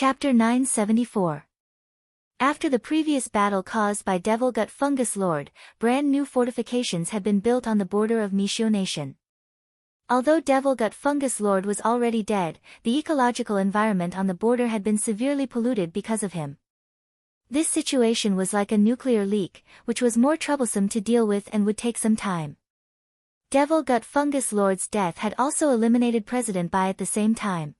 Chapter 974. After the previous battle caused by Devil Gut Fungus Lord, brand new fortifications had been built on the border of Mishio Nation. Although Devil Gut Fungus Lord was already dead, the ecological environment on the border had been severely polluted because of him. This situation was like a nuclear leak, which was more troublesome to deal with and would take some time. Devil Gut Fungus Lord's death had also eliminated President Bai at the same time.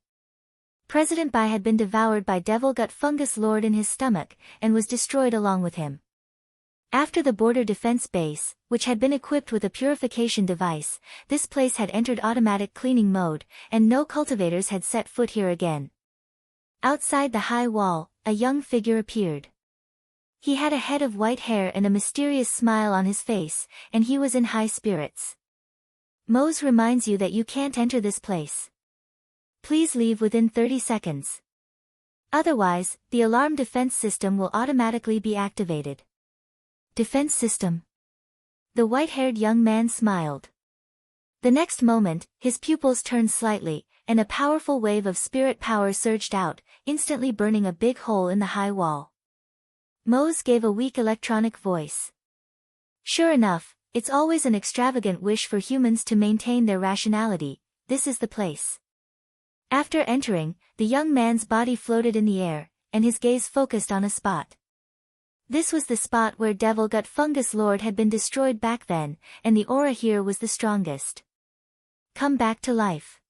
President Bai had been devoured by Devil Gut Fungus Lord in his stomach, and was destroyed along with him. After the border defense base, which had been equipped with a purification device, this place had entered automatic cleaning mode, and no cultivators had set foot here again. Outside the high wall, a young figure appeared. He had a head of white hair and a mysterious smile on his face, and he was in high spirits. Mose reminds you that you can't enter this place. Please leave within 30 seconds. Otherwise, the alarm defense system will automatically be activated. Defense system. The white-haired young man smiled. The next moment, his pupils turned slightly, and a powerful wave of spirit power surged out, instantly burning a big hole in the high wall. Mose gave a weak electronic voice. Sure enough, it's always an extravagant wish for humans to maintain their rationality. This is the place. After entering, the young man's body floated in the air, and his gaze focused on a spot. This was the spot where Devil Gut Fungus Lord had been destroyed back then, and the aura here was the strongest. Come back to life.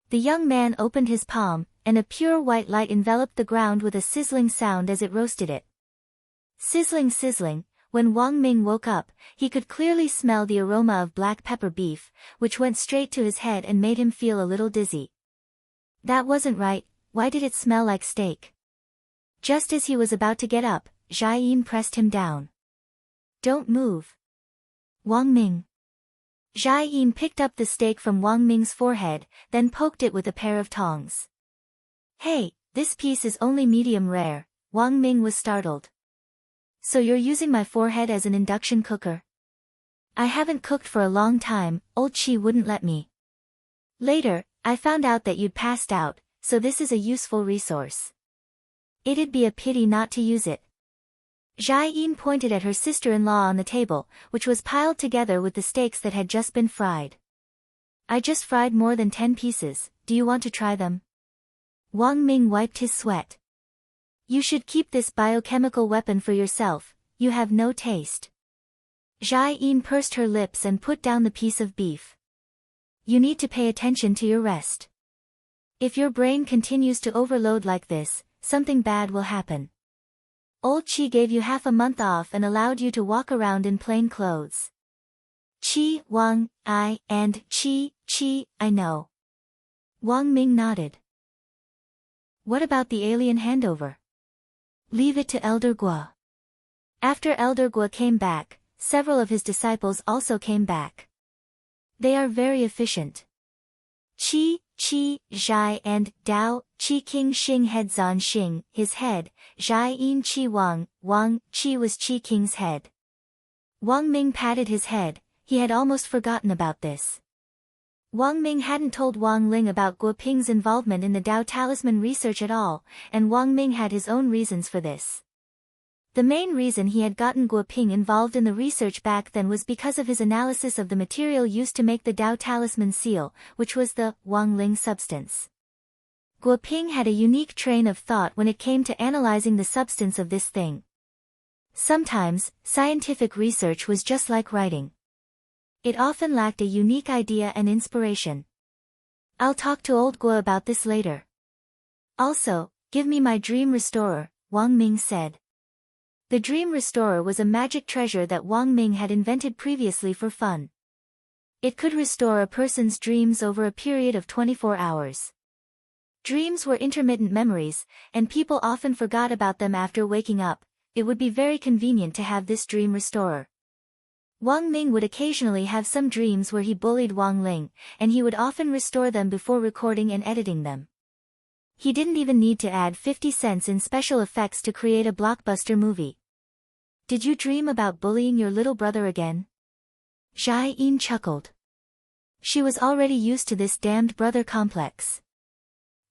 The young man opened his palm, and a pure white light enveloped the ground with a sizzling sound as it roasted it. Sizzling, sizzling. When Wang Ming woke up, he could clearly smell the aroma of black pepper beef, which went straight to his head and made him feel a little dizzy. That wasn't right. Why did it smell like steak? Just as he was about to get up, Jai Yin pressed him down. Don't move. Wang Ming. Jai Yin picked up the steak from Wang Ming's forehead, then poked it with a pair of tongs. Hey, this piece is only medium rare. Wang Ming was startled. So you're using my forehead as an induction cooker? I haven't cooked for a long time, old Chi wouldn't let me. Later, I found out that you'd passed out, so this is a useful resource. It'd be a pity not to use it. Jai Yin pointed at her sister-in-law on the table, which was piled together with the steaks that had just been fried. I just fried more than 10 pieces, do you want to try them? Wang Ming wiped his sweat. You should keep this biochemical weapon for yourself, you have no taste. Jai Yin pursed her lips and put down the piece of beef. You need to pay attention to your rest. If your brain continues to overload like this, something bad will happen. Old Chi gave you half a month off and allowed you to walk around in plain clothes. Chi, Wang, and Chi, I know. Wang Ming nodded. What about the alien handover? Leave it to Elder Guo. After Elder Guo came back, several of his disciples also came back. They are very efficient. Qi, Zhai and Dao, Qi King Xing head Zan Xing, his head, Zhai Yin Qi Wang, Qi was Qi King's head. Wang Ming patted his head, he had almost forgotten about this. Wang Ming hadn't told Wang Ling about Guo Ping's involvement in the Dao Talisman research at all, and Wang Ming had his own reasons for this. The main reason he had gotten Guo Ping involved in the research back then was because of his analysis of the material used to make the Dao Talisman seal, which was the Wang Ling substance. Guo Ping had a unique train of thought when it came to analyzing the substance of this thing. Sometimes, scientific research was just like writing. It often lacked a unique idea and inspiration. I'll talk to old Guo about this later. Also, give me my dream restorer, Wang Ming said. The Dream Restorer was a magic treasure that Wang Ming had invented previously for fun. It could restore a person's dreams over a period of 24 hours. Dreams were intermittent memories, and people often forgot about them after waking up. It would be very convenient to have this Dream Restorer. Wang Ming would occasionally have some dreams where he bullied Wang Ling, and he would often restore them before recording and editing them. He didn't even need to add 50 cents in special effects to create a blockbuster movie. Did you dream about bullying your little brother again? Jai Yin chuckled. She was already used to this damned brother complex.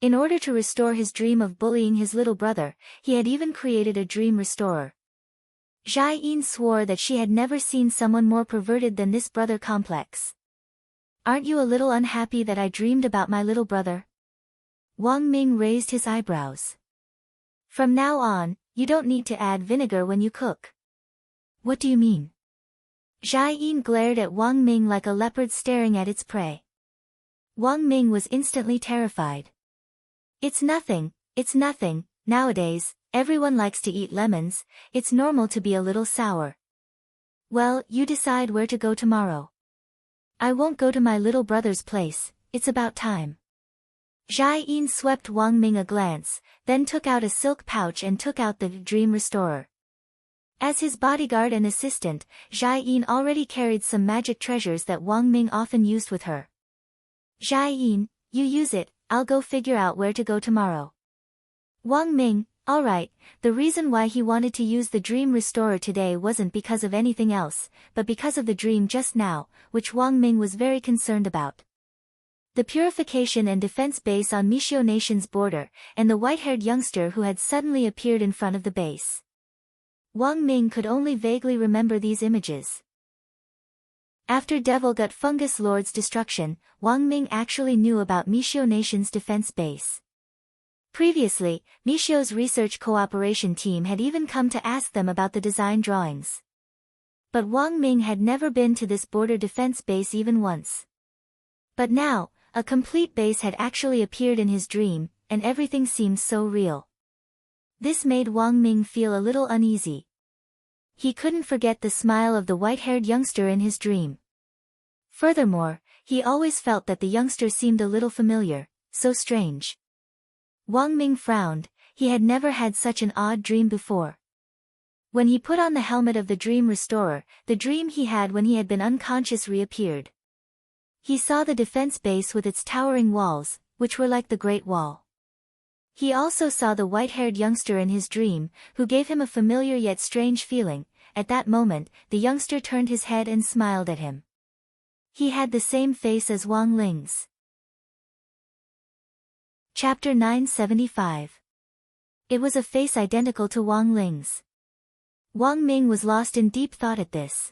In order to restore his dream of bullying his little brother, he had even created a dream restorer. Jai-in swore that she had never seen someone more perverted than this brother complex. "Aren't you a little unhappy that I dreamed about my little brother?" Wang Ming raised his eyebrows. "From now on, you don't need to add vinegar when you cook." "What do you mean?" Jai-in glared at Wang Ming like a leopard staring at its prey. Wang Ming was instantly terrified. It's nothing, nowadays, everyone likes to eat lemons, it's normal to be a little sour." "Well, you decide where to go tomorrow." "I won't go to my little brother's place, it's about time." Jai-in swept Wang Ming a glance, then took out a silk pouch and took out the dream restorer. As his bodyguard and assistant, Jai-in already carried some magic treasures that Wang Ming often used with her. "Jai-in, you use it, I'll go figure out where to go tomorrow." Wang Ming, alright, the reason why he wanted to use the dream restorer today wasn't because of anything else, but because of the dream just now, which Wang Ming was very concerned about. The purification and defense base on Mishio Nation's border, and the white-haired youngster who had suddenly appeared in front of the base. Wang Ming could only vaguely remember these images. After Devil Gut Fungus Lord's destruction, Wang Ming actually knew about Mishio Nation's defense base. Previously, Mishio's research cooperation team had even come to ask them about the design drawings. But Wang Ming had never been to this border defense base even once. But now, a complete base had actually appeared in his dream, and everything seemed so real. This made Wang Ming feel a little uneasy. He couldn't forget the smile of the white-haired youngster in his dream. Furthermore, he always felt that the youngster seemed a little familiar, so strange. Wang Ming frowned, he had never had such an odd dream before. When he put on the helmet of the dream restorer, the dream he had when he had been unconscious reappeared. He saw the defense base with its towering walls, which were like the Great Wall. He also saw the white-haired youngster in his dream, who gave him a familiar yet strange feeling. At that moment, the youngster turned his head and smiled at him. He had the same face as Wang Ling's. Chapter 975. It was a face identical to Wang Ling's. Wang Ming was lost in deep thought at this.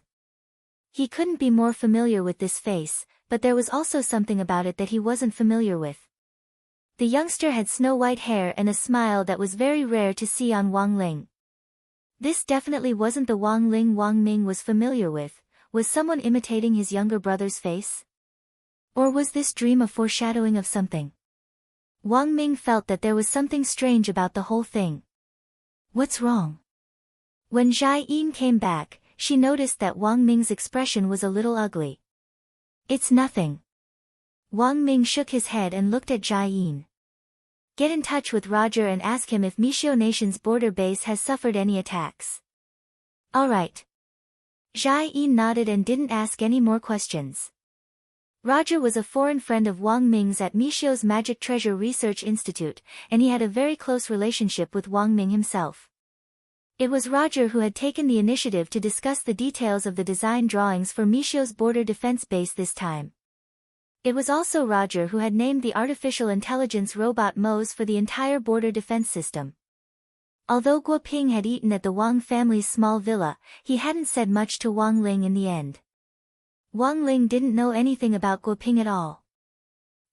He couldn't be more familiar with this face, but there was also something about it that he wasn't familiar with. The youngster had snow-white hair and a smile that was very rare to see on Wang Ling. This definitely wasn't the Wang Ling Wang Ming was familiar with. Was someone imitating his younger brother's face? Or was this dream a foreshadowing of something? Wang Ming felt that there was something strange about the whole thing. What's wrong? When Jai-in came back, she noticed that Wang Ming's expression was a little ugly. It's nothing. Wang Ming shook his head and looked at Jai-in. Get in touch with Roger and ask him if Mishio Nation's border base has suffered any attacks. Alright. Jai-in nodded and didn't ask any more questions. Roger was a foreign friend of Wang Ming's at Mishio's Magic Treasure Research Institute, and he had a very close relationship with Wang Ming himself. It was Roger who had taken the initiative to discuss the details of the design drawings for Mishio's border defense base this time. It was also Roger who had named the artificial intelligence robot Mose for the entire border defense system. Although Guo Ping had eaten at the Wang family's small villa, he hadn't said much to Wang Ling in the end. Wang Ling didn't know anything about Guo Ping at all.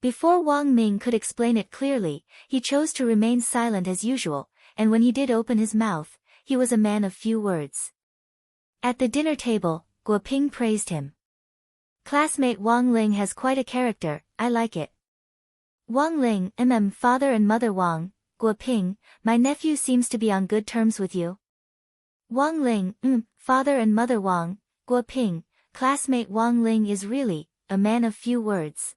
Before Wang Ming could explain it clearly, he chose to remain silent as usual, and when he did open his mouth, he was a man of few words. At the dinner table, Guo Ping praised him. Classmate Wang Ling has quite a character, I like it. Wang Ling, father and mother Wang, Guo Ping, my nephew seems to be on good terms with you. Wang Ling, father and mother Wang, Guo Ping, classmate Wang Ling is really, a man of few words.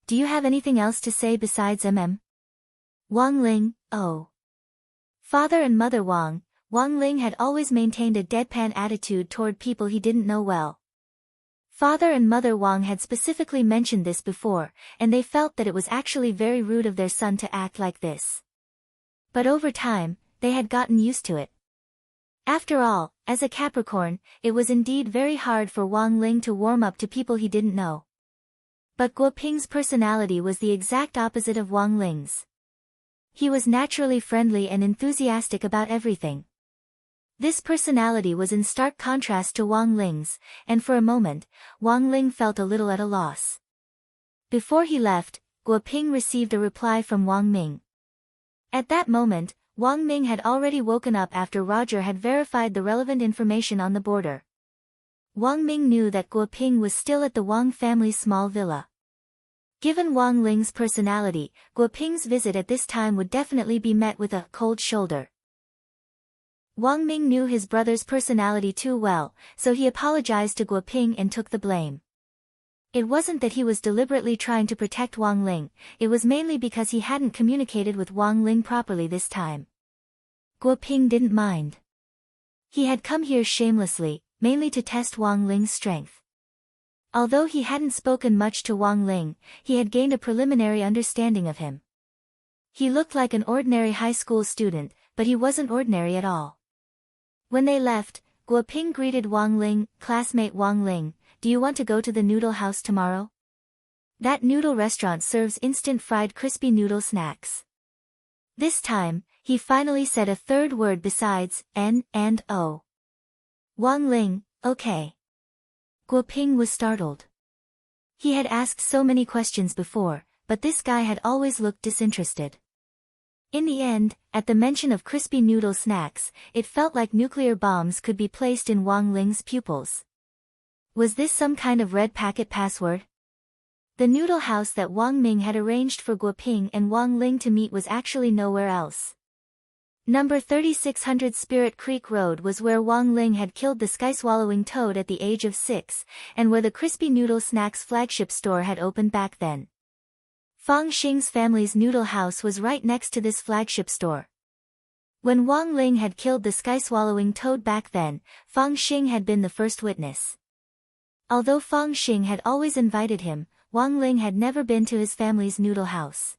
Do you have anything else to say besides Wang Ling, oh. Father and mother Wang Ling had always maintained a deadpan attitude toward people he didn't know well. Father and mother Wang had specifically mentioned this before, and they felt that it was actually very rude of their son to act like this. But over time, they had gotten used to it. After all, as a Capricorn, it was indeed very hard for Wang Ling to warm up to people he didn't know. But Guo Ping's personality was the exact opposite of Wang Ling's. He was naturally friendly and enthusiastic about everything. This personality was in stark contrast to Wang Ling's, and for a moment, Wang Ling felt a little at a loss. Before he left, Guo Ping received a reply from Wang Ming. At that moment, Wang Ming had already woken up after Roger had verified the relevant information on the border. Wang Ming knew that Guo Ping was still at the Wang family's small villa. Given Wang Ling's personality, Guo Ping's visit at this time would definitely be met with a cold shoulder. Wang Ming knew his brother's personality too well, so he apologized to Guo Ping and took the blame. It wasn't that he was deliberately trying to protect Wang Ling, it was mainly because he hadn't communicated with Wang Ling properly this time. Guo Ping didn't mind. He had come here shamelessly, mainly to test Wang Ling's strength. Although he hadn't spoken much to Wang Ling, he had gained a preliminary understanding of him. He looked like an ordinary high school student, but he wasn't ordinary at all. When they left, Guo Ping greeted Wang Ling, "Classmate Wang Ling, do you want to go to the noodle house tomorrow? That noodle restaurant serves instant fried crispy noodle snacks." This time, he finally said a third word besides N and O. Wang Ling, okay. Guo Ping was startled. He had asked so many questions before, but this guy had always looked disinterested. In the end, at the mention of crispy noodle snacks, it felt like nuclear bombs could be placed in Wang Ling's pupils. Was this some kind of red packet password? The noodle house that Wang Ming had arranged for Guo Ping and Wang Ling to meet was actually nowhere else. Number 3600 Spirit Creek Road was where Wang Ling had killed the sky-swallowing toad at the age of 6, and where the Crispy Noodle Snacks flagship store had opened back then. Fang Xing's family's noodle house was right next to this flagship store. When Wang Ling had killed the sky-swallowing toad back then, Fang Xing had been the first witness. Although Fang Xing had always invited him, Wang Ling had never been to his family's noodle house.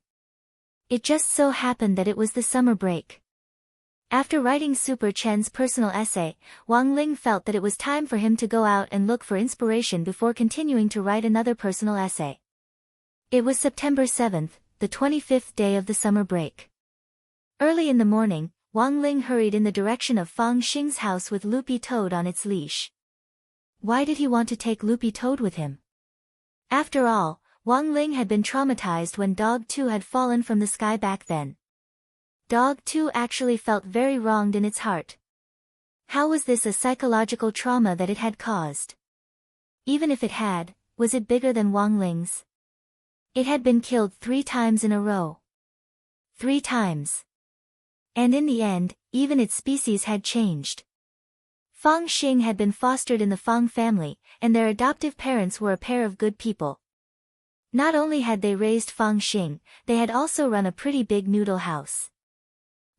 It just so happened that it was the summer break. After writing Super Chen's personal essay, Wang Ling felt that it was time for him to go out and look for inspiration before continuing to write another personal essay. It was September 7th, the 25th day of the summer break. Early in the morning, Wang Ling hurried in the direction of Fang Xing's house with Loopy Toad on its leash. Why did he want to take Loopy Toad with him? After all, Wang Ling had been traumatized when Dog 2 had fallen from the sky back then. Dog 2 actually felt very wronged in its heart. How was this a psychological trauma that it had caused? Even if it had, was it bigger than Wang Ling's? It had been killed 3 times in a row. 3 times. And in the end, even its species had changed. Fang Xing had been fostered in the Fang family, and their adoptive parents were a pair of good people. Not only had they raised Fang Xing, they had also run a pretty big noodle house.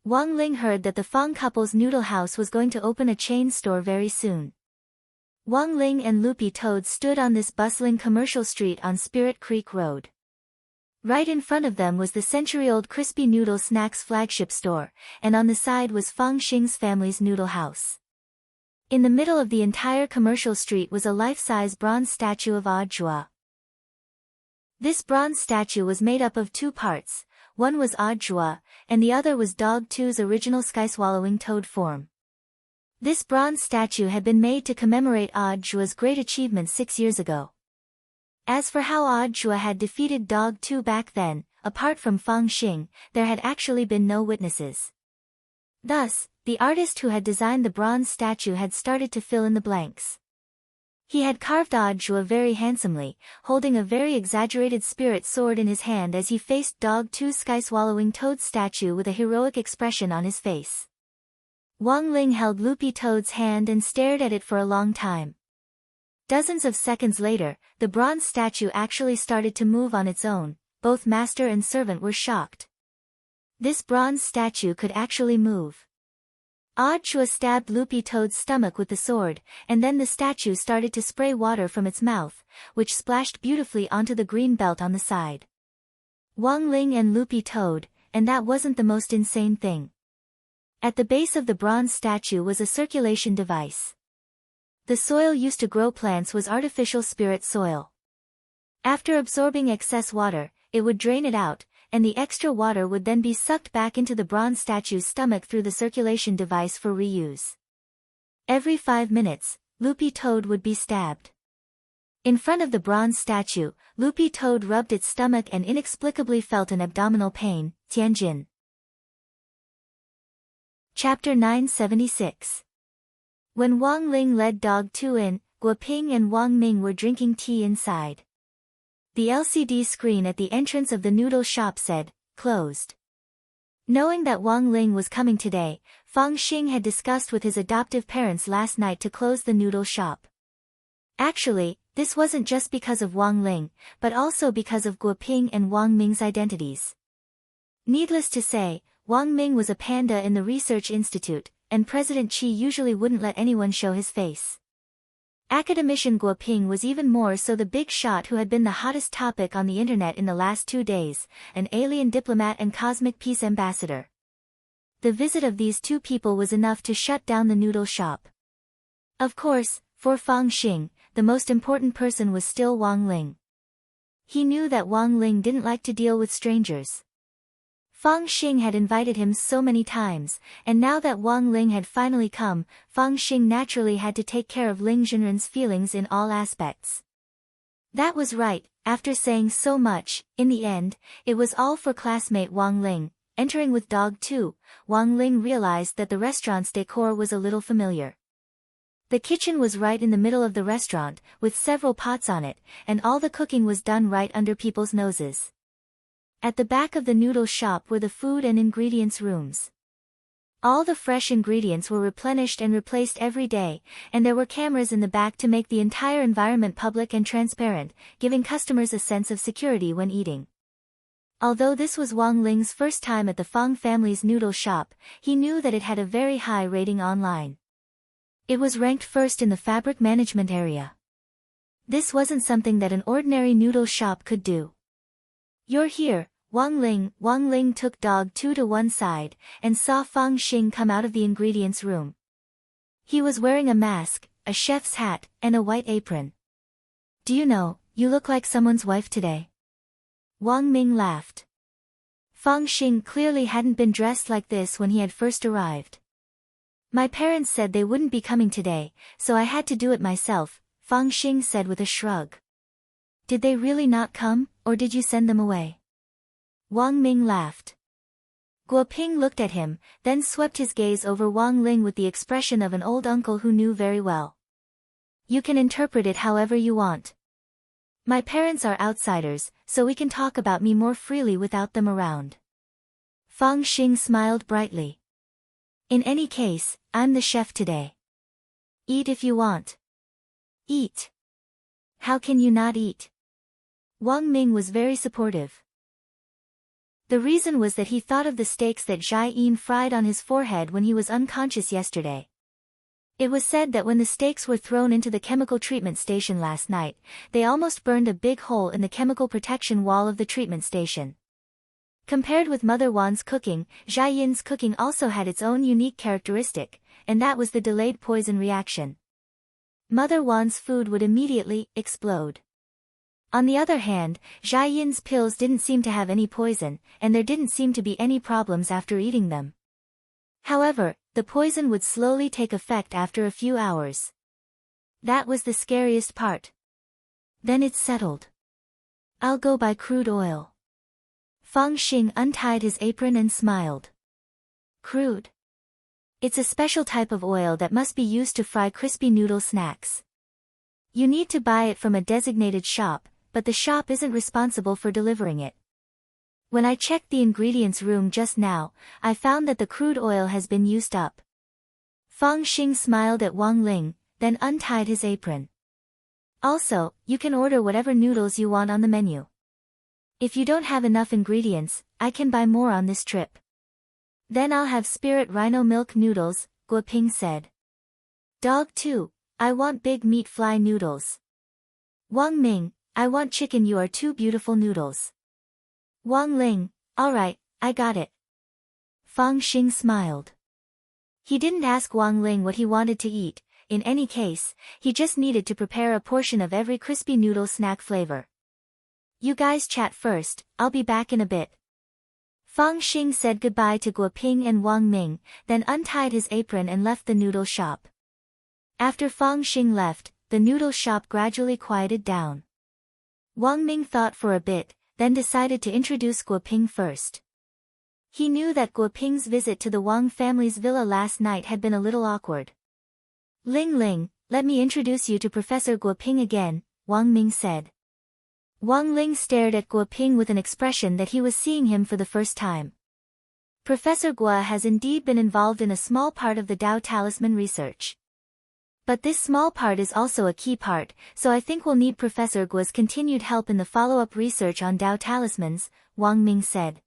Wang Ling heard that the Fang couple's noodle house was going to open a chain store very soon. Wang Ling and Loopy Toad stood on this bustling commercial street on Spirit Creek Road. Right in front of them was the century-old Crispy Noodle Snacks flagship store, and on the side was Fang Xing's family's noodle house. In the middle of the entire commercial street was a life-size bronze statue of Odd Jua. This bronze statue was made up of 2 parts. One was Odd Jua, and the other was Dog 2's original sky-swallowing toad form. This bronze statue had been made to commemorate Odd Jua's great achievement 6 years ago. As for how Odd Jua had defeated Dog 2 back then, apart from Fang Xing, there had actually been no witnesses. Thus, the artist who had designed the bronze statue had started to fill in the blanks. He had carved Odd Jua very handsomely, holding a very exaggerated spirit sword in his hand as he faced Dog 2's sky-swallowing toad statue with a heroic expression on his face. Wang Ling held Loopy Toad's hand and stared at it for a long time. Dozens of seconds later, the bronze statue actually started to move on its own. Both master and servant were shocked. This bronze statue could actually move. Odd Jua stabbed Loopy Toad's stomach with the sword, and then the statue started to spray water from its mouth, which splashed beautifully onto the green belt on the side. Wang Ling and Loopy Toad, and that wasn't the most insane thing. At the base of the bronze statue was a circulation device. The soil used to grow plants was artificial spirit soil. After absorbing excess water, it would drain it out, and the extra water would then be sucked back into the bronze statue's stomach through the circulation device for reuse. Every 5 minutes, Loopy Toad would be stabbed. In front of the bronze statue, Loopy Toad rubbed its stomach and inexplicably felt an abdominal pain. Tianjin. Chapter 976. When Wang Ling led Dog 2 in, Guoping and Wang Ming were drinking tea inside. The LCD screen at the entrance of the noodle shop said, "Closed." Knowing that Wang Ling was coming today, Fang Xing had discussed with his adoptive parents last night to close the noodle shop. Actually, this wasn't just because of Wang Ling, but also because of Guoping and Wang Ming's identities. Needless to say, Wang Ming was a panda in the research institute, and President Qi usually wouldn't let anyone show his face. Academician Guoping was even more so, the big shot who had been the hottest topic on the internet in the last 2 days, an alien diplomat and cosmic peace ambassador. The visit of these two people was enough to shut down the noodle shop. Of course, for Fang Xing, the most important person was still Wang Ling. He knew that Wang Ling didn't like to deal with strangers. Fang Xing had invited him so many times, and now that Wang Ling had finally come, Fang Xing naturally had to take care of Ling Zhenren's feelings in all aspects. That was right, after saying so much, in the end, it was all for classmate Wang Ling. Entering with Dog 2, Wang Ling realized that the restaurant's decor was a little familiar. The kitchen was right in the middle of the restaurant, with several pots on it, and all the cooking was done right under people's noses. At the back of the noodle shop were the food and ingredients rooms. All the fresh ingredients were replenished and replaced every day, and there were cameras in the back to make the entire environment public and transparent, giving customers a sense of security when eating. Although this was Wang Ling's first time at the Fang family's noodle shop, he knew that it had a very high rating online. It was ranked first in the fabric management area. This wasn't something that an ordinary noodle shop could do. "You're here, Wang Ling." Wang Ling took Dog 2 to one side, and saw Fang Xing come out of the ingredients room. He was wearing a mask, a chef's hat, and a white apron. "Do you know, you look like someone's wife today?" Wang Ming laughed. Fang Xing clearly hadn't been dressed like this when he had first arrived. "My parents said they wouldn't be coming today, so I had to do it myself," Fang Xing said with a shrug. "Did they really not come, or did you send them away?" Wang Ming laughed. Guoping looked at him, then swept his gaze over Wang Ling with the expression of an old uncle who knew very well. "You can interpret it however you want. My parents are outsiders, so we can talk about me more freely without them around." Fang Xing smiled brightly. "In any case, I'm the chef today. Eat if you want." "Eat? How can you not eat?" Wang Ming was very supportive. The reason was that he thought of the steaks that Jai Yin fried on his forehead when he was unconscious yesterday. It was said that when the steaks were thrown into the chemical treatment station last night, they almost burned a big hole in the chemical protection wall of the treatment station. Compared with Mother Wan's cooking, Jai Yin's cooking also had its own unique characteristic, and that was the delayed poison reaction. Mother Wan's food would immediately explode. On the other hand, Jai Yin's pills didn't seem to have any poison, and there didn't seem to be any problems after eating them. However, the poison would slowly take effect after a few hours. That was the scariest part. Then it settled. "I'll go buy crude oil." Fang Xing untied his apron and smiled. "Crude? It's a special type of oil that must be used to fry crispy noodle snacks. You need to buy it from a designated shop, but the shop isn't responsible for delivering it. When I checked the ingredients room just now, I found that the crude oil has been used up." Fang Xing smiled at Wang Ling, then untied his apron. "Also, you can order whatever noodles you want on the menu. If you don't have enough ingredients, I can buy more on this trip." "Then I'll have spirit rhino milk noodles," Guoping said. "Dog 2, I want big meat fly noodles." "Wang Ming, I want chicken. You are two beautiful noodles." Wang Ling, "Alright, I got it." Fang Xing smiled. He didn't ask Wang Ling what he wanted to eat. In any case, he just needed to prepare a portion of every crispy noodle snack flavor. "You guys chat first, I'll be back in a bit." Fang Xing said goodbye to Guo Ping and Wang Ming, then untied his apron and left the noodle shop. After Fang Xing left, the noodle shop gradually quieted down. Wang Ming thought for a bit, then decided to introduce Guo Ping first. He knew that Guo Ping's visit to the Wang family's villa last night had been a little awkward. Ling Ling, let me introduce you to Professor Guo Ping again, Wang Ming said. Wang Ling stared at Guo Ping with an expression that he was seeing him for the first time. Professor Guo has indeed been involved in a small part of the Dao Talisman research. But this small part is also a key part, so I think we'll need Professor Guo's continued help in the follow-up research on Dao Talismans, Wang Ming said.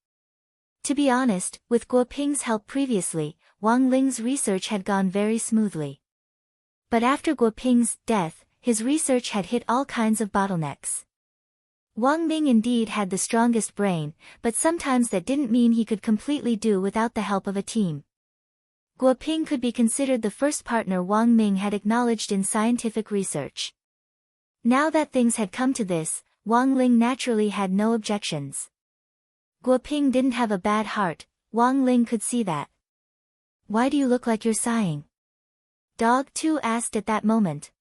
To be honest, with Guo Ping's help previously, Wang Ling's research had gone very smoothly. But after Guo Ping's death, his research had hit all kinds of bottlenecks. Wang Ming indeed had the strongest brain, but sometimes that didn't mean he could completely do without the help of a team. Guo Ping could be considered the first partner Wang Ming had acknowledged in scientific research. Now that things had come to this, Wang Ling naturally had no objections. Guo Ping didn't have a bad heart, Wang Ling could see that. Why do you look like you're sighing? Dog 2 asked at that moment.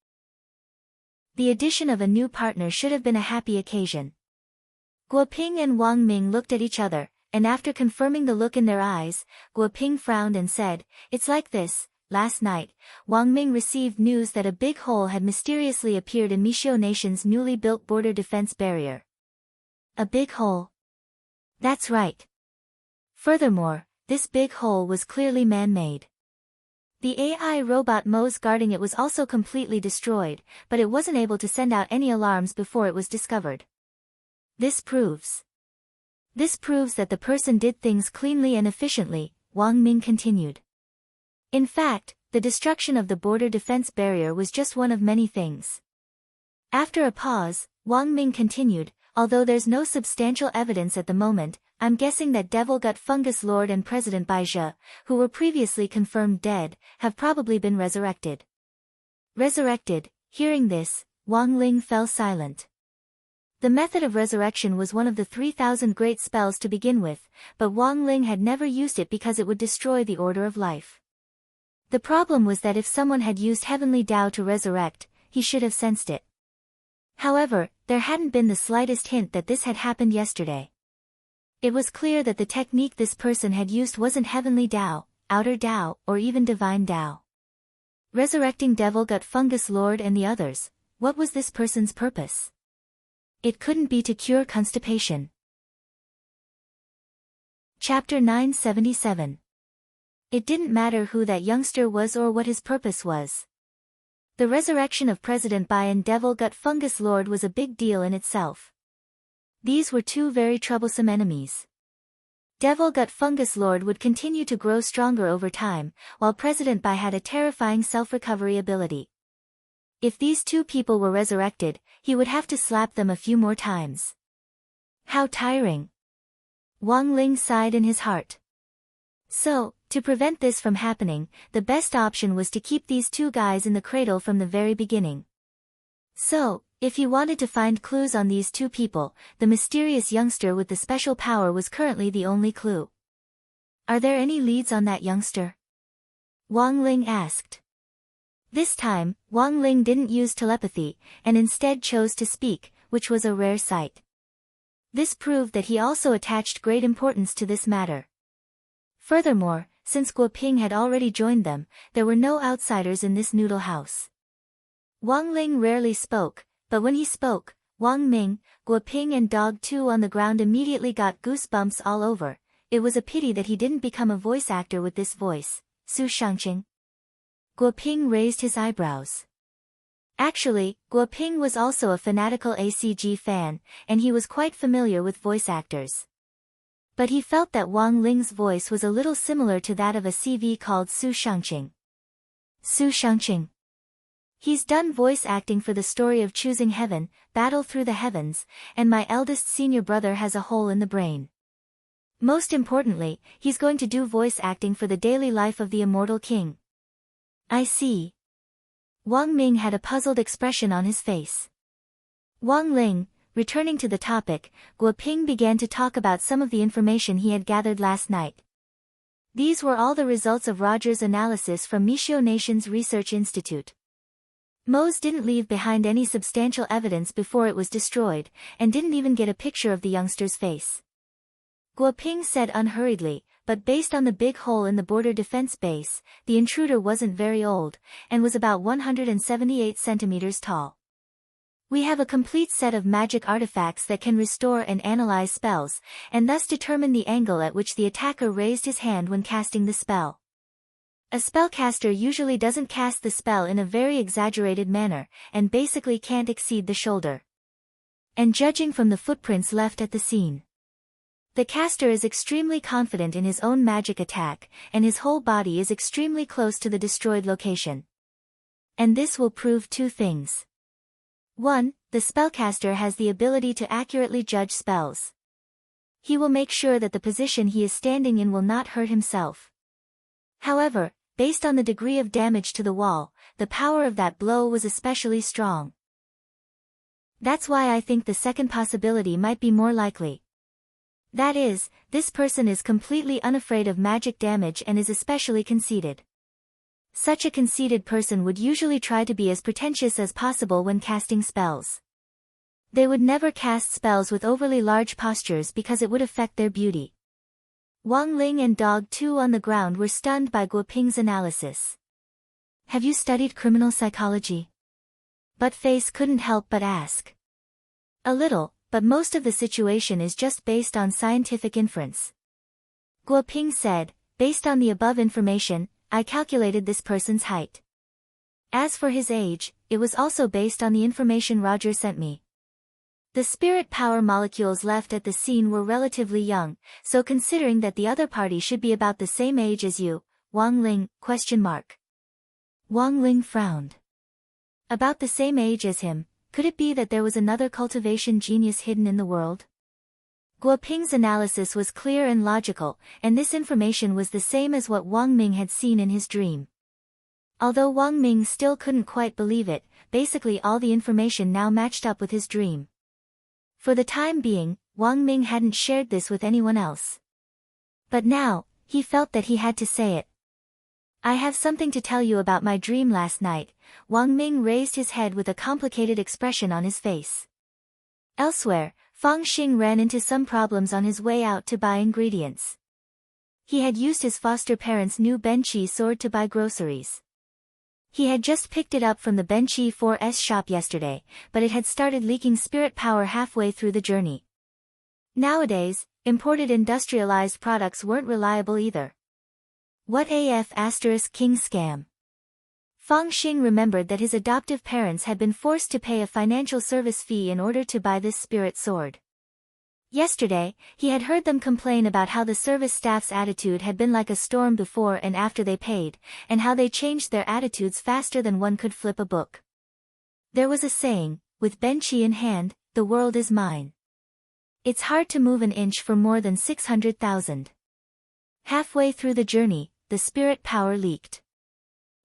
The addition of a new partner should have been a happy occasion. Guo Ping and Wang Ming looked at each other, and after confirming the look in their eyes, Guo Ping frowned and said, "It's like this, last night, Wang Ming received news that a big hole had mysteriously appeared in Mishio Nation's newly built border defense barrier." A big hole? That's right. Furthermore, this big hole was clearly man-made. The AI robot Mo's guarding it was also completely destroyed, but it wasn't able to send out any alarms before it was discovered. This proves that the person did things cleanly and efficiently, Wang Ming continued. In fact, the destruction of the border defense barrier was just one of many things. After a pause, Wang Ming continued, although there's no substantial evidence at the moment, I'm guessing that Devil Gut Fungus Lord and President Bai Zhe, who were previously confirmed dead, have probably been resurrected. Resurrected? Hearing this, Wang Ling fell silent. The method of resurrection was one of the 3,000 great spells to begin with, but Wang Ling had never used it because it would destroy the order of life. The problem was that if someone had used heavenly Dao to resurrect, he should have sensed it. However, there hadn't been the slightest hint that this had happened yesterday. It was clear that the technique this person had used wasn't heavenly Dao, outer Dao, or even divine Dao. Resurrecting Devil Gut Fungus Lord and the others, what was this person's purpose? It couldn't be to cure constipation. Chapter 977. It didn't matter who that youngster was or what his purpose was. The resurrection of President Bai and Devil Gut Fungus Lord was a big deal in itself. These were two very troublesome enemies. Devil Gut Fungus Lord would continue to grow stronger over time, while President Bai had a terrifying self-recovery ability. If these two people were resurrected, he would have to slap them a few more times. How tiring! Wang Ling sighed in his heart. So, to prevent this from happening, the best option was to keep these two guys in the cradle from the very beginning. So, if he wanted to find clues on these two people, the mysterious youngster with the special power was currently the only clue. Are there any leads on that youngster? Wang Ling asked. This time, Wang Ling didn't use telepathy, and instead chose to speak, which was a rare sight. This proved that he also attached great importance to this matter. Furthermore, since Guo Ping had already joined them, there were no outsiders in this noodle house. Wang Ling rarely spoke, but when he spoke, Wang Ming, Guo Ping and Dog 2 on the ground immediately got goosebumps all over. It was a pity that he didn't become a voice actor with this voice. Su Shangqing. Guo Ping raised his eyebrows. Actually, Guo Ping was also a fanatical ACG fan, and he was quite familiar with voice actors. But he felt that Wang Ling's voice was a little similar to that of a CV called Su Shangqing. Su Shangqing. He's done voice acting for the story of Choosing Heaven, Battle Through the Heavens, and my eldest senior brother has a hole in the brain. Most importantly, he's going to do voice acting for the daily life of the immortal king. I see. Wang Ming had a puzzled expression on his face. Wang Ling, returning to the topic, Guo Ping began to talk about some of the information he had gathered last night. These were all the results of Roger's analysis from Mishio Nation's Research Institute. Mose didn't leave behind any substantial evidence before it was destroyed, and didn't even get a picture of the youngster's face. Guo Ping said unhurriedly, but based on the big hole in the border defense base, the intruder wasn't very old, and was about 178 centimeters tall. We have a complete set of magic artifacts that can restore and analyze spells, and thus determine the angle at which the attacker raised his hand when casting the spell. A spellcaster usually doesn't cast the spell in a very exaggerated manner, and basically can't exceed the shoulder. And judging from the footprints left at the scene, the caster is extremely confident in his own magic attack, and his whole body is extremely close to the destroyed location. And this will prove two things. 1. The spellcaster has the ability to accurately judge spells. He will make sure that the position he is standing in will not hurt himself. However, based on the degree of damage to the wall, the power of that blow was especially strong. That's why I think the second possibility might be more likely. That is, this person is completely unafraid of magic damage and is especially conceited. Such a conceited person would usually try to be as pretentious as possible when casting spells. They would never cast spells with overly large postures because it would affect their beauty. Wang Ling and Dog 2 on the ground were stunned by Guo Ping's analysis. Have you studied criminal psychology? Buttface couldn't help but ask. A little, but most of the situation is just based on scientific inference. Guo Ping said, based on the above information, I calculated this person's height. As for his age, it was also based on the information Roger sent me. The spirit power molecules left at the scene were relatively young, so considering that the other party should be about the same age as you, Wang Ling, ? Wang Ling frowned. About the same age as him, could it be that there was another cultivation genius hidden in the world? Guo Ping's analysis was clear and logical, and this information was the same as what Wang Ming had seen in his dream. Although Wang Ming still couldn't quite believe it, basically all the information now matched up with his dream. For the time being, Wang Ming hadn't shared this with anyone else. But now, he felt that he had to say it. I have something to tell you about my dream last night. Wang Ming raised his head with a complicated expression on his face. Elsewhere, Fang Xing ran into some problems on his way out to buy ingredients. He had used his foster parents' new Benqi sword to buy groceries. He had just picked it up from the Benqi 4S shop yesterday, but it had started leaking spirit power halfway through the journey. Nowadays, imported industrialized products weren't reliable either. What AF** King scam? Fang Xing remembered that his adoptive parents had been forced to pay a financial service fee in order to buy this spirit sword. Yesterday, he had heard them complain about how the service staff's attitude had been like a storm before and after they paid, and how they changed their attitudes faster than one could flip a book. There was a saying, with Benqi in hand, the world is mine. It's hard to move an inch for more than 600,000. Halfway through the journey, the spirit power leaked.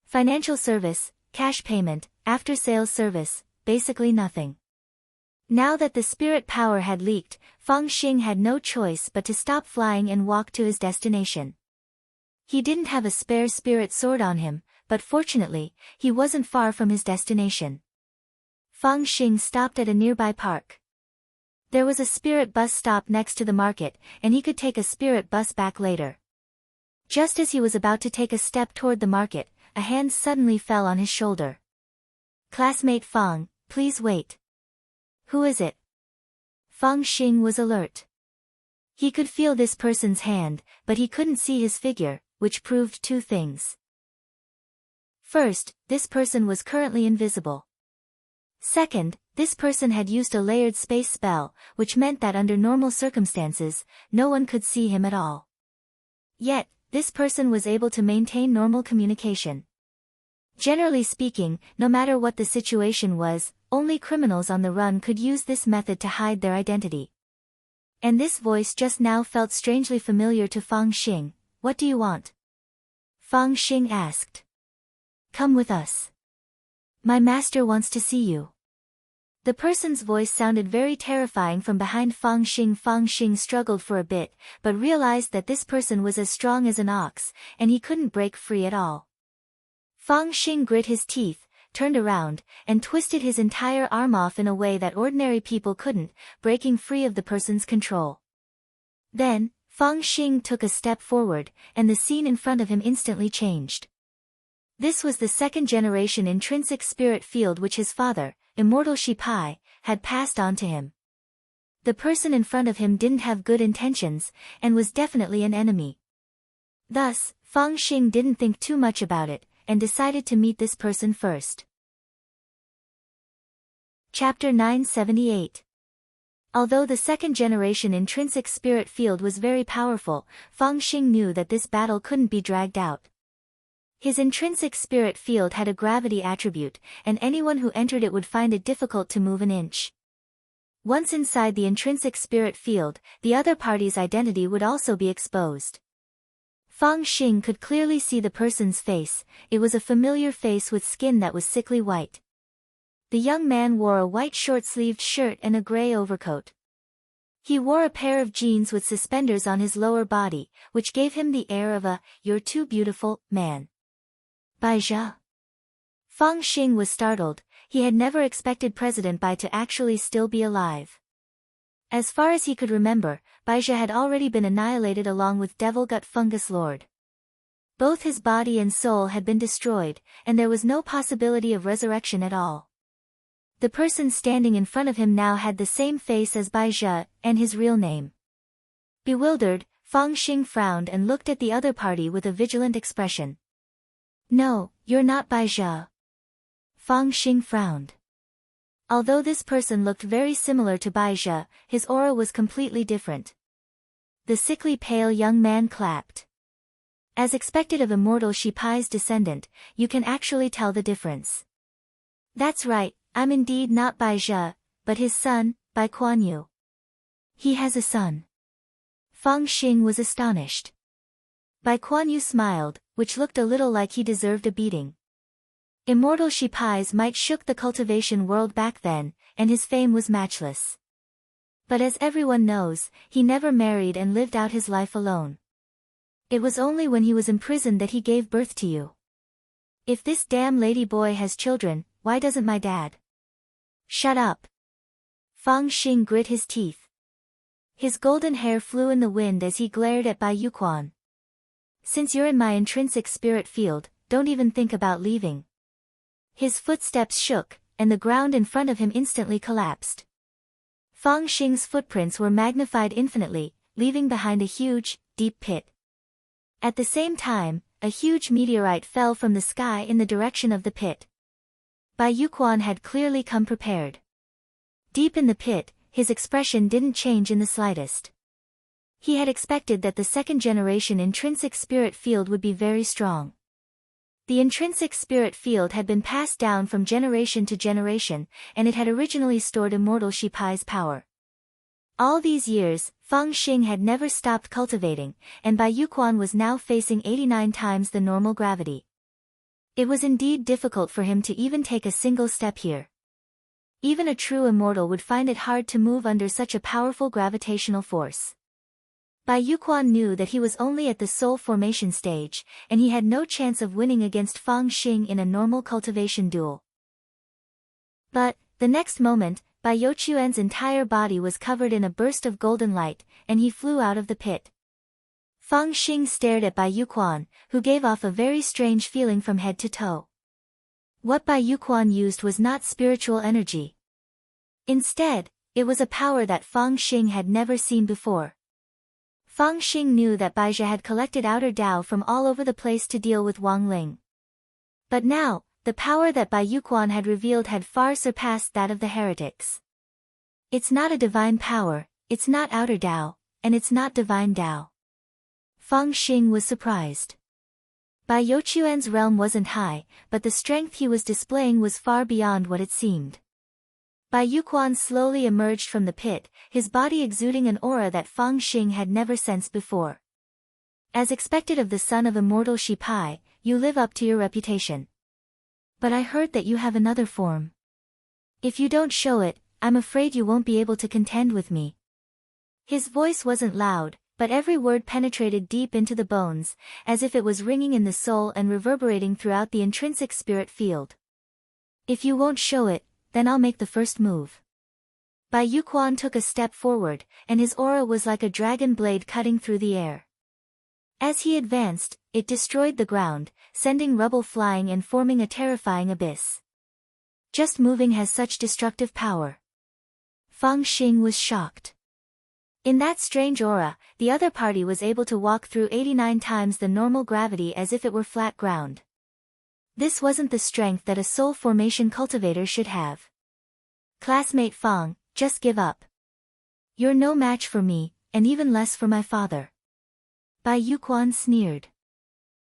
Financial service, cash payment, after-sales service, basically nothing. Now that the spirit power had leaked, Fang Xing had no choice but to stop flying and walk to his destination. He didn't have a spare spirit sword on him, but fortunately, he wasn't far from his destination. Fang Xing stopped at a nearby park. There was a spirit bus stop next to the market, and he could take a spirit bus back later. Just as he was about to take a step toward the market, a hand suddenly fell on his shoulder. Classmate Fang, please wait. Who is it? Fang Xing was alert. He could feel this person's hand, but he couldn't see his figure, which proved two things. First, this person was currently invisible. Second, this person had used a layered space spell, which meant that under normal circumstances, no one could see him at all. Yet, this person was able to maintain normal communication. Generally speaking, no matter what the situation was, only criminals on the run could use this method to hide their identity. And this voice just now felt strangely familiar to Fang Xing. What do you want? Fang Xing asked. Come with us. My master wants to see you. The person's voice sounded very terrifying from behind Fang Xing. Fang Xing struggled for a bit, but realized that this person was as strong as an ox, and he couldn't break free at all. Fang Xing grit his teeth, turned around, and twisted his entire arm off in a way that ordinary people couldn't, breaking free of the person's control. Then, Fang Xing took a step forward, and the scene in front of him instantly changed. This was the second-generation intrinsic spirit field which his father, Immortal Shipai, had passed on to him. The person in front of him didn't have good intentions, and was definitely an enemy. Thus, Fang Xing didn't think too much about it, and decided to meet this person first. Chapter 978. Although the second-generation intrinsic spirit field was very powerful, Fang Xing knew that this battle couldn't be dragged out. His intrinsic spirit field had a gravity attribute, and anyone who entered it would find it difficult to move an inch. Once inside the intrinsic spirit field, the other party's identity would also be exposed. Fang Xing could clearly see the person's face. It was a familiar face with skin that was sickly white. The young man wore a white short-sleeved shirt and a gray overcoat. He wore a pair of jeans with suspenders on his lower body, which gave him the air of a "you're too beautiful" man. Bai Zhe. Fang Xing was startled. He had never expected President Bai to actually still be alive. As far as he could remember, Bai Zhe had already been annihilated along with Devil Gut Fungus Lord. Both his body and soul had been destroyed, and there was no possibility of resurrection at all. The person standing in front of him now had the same face as Bai Zhe, and his real name. Bewildered, Fang Xing frowned and looked at the other party with a vigilant expression. "No, you're not Bai Zhe." Fang Xing frowned. Although this person looked very similar to Bai Zhe, his aura was completely different. The sickly pale young man clapped. As expected of Immortal Shipai's descendant, you can actually tell the difference. "That's right, I'm indeed not Bai Zhe, but his son, Bai Kuan-yu." "He has a son." Fang Xing was astonished. Bai Kuan-yu smiled, which looked a little like he deserved a beating. Immortal Shipai's might shook the cultivation world back then, and his fame was matchless. But as everyone knows, he never married and lived out his life alone. It was only when he was imprisoned that he gave birth to you. If this damn lady boy has children, why doesn't my dad? Shut up. Fang Xing grit his teeth. His golden hair flew in the wind as he glared at Bai Yuquan. Since you're in my intrinsic spirit field, don't even think about leaving. His footsteps shook, and the ground in front of him instantly collapsed. Fang Xing's footprints were magnified infinitely, leaving behind a huge, deep pit. At the same time, a huge meteorite fell from the sky in the direction of the pit. Bai Yuquan had clearly come prepared. Deep in the pit, his expression didn't change in the slightest. He had expected that the second-generation intrinsic spirit field would be very strong. The intrinsic spirit field had been passed down from generation to generation, and it had originally stored Immortal Shipai's power. All these years, Fang Xing had never stopped cultivating, and Bai Yuquan was now facing 89 times the normal gravity. It was indeed difficult for him to even take a single step here. Even a true immortal would find it hard to move under such a powerful gravitational force. Bai Yuquan knew that he was only at the soul formation stage, and he had no chance of winning against Fang Xing in a normal cultivation duel. But, the next moment, Bai Youquan's entire body was covered in a burst of golden light, and he flew out of the pit. Fang Xing stared at Bai Yuquan, who gave off a very strange feeling from head to toe. What Bai Yuquan used was not spiritual energy. Instead, it was a power that Fang Xing had never seen before. Fang Xing knew that Bai Zhe had collected outer Dao from all over the place to deal with Wang Ling. But now, the power that Bai Yuquan had revealed had far surpassed that of the heretics. It's not a divine power, it's not outer Dao, and it's not divine Dao. Fang Xing was surprised. Bai Youquan's realm wasn't high, but the strength he was displaying was far beyond what it seemed. Bai Yuquan slowly emerged from the pit, his body exuding an aura that Fang Xing had never sensed before. As expected of the son of Immortal Shipai, you live up to your reputation. But I heard that you have another form. If you don't show it, I'm afraid you won't be able to contend with me. His voice wasn't loud, but every word penetrated deep into the bones, as if it was ringing in the soul and reverberating throughout the intrinsic spirit field. If you won't show it, then I'll make the first move. Bai Yuquan took a step forward, and his aura was like a dragon blade cutting through the air. As he advanced, it destroyed the ground, sending rubble flying and forming a terrifying abyss. Just moving has such destructive power. Fang Xing was shocked. In that strange aura, the other party was able to walk through 89 times the normal gravity as if it were flat ground. This wasn't the strength that a soul formation cultivator should have. Classmate Fang, just give up. You're no match for me, and even less for my father. Bai Yuquan sneered.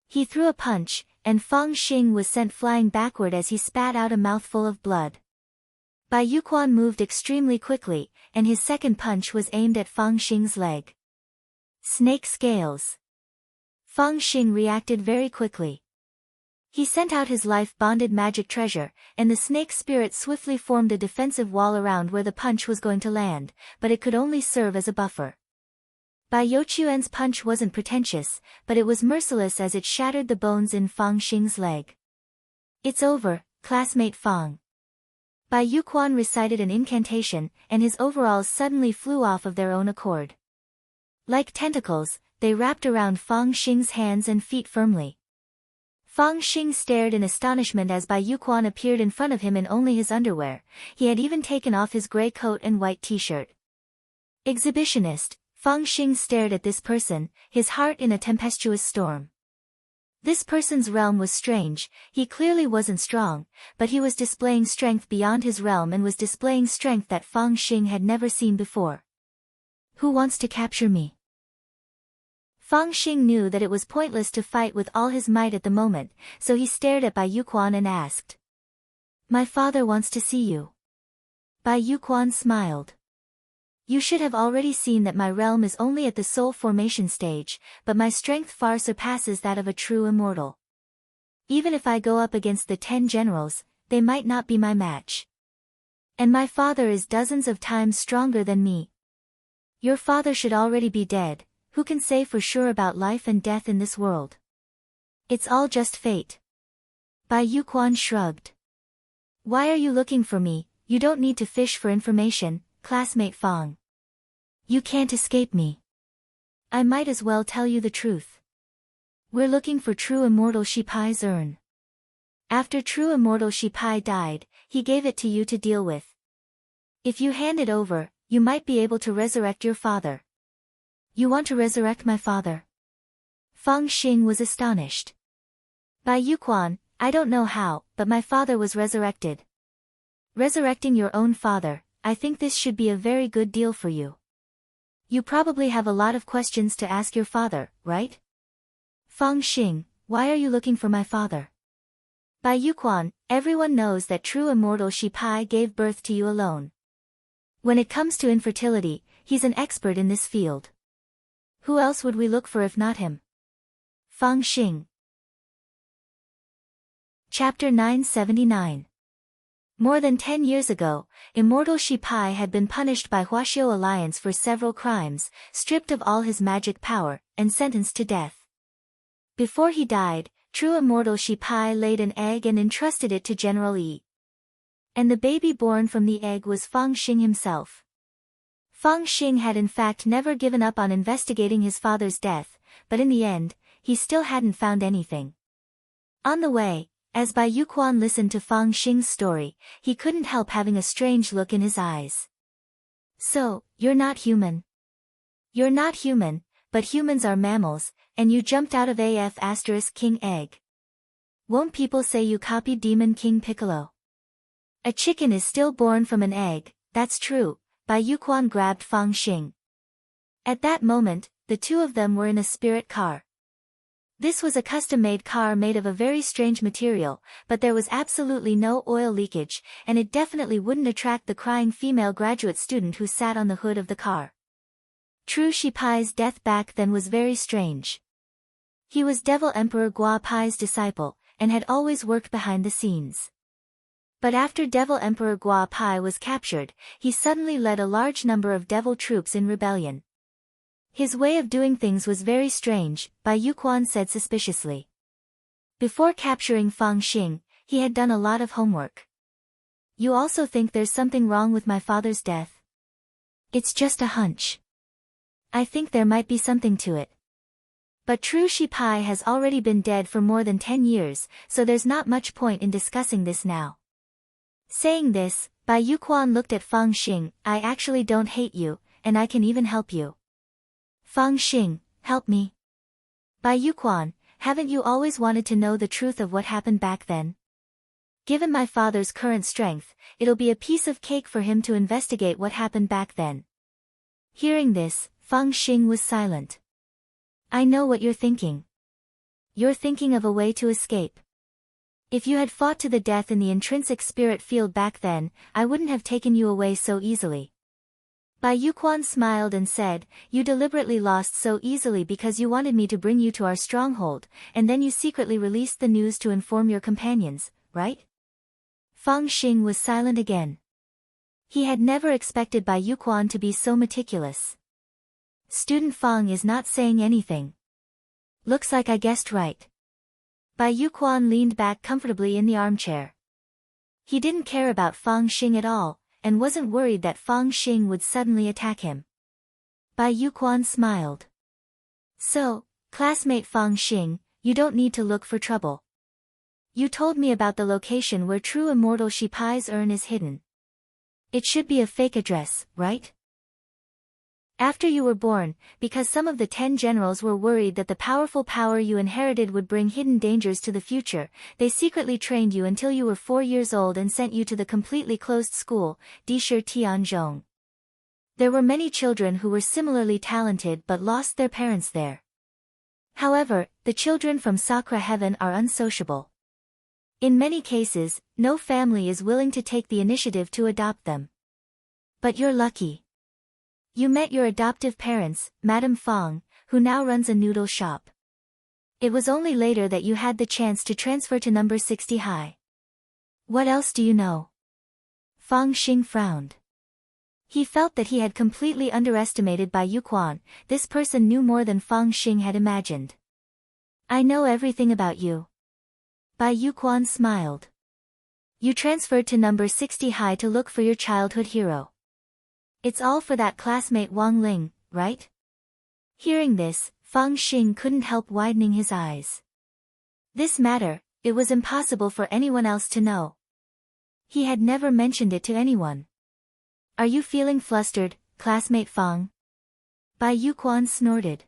He threw a punch, and Fang Xing was sent flying backward as he spat out a mouthful of blood. Bai Yuquan moved extremely quickly, and his second punch was aimed at Fang Xing's leg. Snake scales. Fang Xing reacted very quickly. He sent out his life-bonded magic treasure, and the snake spirit swiftly formed a defensive wall around where the punch was going to land, but it could only serve as a buffer. Bai Youquan's punch wasn't pretentious, but it was merciless as it shattered the bones in Fang Xing's leg. It's over, classmate Fang. Bai Yuquan recited an incantation, and his overalls suddenly flew off of their own accord. Like tentacles, they wrapped around Fang Xing's hands and feet firmly. Fang Xing stared in astonishment as Bai Yuquan appeared in front of him in only his underwear. He had even taken off his gray coat and white t-shirt. Exhibitionist, Fang Xing stared at this person, his heart in a tempestuous storm. This person's realm was strange. He clearly wasn't strong, but he was displaying strength beyond his realm and was displaying strength that Fang Xing had never seen before. Who wants to capture me? Fang Xing knew that it was pointless to fight with all his might at the moment, so he stared at Bai Yuquan and asked. My father wants to see you. Bai Yuquan smiled. You should have already seen that my realm is only at the soul formation stage, but my strength far surpasses that of a true immortal. Even if I go up against the 10 generals, they might not be my match. And my father is dozens of times stronger than me. Your father should already be dead. Who can say for sure about life and death in this world? It's all just fate. Bai Yuquan shrugged. Why are you looking for me? You don't need to fish for information, classmate Fang. You can't escape me. I might as well tell you the truth. We're looking for true immortal Shipai's urn. After true immortal Shipai died, he gave it to you to deal with. If you hand it over, you might be able to resurrect your father. You want to resurrect my father? Fang Xing was astonished. Bai Yuquan, I don't know how, but my father was resurrected. Resurrecting your own father, I think this should be a very good deal for you. You probably have a lot of questions to ask your father, right? Fang Xing, why are you looking for my father? Bai Yuquan, everyone knows that true immortal Shipai gave birth to you alone. When it comes to infertility, he's an expert in this field. Who else would we look for if not him? Fang Xing. Chapter 979. More than 10 years ago, immortal Shipai had been punished by Huaxiao Alliance for several crimes, stripped of all his magic power, and sentenced to death. Before he died, true immortal Shipai laid an egg and entrusted it to General Yi. And the baby born from the egg was Fang Xing himself. Fang Xing had in fact never given up on investigating his father's death, but in the end, he still hadn't found anything. On the way, as Bai Yuquan listened to Fang Xing's story, he couldn't help having a strange look in his eyes. So, you're not human. You're not human, but humans are mammals, and you jumped out of King egg. Won't people say you copied Demon King Piccolo? A chicken is still born from an egg, that's true. Bai Yuquan grabbed Fang Xing. At that moment, the two of them were in a spirit car. This was a custom-made car made of a very strange material, but there was absolutely no oil leakage, and it definitely wouldn't attract the crying female graduate student who sat on the hood of the car. True Shipai's death back then was very strange. He was Devil Emperor Gua Pai's disciple, and had always worked behind the scenes. But after Devil Emperor Gua Pai was captured, he suddenly led a large number of devil troops in rebellion. His way of doing things was very strange, Bai Yuquan said suspiciously. Before capturing Fang Xing, he had done a lot of homework. You also think there's something wrong with my father's death? It's just a hunch. I think there might be something to it. But Tru Shi Pai has already been dead for more than 10 years, so there's not much point in discussing this now. Saying this, Bai Yuquan looked at Fang Xing. I actually don't hate you, and I can even help you. Fang Xing, help me. Bai Yuquan, haven't you always wanted to know the truth of what happened back then? Given my father's current strength, it'll be a piece of cake for him to investigate what happened back then. Hearing this, Fang Xing was silent. I know what you're thinking. You're thinking of a way to escape. If you had fought to the death in the intrinsic spirit field back then, I wouldn't have taken you away so easily. Bai Yuquan smiled and said, you deliberately lost so easily because you wanted me to bring you to our stronghold, and then you secretly released the news to inform your companions, right? Fang Xing was silent again. He had never expected Bai Yuquan to be so meticulous. Student Fang is not saying anything. Looks like I guessed right. Bai Yuquan leaned back comfortably in the armchair. He didn't care about Fang Xing at all, and wasn't worried that Fang Xing would suddenly attack him. Bai Yuquan smiled. So, classmate Fang Xing, you don't need to look for trouble. You told me about the location where true immortal Shi Pai's urn is hidden. It should be a fake address, right? After you were born, because some of the 10 generals were worried that the powerful power you inherited would bring hidden dangers to the future, they secretly trained you until you were 4 years old and sent you to the completely closed school, Disher Tianzhong. There were many children who were similarly talented but lost their parents there. However, the children from Sakura Heaven are unsociable. In many cases, no family is willing to take the initiative to adopt them. But you're lucky. You met your adoptive parents, Madame Fang, who now runs a noodle shop. It was only later that you had the chance to transfer to number 60 high. What else do you know? Fang Xing frowned. He felt that he had completely underestimated Bai Yuquan. This person knew more than Fang Xing had imagined. I know everything about you. Bai Yuquan smiled. You transferred to number 60 high to look for your childhood hero. It's all for that classmate Wang Ling, right? Hearing this, Fang Xing couldn't help widening his eyes. This matter, it was impossible for anyone else to know. He had never mentioned it to anyone. Are you feeling flustered, classmate Fang? Bai Yuquan snorted.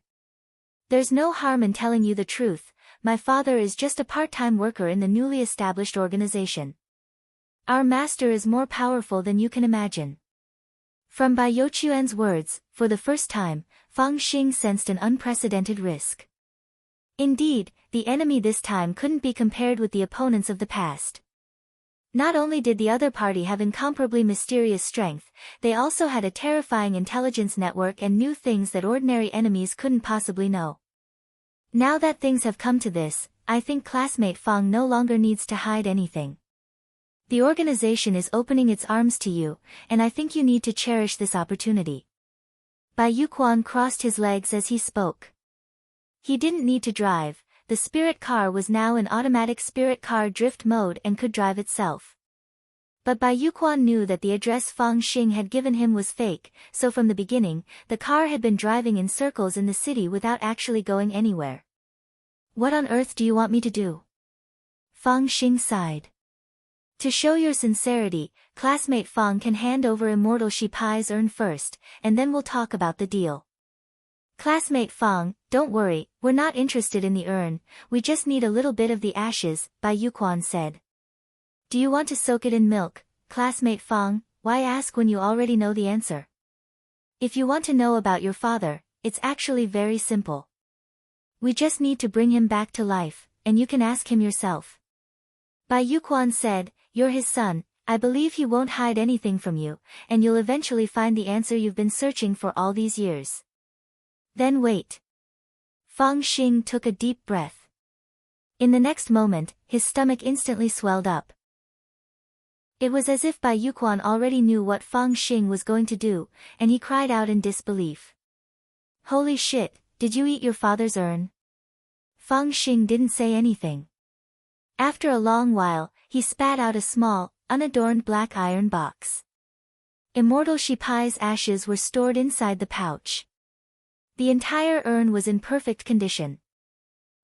There's no harm in telling you the truth. My father is just a part-time worker in the newly established organization. Our master is more powerful than you can imagine. From Bai Youquan's words, for the first time, Fang Xing sensed an unprecedented risk. Indeed, the enemy this time couldn't be compared with the opponents of the past. Not only did the other party have incomparably mysterious strength, they also had a terrifying intelligence network and knew things that ordinary enemies couldn't possibly know. Now that things have come to this, I think classmate Fang no longer needs to hide anything. The organization is opening its arms to you, and I think you need to cherish this opportunity. Bai Yuquan crossed his legs as he spoke. He didn't need to drive, the spirit car was now in automatic spirit car drift mode and could drive itself. But Bai Yuquan knew that the address Fang Xing had given him was fake, so from the beginning, the car had been driving in circles in the city without actually going anywhere. What on earth do you want me to do? Fang Xing sighed. To show your sincerity, classmate Fang can hand over immortal Shi Pai's urn first, and then we'll talk about the deal. Classmate Fang, don't worry, we're not interested in the urn, we just need a little bit of the ashes, Bai Yuquan said. Do you want to soak it in milk, classmate Fang? Why ask when you already know the answer? If you want to know about your father, it's actually very simple. We just need to bring him back to life, and you can ask him yourself. Bai Yuquan said, you're his son, I believe he won't hide anything from you, and you'll eventually find the answer you've been searching for all these years. Then wait. Fang Xing took a deep breath. In the next moment, his stomach instantly swelled up. It was as if Bai Yuquan already knew what Fang Xing was going to do, and he cried out in disbelief. Holy shit, did you eat your father's urn? Fang Xing didn't say anything. After a long while, he spat out a small, unadorned black iron box. Immortal Shipai's ashes were stored inside the pouch. The entire urn was in perfect condition.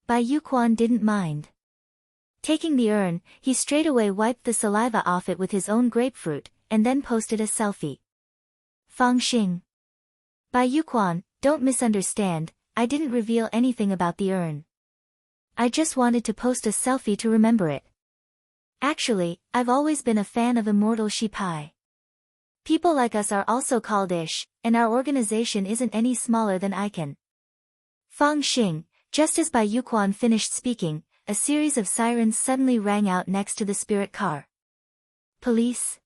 Bai Yuquan didn't mind. Taking the urn, he straightaway wiped the saliva off it with his own grapefruit, and then posted a selfie. Fang Xing. Bai Yuquan, don't misunderstand, I didn't reveal anything about the urn. I just wanted to post a selfie to remember it. Actually, I've always been a fan of Immortal Shipai. People like us are also called Ish, and our organization isn't any smaller than Icon. Fang Xing, just as Bai Yuquan finished speaking, a series of sirens suddenly rang out next to the spirit car. Police?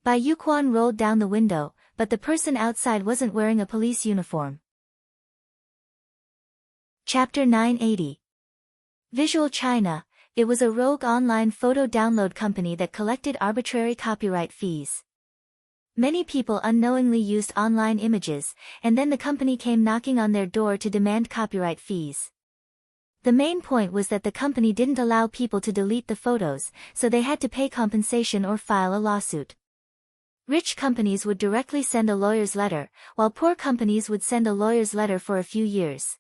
Bai Yuquan rolled down the window, but the person outside wasn't wearing a police uniform. Chapter 980. Visual China. It was a rogue online photo download company that collected arbitrary copyright fees. Many people unknowingly used online images, and then the company came knocking on their door to demand copyright fees. The main point was that the company didn't allow people to delete the photos, so they had to pay compensation or file a lawsuit. Rich companies would directly send a lawyer's letter, while poor companies would send a lawyer's letter for a few years.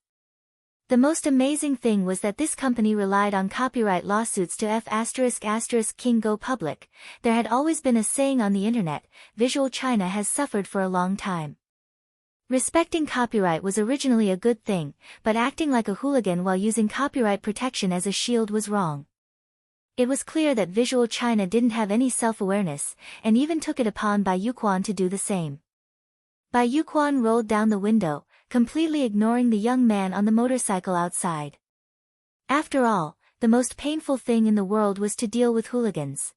The most amazing thing was that this company relied on copyright lawsuits to King go public. There had always been a saying on the internet, Visual China has suffered for a long time. Respecting copyright was originally a good thing, but acting like a hooligan while using copyright protection as a shield was wrong. It was clear that Visual China didn't have any self-awareness, and even took it upon Bai Yuquan to do the same. Bai Yuquan rolled down the window, completely ignoring the young man on the motorcycle outside. After all, the most painful thing in the world was to deal with hooligans.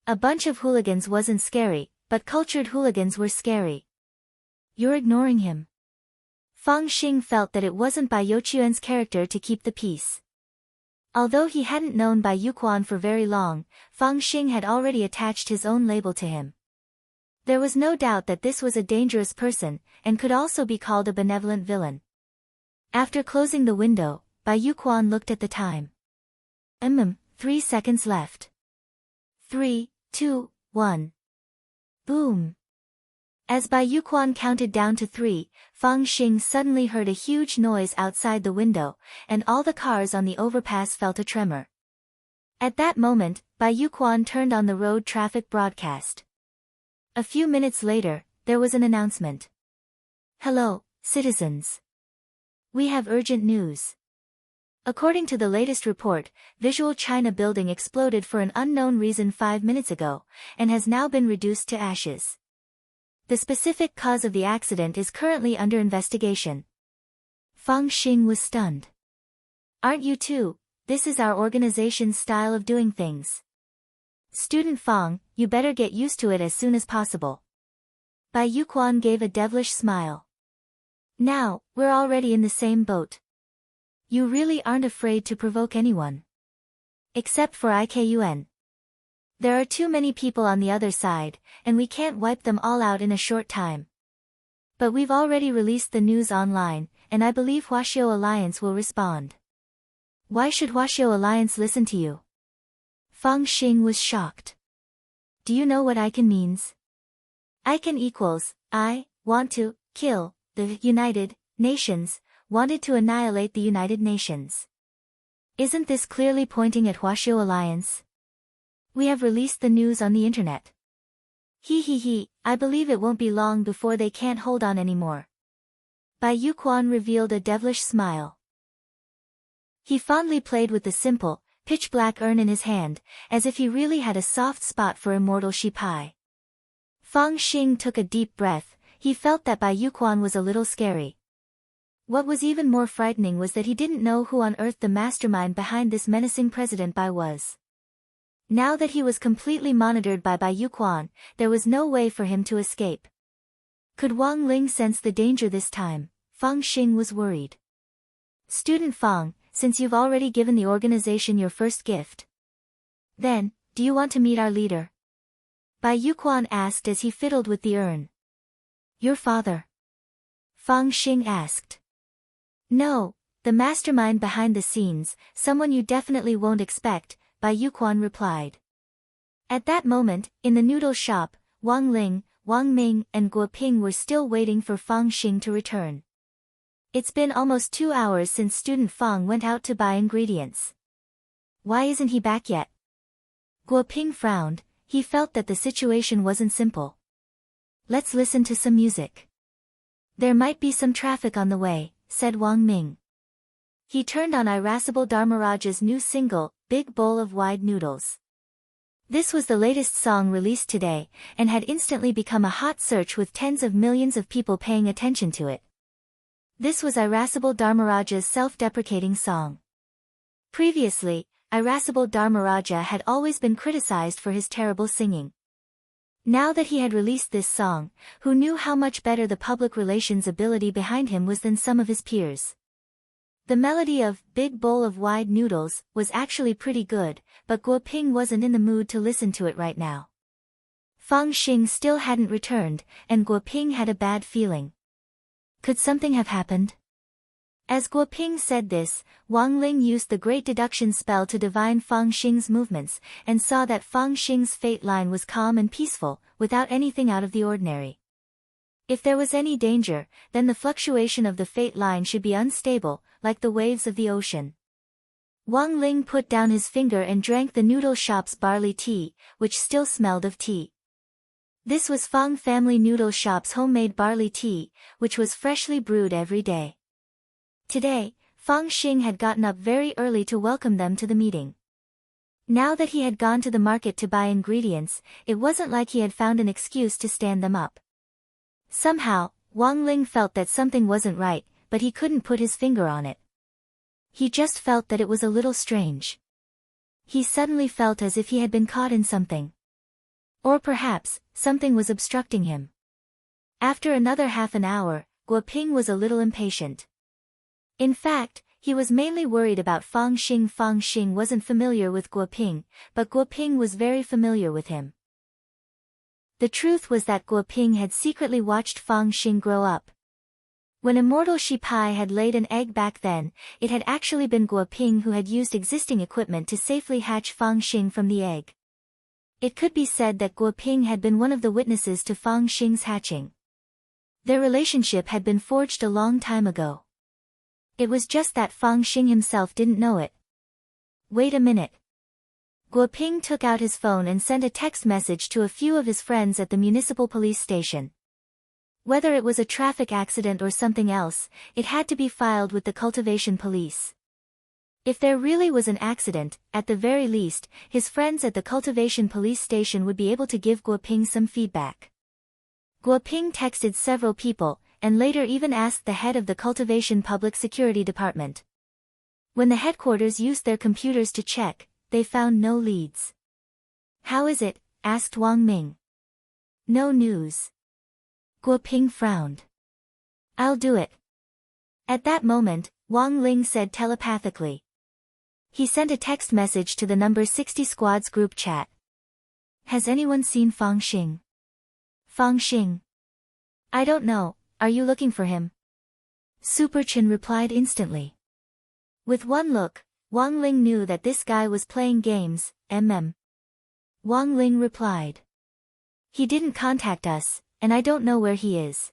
A bunch of hooligans wasn't scary, but cultured hooligans were scary. You're ignoring him. Fang Xing felt that it wasn't Bai Yuquan's character to keep the peace. Although he hadn't known Bai Yuquan for very long, Fang Xing had already attached his own label to him. There was no doubt that this was a dangerous person, and could also be called a benevolent villain. After closing the window, Bai Yuquan looked at the time. 3 seconds left. 3, 2, 1. Boom. As Bai Yuquan counted down to 3, Fang Xing suddenly heard a huge noise outside the window, and all the cars on the overpass felt a tremor. At that moment, Bai Yuquan turned on the road traffic broadcast. A few minutes later, there was an announcement. Hello, citizens. We have urgent news. According to the latest report, Visual China building exploded for an unknown reason 5 minutes ago, and has now been reduced to ashes. The specific cause of the accident is currently under investigation. Fang Xing was stunned. Aren't you too? This is our organization's style of doing things. Student Fang, you better get used to it as soon as possible. Bai Yuquan gave a devilish smile. Now, we're already in the same boat. You really aren't afraid to provoke anyone. Except for Ikun. There are too many people on the other side, and we can't wipe them all out in a short time. But we've already released the news online, and I believe Huaxiao Alliance will respond. Why should Huaxiao Alliance listen to you? Fang Xing was shocked. Do you know what Icon means? Icon equals, I want to kill the United Nations, wanted to annihilate the United Nations. Isn't this clearly pointing at Huaxiao Alliance? We have released the news on the internet. I believe it won't be long before they can't hold on anymore. Bai Yuquan revealed a devilish smile. He fondly played with the simple, pitch-black urn in his hand, as if he really had a soft spot for Immortal Shipai. Fang Xing took a deep breath. He felt that Bai Yuquan was a little scary. What was even more frightening was that he didn't know who on earth the mastermind behind this menacing President Bai was. Now that he was completely monitored by Bai Yuquan, there was no way for him to escape. Could Wang Ling sense the danger this time? Fang Xing was worried. Student Fang, since you've already given the organization your first gift, then, do you want to meet our leader? Bai Yuquan asked as he fiddled with the urn. Your father? Fang Xing asked. No, the mastermind behind the scenes, someone you definitely won't expect, Bai Yuquan replied. At that moment, in the noodle shop, Wang Ling, Wang Ming and Guo Ping were still waiting for Fang Xing to return. It's been almost 2 hours since student Fang went out to buy ingredients. Why isn't he back yet? Guo Ping frowned, he felt that the situation wasn't simple. Let's listen to some music. There might be some traffic on the way, said Wang Ming. He turned on Irascible Dharmaraja's new single, Big Bowl of Wide Noodles. This was the latest song released today, and had instantly become a hot search with tens of millions of people paying attention to it. This was Irascible Dharmaraja's self-deprecating song. Previously, Irascible Dharmaraja had always been criticized for his terrible singing. Now that he had released this song, who knew how much better the public relations ability behind him was than some of his peers? The melody of Big Bowl of Wide Noodles was actually pretty good, but Guo Ping wasn't in the mood to listen to it right now. Fang Xing still hadn't returned, and Guo Ping had a bad feeling. Could something have happened? As Guo Ping said this, Wang Ling used the great deduction spell to divine Fang Xing's movements, and saw that Fang Xing's fate line was calm and peaceful, without anything out of the ordinary. If there was any danger, then the fluctuation of the fate line should be unstable, like the waves of the ocean. Wang Ling put down his finger and drank the noodle shop's barley tea, which still smelled of tea. This was Fang Family Noodle Shop's homemade barley tea, which was freshly brewed every day. Today, Fang Xing had gotten up very early to welcome them to the meeting. Now that he had gone to the market to buy ingredients, it wasn't like he had found an excuse to stand them up. Somehow, Wang Ling felt that something wasn't right, but he couldn't put his finger on it. He just felt that it was a little strange. He suddenly felt as if he had been caught in something. Or perhaps, something was obstructing him. After another half an hour, Guo Ping was a little impatient. In fact, he was mainly worried about Fang Xing. Fang Xing wasn't familiar with Guo Ping, but Guo Ping was very familiar with him. The truth was that Guo Ping had secretly watched Fang Xing grow up. When Immortal Shi Pai had laid an egg back then, it had actually been Guo Ping who had used existing equipment to safely hatch Fang Xing from the egg. It could be said that Guo Ping had been one of the witnesses to Fang Xing's hatching. Their relationship had been forged a long time ago. It was just that Fang Xing himself didn't know it. Wait a minute. Guo Ping took out his phone and sent a text message to a few of his friends at the municipal police station. Whether it was a traffic accident or something else, it had to be filed with the cultivation police. If there really was an accident, at the very least, his friends at the cultivation police station would be able to give Guo Ping some feedback. Guo Ping texted several people, and later even asked the head of the cultivation public security department. When the headquarters used their computers to check, they found no leads. How is it? Asked Wang Ming. No news. Guo Ping frowned. I'll do it. At that moment, Wang Ling said telepathically. He sent a text message to the number 60 squad's group chat. Has anyone seen Fang Xing? Fang Xing. I don't know, are you looking for him? Super Chin replied instantly. With one look, Wang Ling knew that this guy was playing games, Wang Ling replied. He didn't contact us, and I don't know where he is.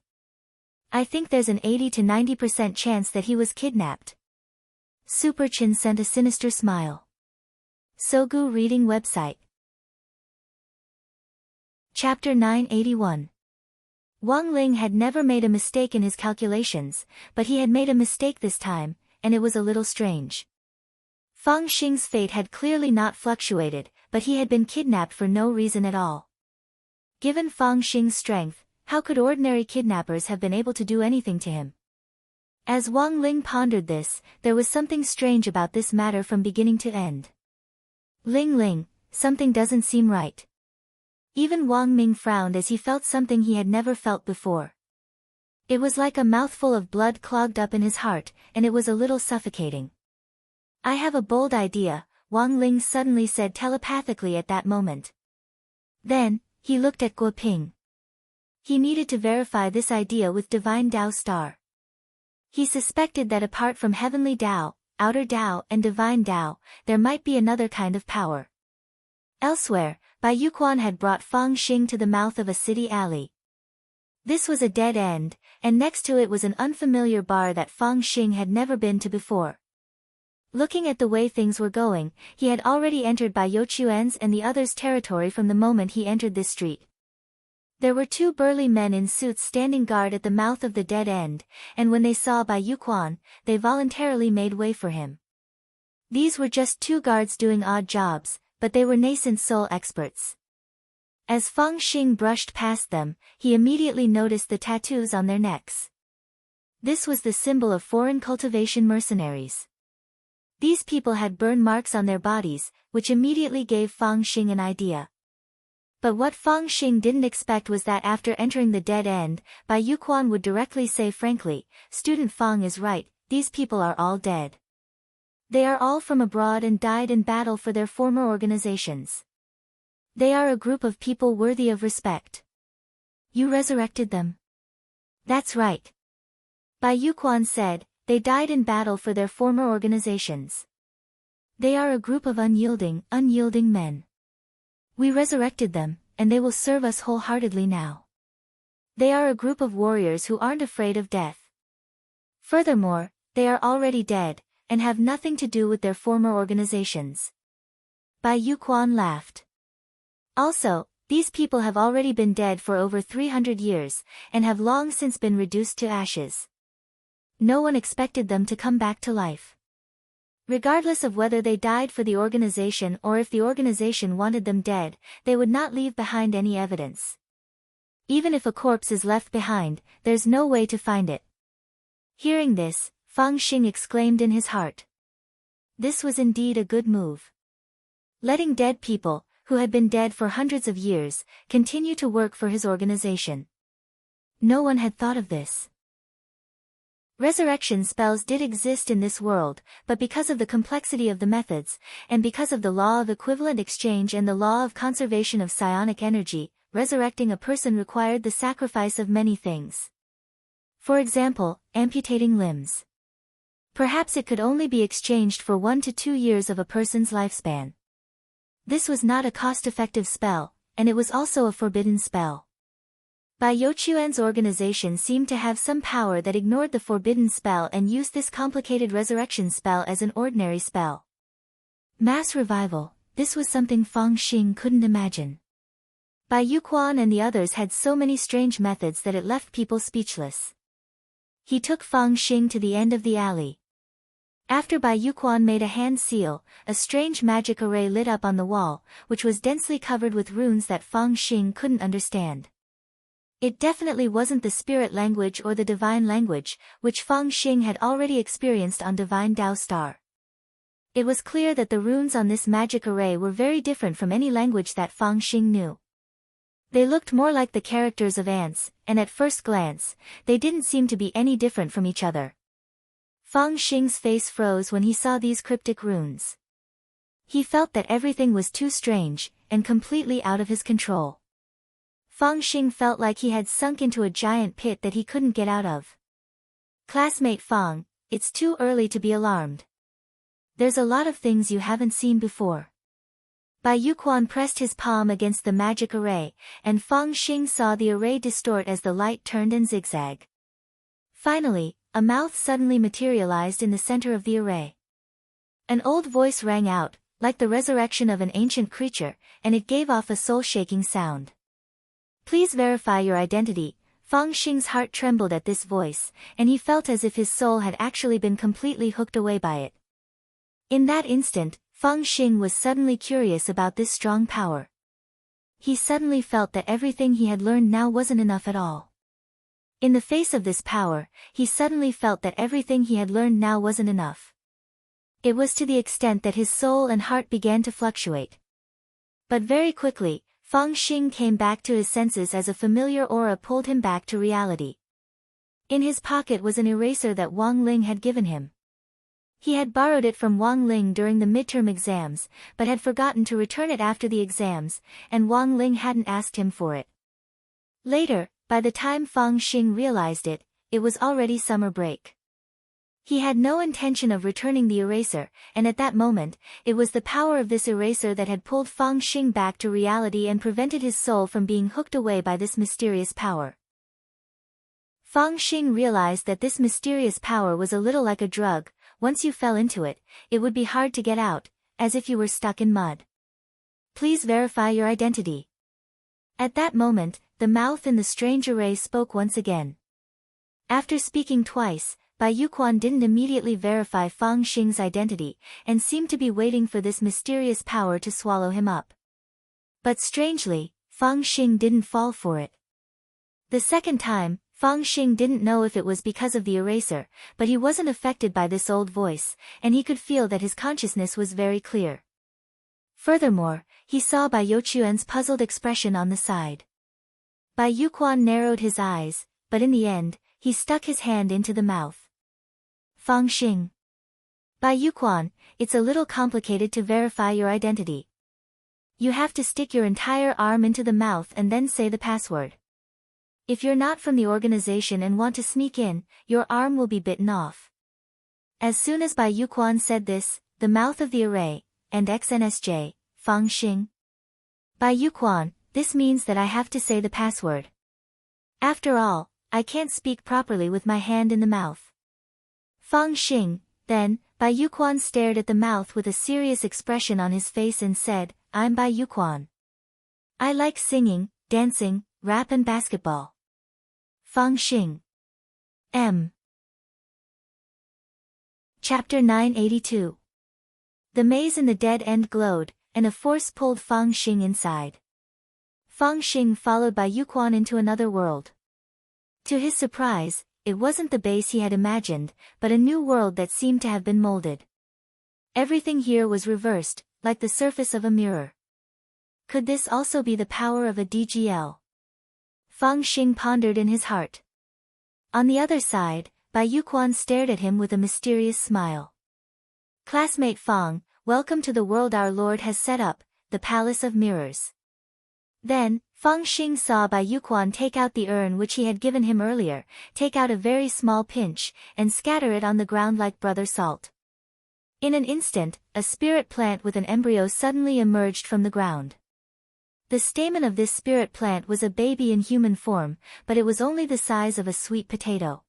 I think there's an 80 to 90% chance that he was kidnapped. Super Chin sent a sinister smile. Sogu Reading Website. Chapter 981. Wang Ling had never made a mistake in his calculations, but he had made a mistake this time, and it was a little strange. Fang Xing's fate had clearly not fluctuated, but he had been kidnapped for no reason at all. Given Fang Xing's strength, how could ordinary kidnappers have been able to do anything to him? As Wang Ling pondered this, there was something strange about this matter from beginning to end. Ling, something doesn't seem right. Even Wang Ming frowned as he felt something he had never felt before. It was like a mouthful of blood clogged up in his heart, and it was a little suffocating. I have a bold idea, Wang Ling suddenly said telepathically at that moment. Then, He looked at Guo Ping. He needed to verify this idea with Divine Tao Star. He suspected that apart from Heavenly Tao, Outer Tao and Divine Tao, there might be another kind of power. Elsewhere, Bai Yuquan had brought Fang Xing to the mouth of a city alley. This was a dead end, and next to it was an unfamiliar bar that Fang Xing had never been to before. Looking at the way things were going, he had already entered Bai Youquan's and the others' territory from the moment he entered this street. There were two burly men in suits standing guard at the mouth of the dead end, and when they saw Bai Yuquan, they voluntarily made way for him. These were just two guards doing odd jobs, but they were nascent soul experts. As Fang Xing brushed past them, he immediately noticed the tattoos on their necks. This was the symbol of foreign cultivation mercenaries. These people had burn marks on their bodies, which immediately gave Fang Xing an idea. But what Fang Xing didn't expect was that after entering the dead end, Bai Yuquan would directly say frankly, "Student Fang is right, these people are all dead. They are all from abroad and died in battle for their former organizations. They are a group of people worthy of respect. You resurrected them?" "That's right," Bai Yuquan said, "they died in battle for their former organizations. They are a group of unyielding men. We resurrected them, and they will serve us wholeheartedly now. They are a group of warriors who aren't afraid of death. Furthermore, they are already dead, and have nothing to do with their former organizations." Bai Yuquan laughed. "Also, these people have already been dead for over 300 years, and have long since been reduced to ashes. No one expected them to come back to life. Regardless of whether they died for the organization or if the organization wanted them dead, they would not leave behind any evidence. Even if a corpse is left behind, there's no way to find it." Hearing this, Fang Xing exclaimed in his heart. This was indeed a good move. Letting dead people, who had been dead for hundreds of years, continue to work for his organization. No one had thought of this. Resurrection spells did exist in this world, but because of the complexity of the methods, and because of the law of equivalent exchange and the law of conservation of psionic energy, resurrecting a person required the sacrifice of many things. For example, amputating limbs. Perhaps it could only be exchanged for 1 to 2 years of a person's lifespan. This was not a cost-effective spell, and it was also a forbidden spell. Bai Youquan's organization seemed to have some power that ignored the forbidden spell and used this complicated resurrection spell as an ordinary spell. Mass revival, this was something Fang Xing couldn't imagine. Bai Yuquan and the others had so many strange methods that it left people speechless. He took Fang Xing to the end of the alley. After Bai Yuquan made a hand seal, a strange magic array lit up on the wall, which was densely covered with runes that Fang Xing couldn't understand. It definitely wasn't the spirit language or the divine language, which Fang Xing had already experienced on Divine Tao Star. It was clear that the runes on this magic array were very different from any language that Fang Xing knew. They looked more like the characters of ants, and at first glance, they didn't seem to be any different from each other. Fang Xing's face froze when he saw these cryptic runes. He felt that everything was too strange, and completely out of his control. Fang Xing felt like he had sunk into a giant pit that he couldn't get out of. "Classmate Fang, it's too early to be alarmed. There's a lot of things you haven't seen before." Bai Yuquan pressed his palm against the magic array, and Fang Xing saw the array distort as the light turned and zigzag. Finally, a mouth suddenly materialized in the center of the array. An old voice rang out, like the resurrection of an ancient creature, and it gave off a soul-shaking sound. "Please verify your identity." Fang Xing's heart trembled at this voice, and he felt as if his soul had actually been completely hooked away by it. In that instant, Fang Xing was suddenly curious about this strong power. He suddenly felt that everything he had learned now wasn't enough at all. In the face of this power, he suddenly felt that everything he had learned now wasn't enough. It was to the extent that his soul and heart began to fluctuate. But very quickly, Fang Xing came back to his senses as a familiar aura pulled him back to reality. In his pocket was an eraser that Wang Ling had given him. He had borrowed it from Wang Ling during the midterm exams, but had forgotten to return it after the exams, and Wang Ling hadn't asked him for it. Later, by the time Fang Xing realized it, it was already summer break. He had no intention of returning the eraser, and at that moment, it was the power of this eraser that had pulled Fang Xing back to reality and prevented his soul from being hooked away by this mysterious power. Fang Xing realized that this mysterious power was a little like a drug. Once you fell into it, it would be hard to get out, as if you were stuck in mud. Please verify your identity. At that moment, the mouth in the strange array spoke once again. After speaking twice, Bai Yuquan didn't immediately verify Fang Xing's identity, and seemed to be waiting for this mysterious power to swallow him up. But strangely, Fang Xing didn't fall for it. The second time, Fang Xing didn't know if it was because of the eraser, but he wasn't affected by this old voice, and he could feel that his consciousness was very clear. Furthermore, he saw Bai Youquan's puzzled expression on the side. Bai Yuquan narrowed his eyes, but in the end, he stuck his hand into the mouth. Fang Xing. Bai Yuquan, it's a little complicated to verify your identity. You have to stick your entire arm into the mouth and then say the password. If you're not from the organization and want to sneak in, your arm will be bitten off. As soon as Bai Yuquan said this, the mouth of the array, and XNSJ, Fang Xing. Bai Yuquan, this means that I have to say the password. After all, I can't speak properly with my hand in the mouth. Fang Xing, then, Bai Yuquan stared at the mouth with a serious expression on his face and said, I'm Bai Yuquan. I like singing, dancing, rap and basketball. Fang Xing. M. Chapter 982. The maze in the dead end glowed, and a force pulled Fang Xing inside. Fang Xing followed Bai Yuquan into another world. To his surprise, it wasn't the base he had imagined, but a new world that seemed to have been molded. Everything here was reversed, like the surface of a mirror. Could this also be the power of a DGL? Fang Xing pondered in his heart. On the other side, Bai Yuquan stared at him with a mysterious smile. Classmate Fang, welcome to the world our Lord has set up, the Palace of Mirrors. Then, Fang Xing saw Bai Yuquan take out the urn which he had given him earlier, take out a very small pinch, and scatter it on the ground like brother salt. In an instant, a spirit plant with an embryo suddenly emerged from the ground. The stamen of this spirit plant was a baby in human form, but it was only the size of a sweet potato.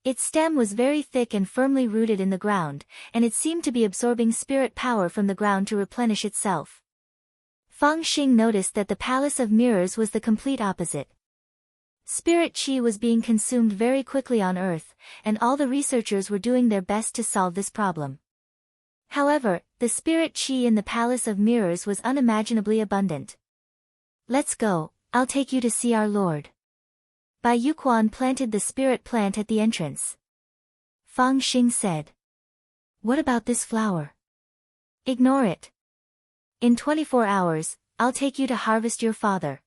Its stem was very thick and firmly rooted in the ground, and it seemed to be absorbing spirit power from the ground to replenish itself. Fang Xing noticed that the Palace of Mirrors was the complete opposite. Spirit chi was being consumed very quickly on Earth, and all the researchers were doing their best to solve this problem. However, the spirit chi in the Palace of Mirrors was unimaginably abundant. Let's go, I'll take you to see our Lord. Bai Yuquan planted the spirit plant at the entrance. Fang Xing said. What about this flower? Ignore it. In 24 hours, I'll take you to harvest your father.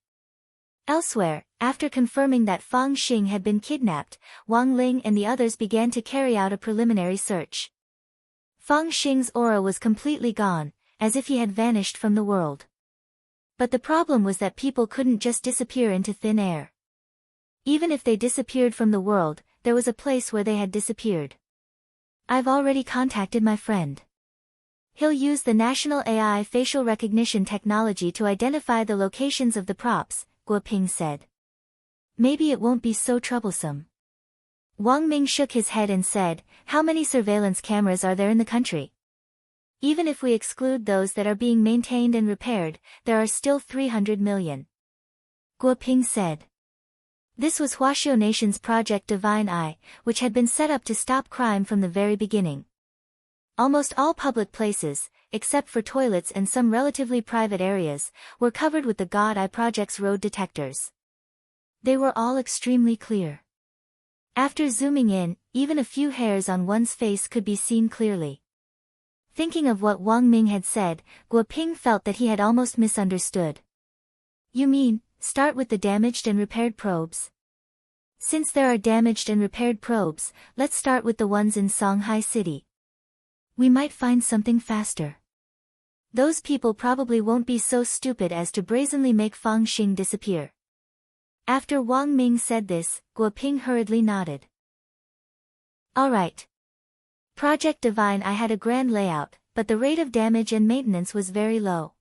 Elsewhere, after confirming that Fang Xing had been kidnapped, Wang Ling and the others began to carry out a preliminary search. Fang Xing's aura was completely gone, as if he had vanished from the world. But the problem was that people couldn't just disappear into thin air. Even if they disappeared from the world, there was a place where they had disappeared. I've already contacted my friend. He'll use the national AI facial recognition technology to identify the locations of the props, Guo Ping said. Maybe it won't be so troublesome. Wang Ming shook his head and said, how many surveillance cameras are there in the country? Even if we exclude those that are being maintained and repaired, there are still 300 million. Guo Ping said. This was Huaxiao Nation's Project Divine Eye, which had been set up to stop crime from the very beginning. Almost all public places, except for toilets and some relatively private areas, were covered with the God Eye Project's road detectors. They were all extremely clear. After zooming in, even a few hairs on one's face could be seen clearly. Thinking of what Wang Ming had said, Guo Ping felt that he had almost misunderstood. You mean, start with the damaged and repaired probes? Since there are damaged and repaired probes, let's start with the ones in Songhai City. We might find something faster. Those people probably won't be so stupid as to brazenly make Fang Xing disappear. After Wang Ming said this, Guo Ping hurriedly nodded. All right. Project Divine. I had a grand layout, but the rate of damage and maintenance was very low.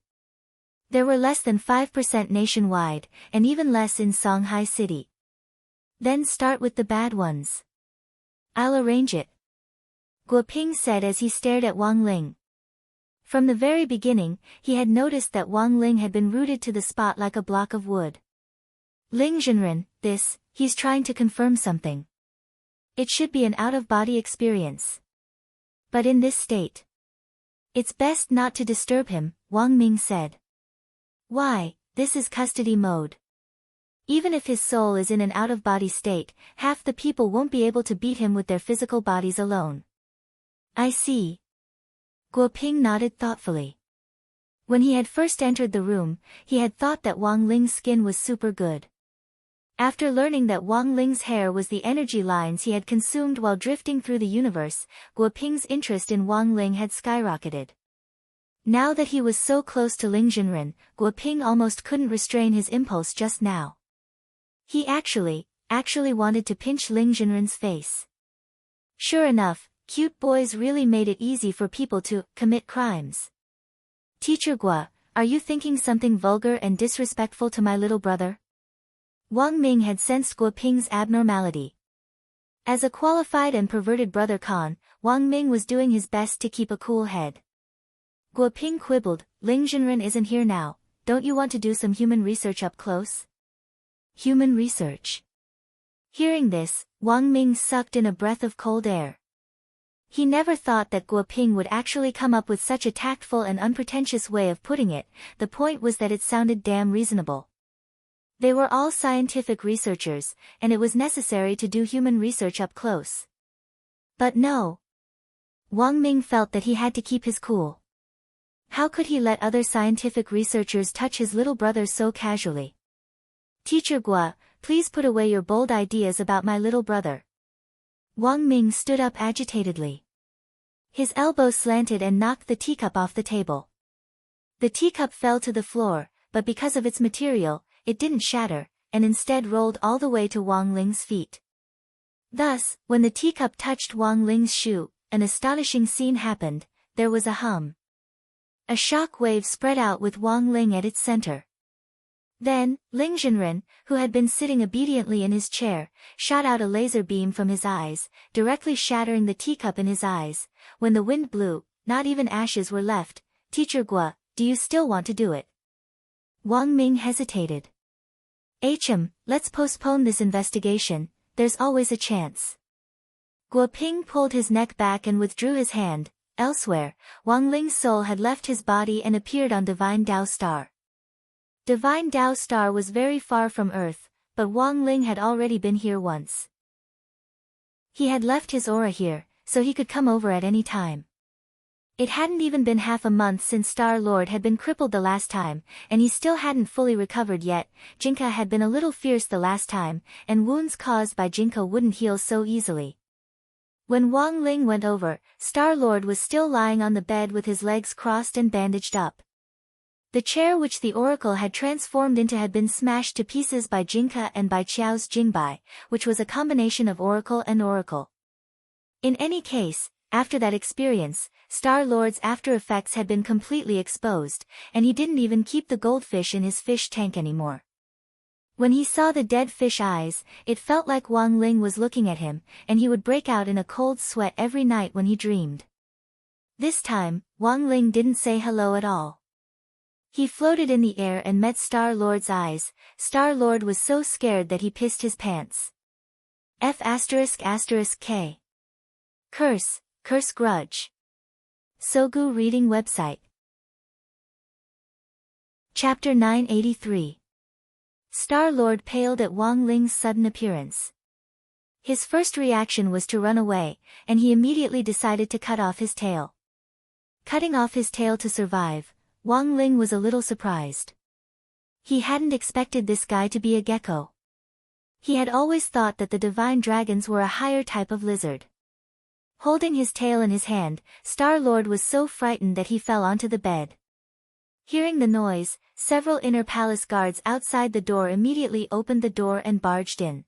There were less than 5% nationwide, and even less in Songhai City. Then start with the bad ones. I'll arrange it. Guo Ping said as he stared at Wang Ling. From the very beginning, he had noticed that Wang Ling had been rooted to the spot like a block of wood. Ling Zhenren, he's trying to confirm something. It should be an out-of-body experience. But in this state, it's best not to disturb him, Wang Ming said. Why, this is custody mode. Even if his soul is in an out-of-body state, half the people won't be able to beat him with their physical bodies alone. I see. Guo Ping nodded thoughtfully. When he had first entered the room, he had thought that Wang Ling's skin was super good. After learning that Wang Ling's hair was the energy lines he had consumed while drifting through the universe, Guo Ping's interest in Wang Ling had skyrocketed. Now that he was so close to Ling Zhenren, Guo Ping almost couldn't restrain his impulse just now. He actually wanted to pinch Ling Zhenren's face. Sure enough, cute boys really made it easy for people to commit crimes. Teacher Guo, are you thinking something vulgar and disrespectful to my little brother? Wang Ming had sensed Guo Ping's abnormality. As a qualified and perverted brother Khan, Wang Ming was doing his best to keep a cool head. Guo Ping quibbled, Ling Zhenren isn't here now, don't you want to do some human research up close? Human research. Hearing this, Wang Ming sucked in a breath of cold air. He never thought that Guo Ping would actually come up with such a tactful and unpretentious way of putting it. The point was that it sounded damn reasonable. They were all scientific researchers, and it was necessary to do human research up close. But no. Wang Ming felt that he had to keep his cool. How could he let other scientific researchers touch his little brother so casually? Teacher Guo, please put away your bold ideas about my little brother. Wang Ming stood up agitatedly. His elbow slanted and knocked the teacup off the table. The teacup fell to the floor, but because of its material, it didn't shatter, and instead rolled all the way to Wang Ling's feet. Thus, when the teacup touched Wang Ling's shoe, an astonishing scene happened. There was a hum. A shock wave spread out with Wang Ling at its center. Then, Ling Zhenren, who had been sitting obediently in his chair, shot out a laser beam from his eyes, directly shattering the teacup in his eyes. When the wind blew, not even ashes were left. Teacher Guo, do you still want to do it? Wang Ming hesitated. Let's postpone this investigation, there's always a chance. Guo Ping pulled his neck back and withdrew his hand. Elsewhere, Wang Ling's soul had left his body and appeared on Divine Dao Star. Divine Dao Star was very far from Earth, but Wang Ling had already been here once. He had left his aura here, so he could come over at any time. It hadn't even been half a month since Star Lord had been crippled the last time, and he still hadn't fully recovered yet. Jinka had been a little fierce the last time, and wounds caused by Jinka wouldn't heal so easily. When Wang Ling went over, Star Lord was still lying on the bed with his legs crossed and bandaged up. The chair which the oracle had transformed into had been smashed to pieces by Jinka and by Qiao's Jingbai, which was a combination of oracle and oracle. In any case, after that experience, Star Lord's after effects had been completely exposed, and he didn't even keep the goldfish in his fish tank anymore. When he saw the dead fish eyes, it felt like Wang Ling was looking at him, and he would break out in a cold sweat every night when he dreamed. This time, Wang Ling didn't say hello at all. He floated in the air and met Star Lord's eyes. Star Lord was so scared that he pissed his pants. F***K. Curse grudge. Sogu reading website. Chapter 983. Star Lord paled at Wang Ling's sudden appearance. His first reaction was to run away, and he immediately decided to cut off his tail. Cutting off his tail to survive, Wang Ling was a little surprised. He hadn't expected this guy to be a gecko. He had always thought that the divine dragons were a higher type of lizard. Holding his tail in his hand, Star-Lord was so frightened that he fell onto the bed. Hearing the noise, several inner palace guards outside the door immediately opened the door and barged in.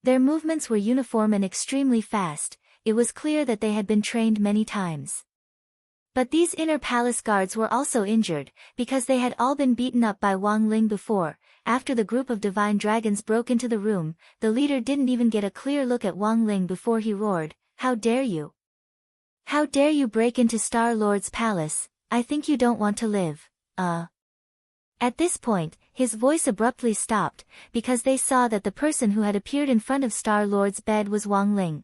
Their movements were uniform and extremely fast. It was clear that they had been trained many times. But these inner palace guards were also injured, because they had all been beaten up by Wang Ling before. After the group of divine dragons broke into the room, the leader didn't even get a clear look at Wang Ling before he roared, "How dare you? How dare you break into Star-Lord's palace? I think you don't want to live, At this point, his voice abruptly stopped, because they saw that the person who had appeared in front of Star-Lord's bed was Wang Ling.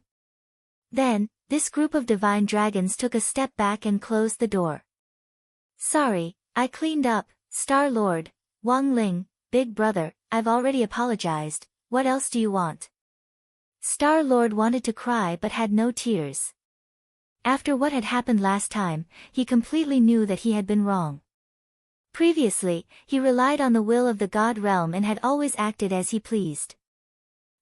Then, this group of divine dragons took a step back and closed the door. "Sorry, I cleaned up, Star-Lord, Wang Ling, big brother, I've already apologized, what else do you want?" Star-Lord wanted to cry but had no tears. After what had happened last time, he completely knew that he had been wrong. Previously, he relied on the will of the God realm and had always acted as he pleased.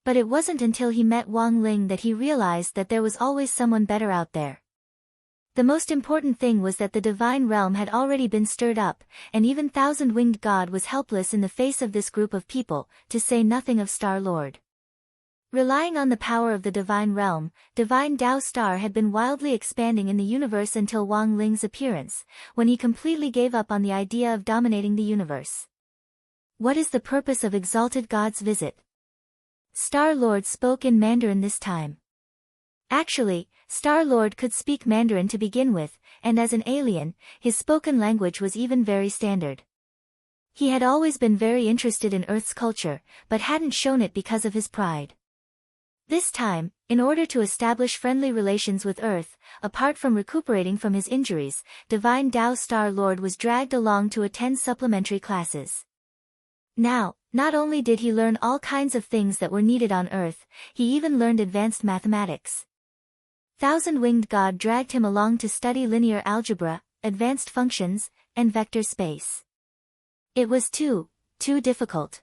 But it wasn't until he met Wang Ling that he realized that there was always someone better out there. The most important thing was that the divine realm had already been stirred up, and even Thousand-Winged God was helpless in the face of this group of people, to say nothing of Star-Lord. Relying on the power of the divine realm, Divine Tao Star had been wildly expanding in the universe until Wang Ling's appearance, when he completely gave up on the idea of dominating the universe. "What is the purpose of Exalted God's visit?" Star-Lord spoke in Mandarin this time. Actually, Star-Lord could speak Mandarin to begin with, and as an alien, his spoken language was even very standard. He had always been very interested in Earth's culture, but hadn't shown it because of his pride. This time, in order to establish friendly relations with Earth, apart from recuperating from his injuries, Divine Tao Star-Lord was dragged along to attend supplementary classes. Now, not only did he learn all kinds of things that were needed on Earth, he even learned advanced mathematics. Thousand-Winged God dragged him along to study linear algebra, advanced functions, and vector space. It was too difficult.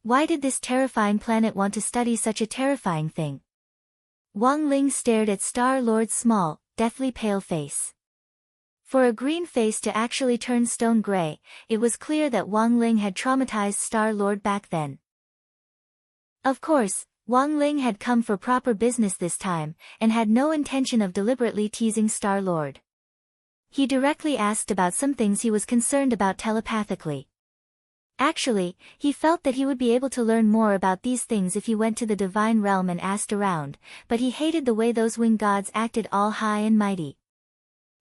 Why did this terrifying planet want to study such a terrifying thing? Wang Ling stared at Star-Lord's small, deathly pale face. For a green face to actually turn stone gray, it was clear that Wang Ling had traumatized Star-Lord back then. Of course, Wang Ling had come for proper business this time, and had no intention of deliberately teasing Star-Lord. He directly asked about some things he was concerned about telepathically. Actually, he felt that he would be able to learn more about these things if he went to the divine realm and asked around, but he hated the way those winged gods acted all high and mighty.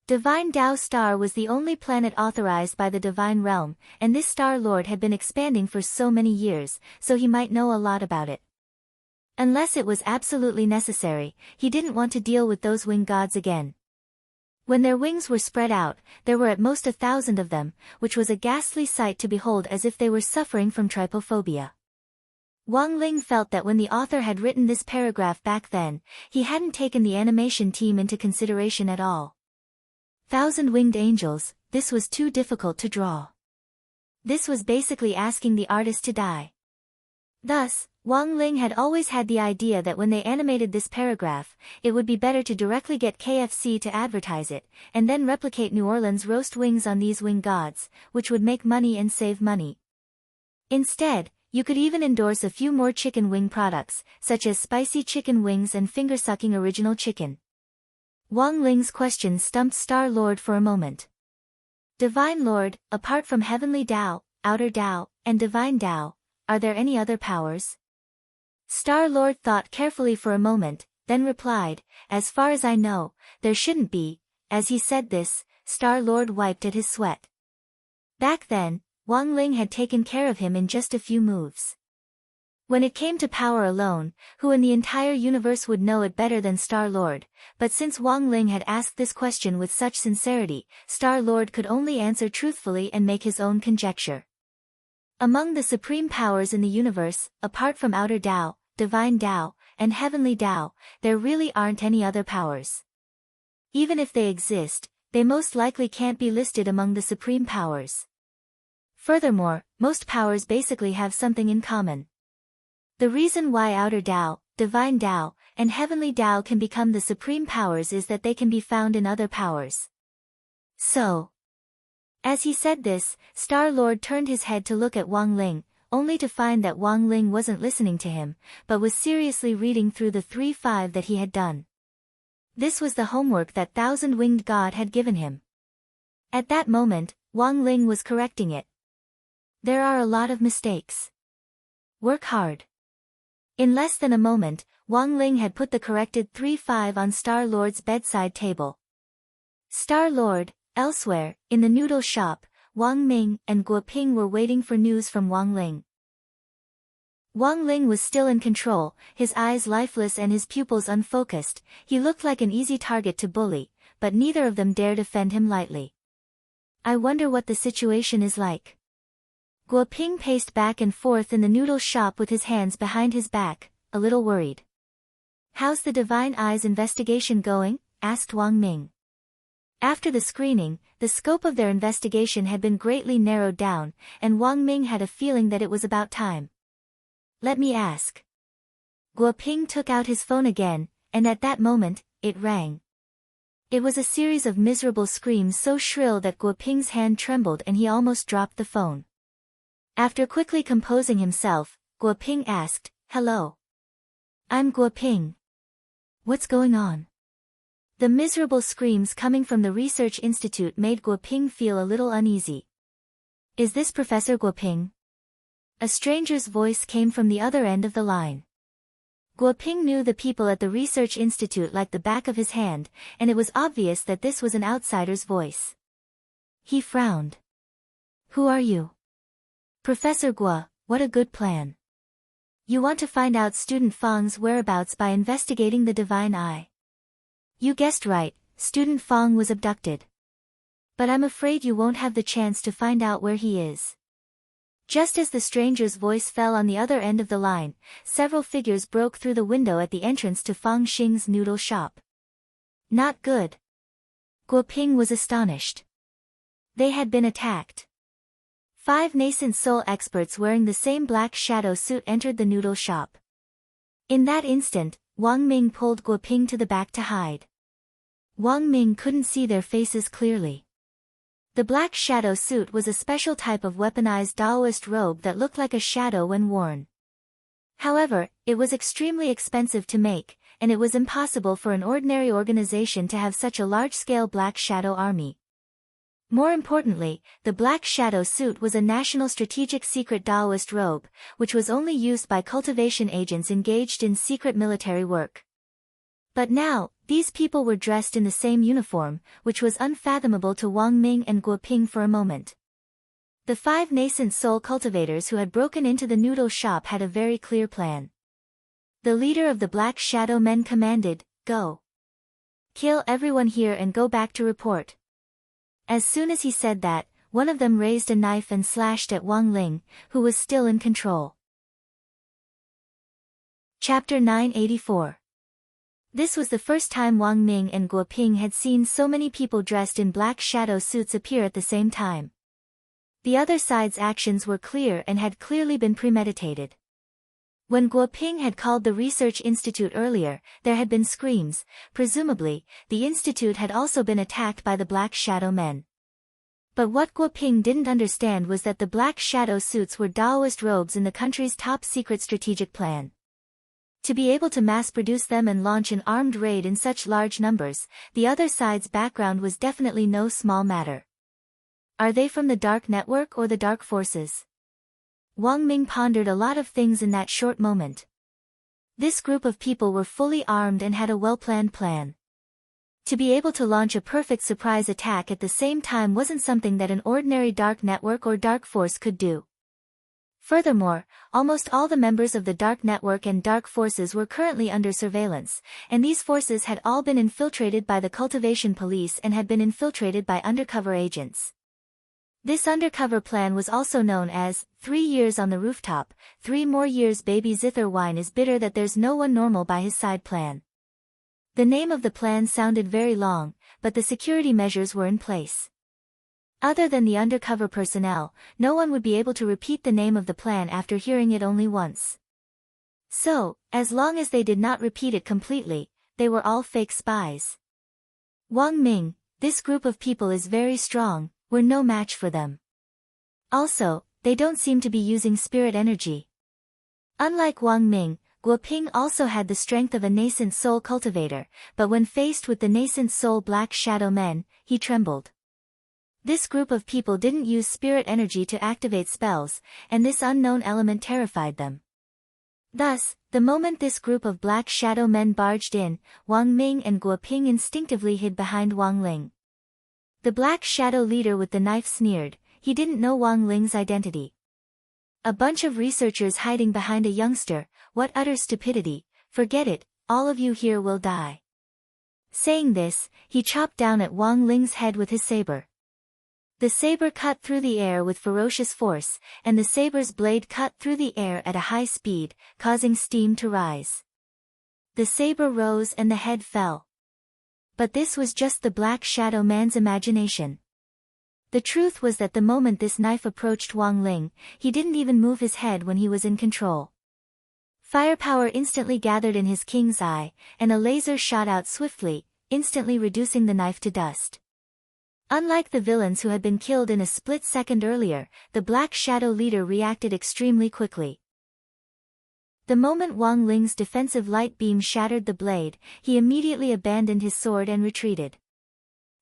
Divine Tao Star was the only planet authorized by the divine realm, and this Star-Lord had been expanding for so many years, so he might know a lot about it. Unless it was absolutely necessary, he didn't want to deal with those winged gods again. When their wings were spread out, there were at most 1,000 of them, which was a ghastly sight to behold, as if they were suffering from trypophobia. Wang Ling felt that when the author had written this paragraph back then, he hadn't taken the animation team into consideration at all. Thousand-Winged Angels, this was too difficult to draw. This was basically asking the artist to die. Thus, Wang Ling had always had the idea that when they animated this paragraph, it would be better to directly get KFC to advertise it, and then replicate New Orleans roast wings on these wing gods, which would make money and save money. Instead, you could even endorse a few more chicken wing products, such as spicy chicken wings and finger-sucking original chicken. Wang Ling's question stumped Star-Lord for a moment. Divine Lord, apart from Heavenly Tao, Outer Tao, and Divine Tao, are there any other powers? Star-Lord thought carefully for a moment, then replied, "As far as I know, there shouldn't be." As he said this, Star-Lord wiped at his sweat. Back then, Wang Ling had taken care of him in just a few moves. When it came to power alone, who in the entire universe would know it better than Star-Lord? But since Wang Ling had asked this question with such sincerity, Star-Lord could only answer truthfully and make his own conjecture. Among the supreme powers in the universe, apart from Outer Tao, Divine Tao, and Heavenly Tao, there really aren't any other powers. Even if they exist, they most likely can't be listed among the supreme powers. Furthermore, most powers basically have something in common. The reason why Outer Tao, Divine Tao, and heavenly Tao can become the supreme powers is that they can be found in other powers. So, as he said this, Star-Lord turned his head to look at Wang Ling, only to find that Wang Ling wasn't listening to him, but was seriously reading through the 3-5 that he had done. This was the homework that Thousand-Winged God had given him. At that moment, Wang Ling was correcting it. There are a lot of mistakes. Work hard. In less than a moment, Wang Ling had put the corrected 3-5 on Star-Lord's bedside table. Star-Lord, elsewhere, in the noodle shop, Wang Ming and Guo Ping were waiting for news from Wang Ling. Wang Ling was still in control, his eyes lifeless and his pupils unfocused. He looked like an easy target to bully, but neither of them dared offend him lightly. I wonder what the situation is like. Guo Ping paced back and forth in the noodle shop with his hands behind his back, a little worried. How's the Divine Eyes investigation going? Asked Wang Ming. After the screening, the scope of their investigation had been greatly narrowed down, and Wang Ming had a feeling that it was about time. Let me ask. Guo Ping took out his phone again, and at that moment, it rang. It was a series of miserable screams so shrill that Guo Ping's hand trembled and he almost dropped the phone. After quickly composing himself, Guo Ping asked, Hello. I'm Guo Ping. What's going on? The miserable screams coming from the research institute made Guo Ping feel a little uneasy. Is this Professor Guo Ping? A stranger's voice came from the other end of the line. Guo Ping knew the people at the research institute like the back of his hand, and it was obvious that this was an outsider's voice. He frowned. Who are you? Professor Guo, what a good plan. You want to find out student Fang's whereabouts by investigating the Divine Eye. You guessed right, student Fang was abducted. But I'm afraid you won't have the chance to find out where he is. Just as the stranger's voice fell on the other end of the line, several figures broke through the window at the entrance to Fang Xing's noodle shop. Not good. Guo Ping was astonished. They had been attacked. 5 nascent soul experts wearing the same black shadow suit entered the noodle shop. In that instant, Wang Ming pulled Guo Ping to the back to hide. Wang Ming couldn't see their faces clearly. The black shadow suit was a special type of weaponized Daoist robe that looked like a shadow when worn. However, it was extremely expensive to make, and it was impossible for an ordinary organization to have such a large-scale black shadow army. More importantly, the black shadow suit was a national strategic secret Daoist robe, which was only used by cultivation agents engaged in secret military work. But now, these people were dressed in the same uniform, which was unfathomable to Wang Ming and Guo Ping for a moment. The 5 nascent soul cultivators who had broken into the noodle shop had a very clear plan. The leader of the Black Shadow Men commanded, Go. Kill everyone here and go back to report. As soon as he said that, one of them raised a knife and slashed at Wang Ling, who was still in control. Chapter 984. This was the first time Wang Ming and Guo Ping had seen so many people dressed in black shadow suits appear at the same time. The other side's actions were clear and had clearly been premeditated. When Guo Ping had called the research institute earlier, there had been screams. Presumably, the institute had also been attacked by the Black Shadow Men. But what Guo Ping didn't understand was that the Black Shadow suits were Daoist robes in the country's top-secret strategic plan. To be able to mass-produce them and launch an armed raid in such large numbers, the other side's background was definitely no small matter. Are they from the Dark Network or the Dark Forces? Wang Ming pondered a lot of things in that short moment. This group of people were fully armed and had a well-planned plan. To be able to launch a perfect surprise attack at the same time wasn't something that an ordinary Dark Network or Dark Force could do. Furthermore, almost all the members of the Dark Network and Dark Forces were currently under surveillance, and these forces had all been infiltrated by the Cultivation Police and had been infiltrated by undercover agents. This undercover plan was also known as 3 years on the rooftop, 3 more years baby zither wine is bitter that there's no one normal by his side plan. The name of the plan sounded very long, but the security measures were in place. Other than the undercover personnel, no one would be able to repeat the name of the plan after hearing it only once. So, as long as they did not repeat it completely, they were all fake spies. Wang Ming, this group of people is very strong, we're no match for them. Also, they don't seem to be using spirit energy. Unlike Wang Ming, Guoping also had the strength of a nascent soul cultivator, but when faced with the nascent soul Black Shadow Men, he trembled. This group of people didn't use spirit energy to activate spells, and this unknown element terrified them. Thus, the moment this group of Black Shadow Men barged in, Wang Ming and Guoping instinctively hid behind Wang Ling. The Black Shadow leader with the knife sneered, he didn't know Wang Ling's identity. A bunch of researchers hiding behind a youngster, what utter stupidity, forget it, all of you here will die. Saying this, he chopped down at Wang Ling's head with his saber. The saber cut through the air with ferocious force, and the saber's blade cut through the air at a high speed, causing steam to rise. The saber rose and the head fell. But this was just the Black Shadow Man's imagination. The truth was that the moment this knife approached Wang Ling, he didn't even move his head when he was in control. Firepower instantly gathered in his king's eye, and a laser shot out swiftly, instantly reducing the knife to dust. Unlike the villains who had been killed in a split second earlier, the Black Shadow leader reacted extremely quickly. The moment Wang Ling's defensive light beam shattered the blade, he immediately abandoned his sword and retreated.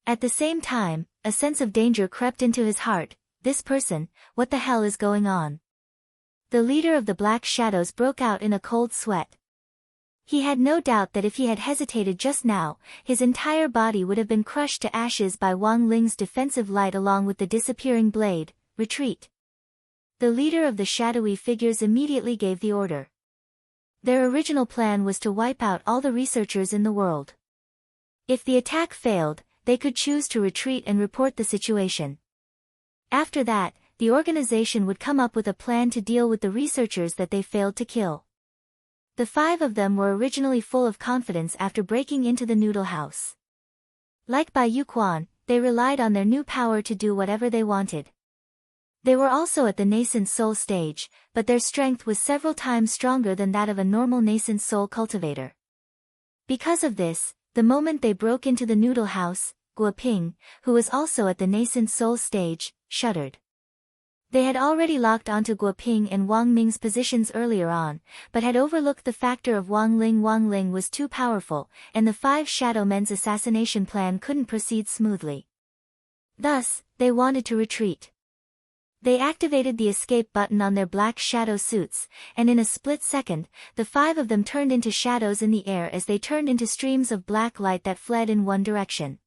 At the same time, a sense of danger crept into his heart. This person, what the hell is going on? The leader of the Black Shadows broke out in a cold sweat. He had no doubt that if he had hesitated just now, his entire body would have been crushed to ashes by Wang Ling's defensive light along with the disappearing blade. Retreat. The leader of the shadowy figures immediately gave the order. Their original plan was to wipe out all the researchers in the world. If the attack failed, they could choose to retreat and report the situation. After that, the organization would come up with a plan to deal with the researchers that they failed to kill. The 5 of them were originally full of confidence after breaking into the noodle house. Like Bai Yuquan, they relied on their new power to do whatever they wanted. They were also at the nascent soul stage, but their strength was several times stronger than that of a normal nascent soul cultivator. Because of this, the moment they broke into the noodle house, Guoping, who was also at the nascent soul stage, shuddered. They had already locked onto Guoping and Wang Ming's positions earlier on, but had overlooked the factor of Wang Ling. Wang Ling was too powerful, and the 5 Shadow Men's assassination plan couldn't proceed smoothly. Thus, they wanted to retreat. They activated the escape button on their black shadow suits, and in a split second, the 5 of them turned into shadows in the air as they turned into streams of black light that fled in one direction.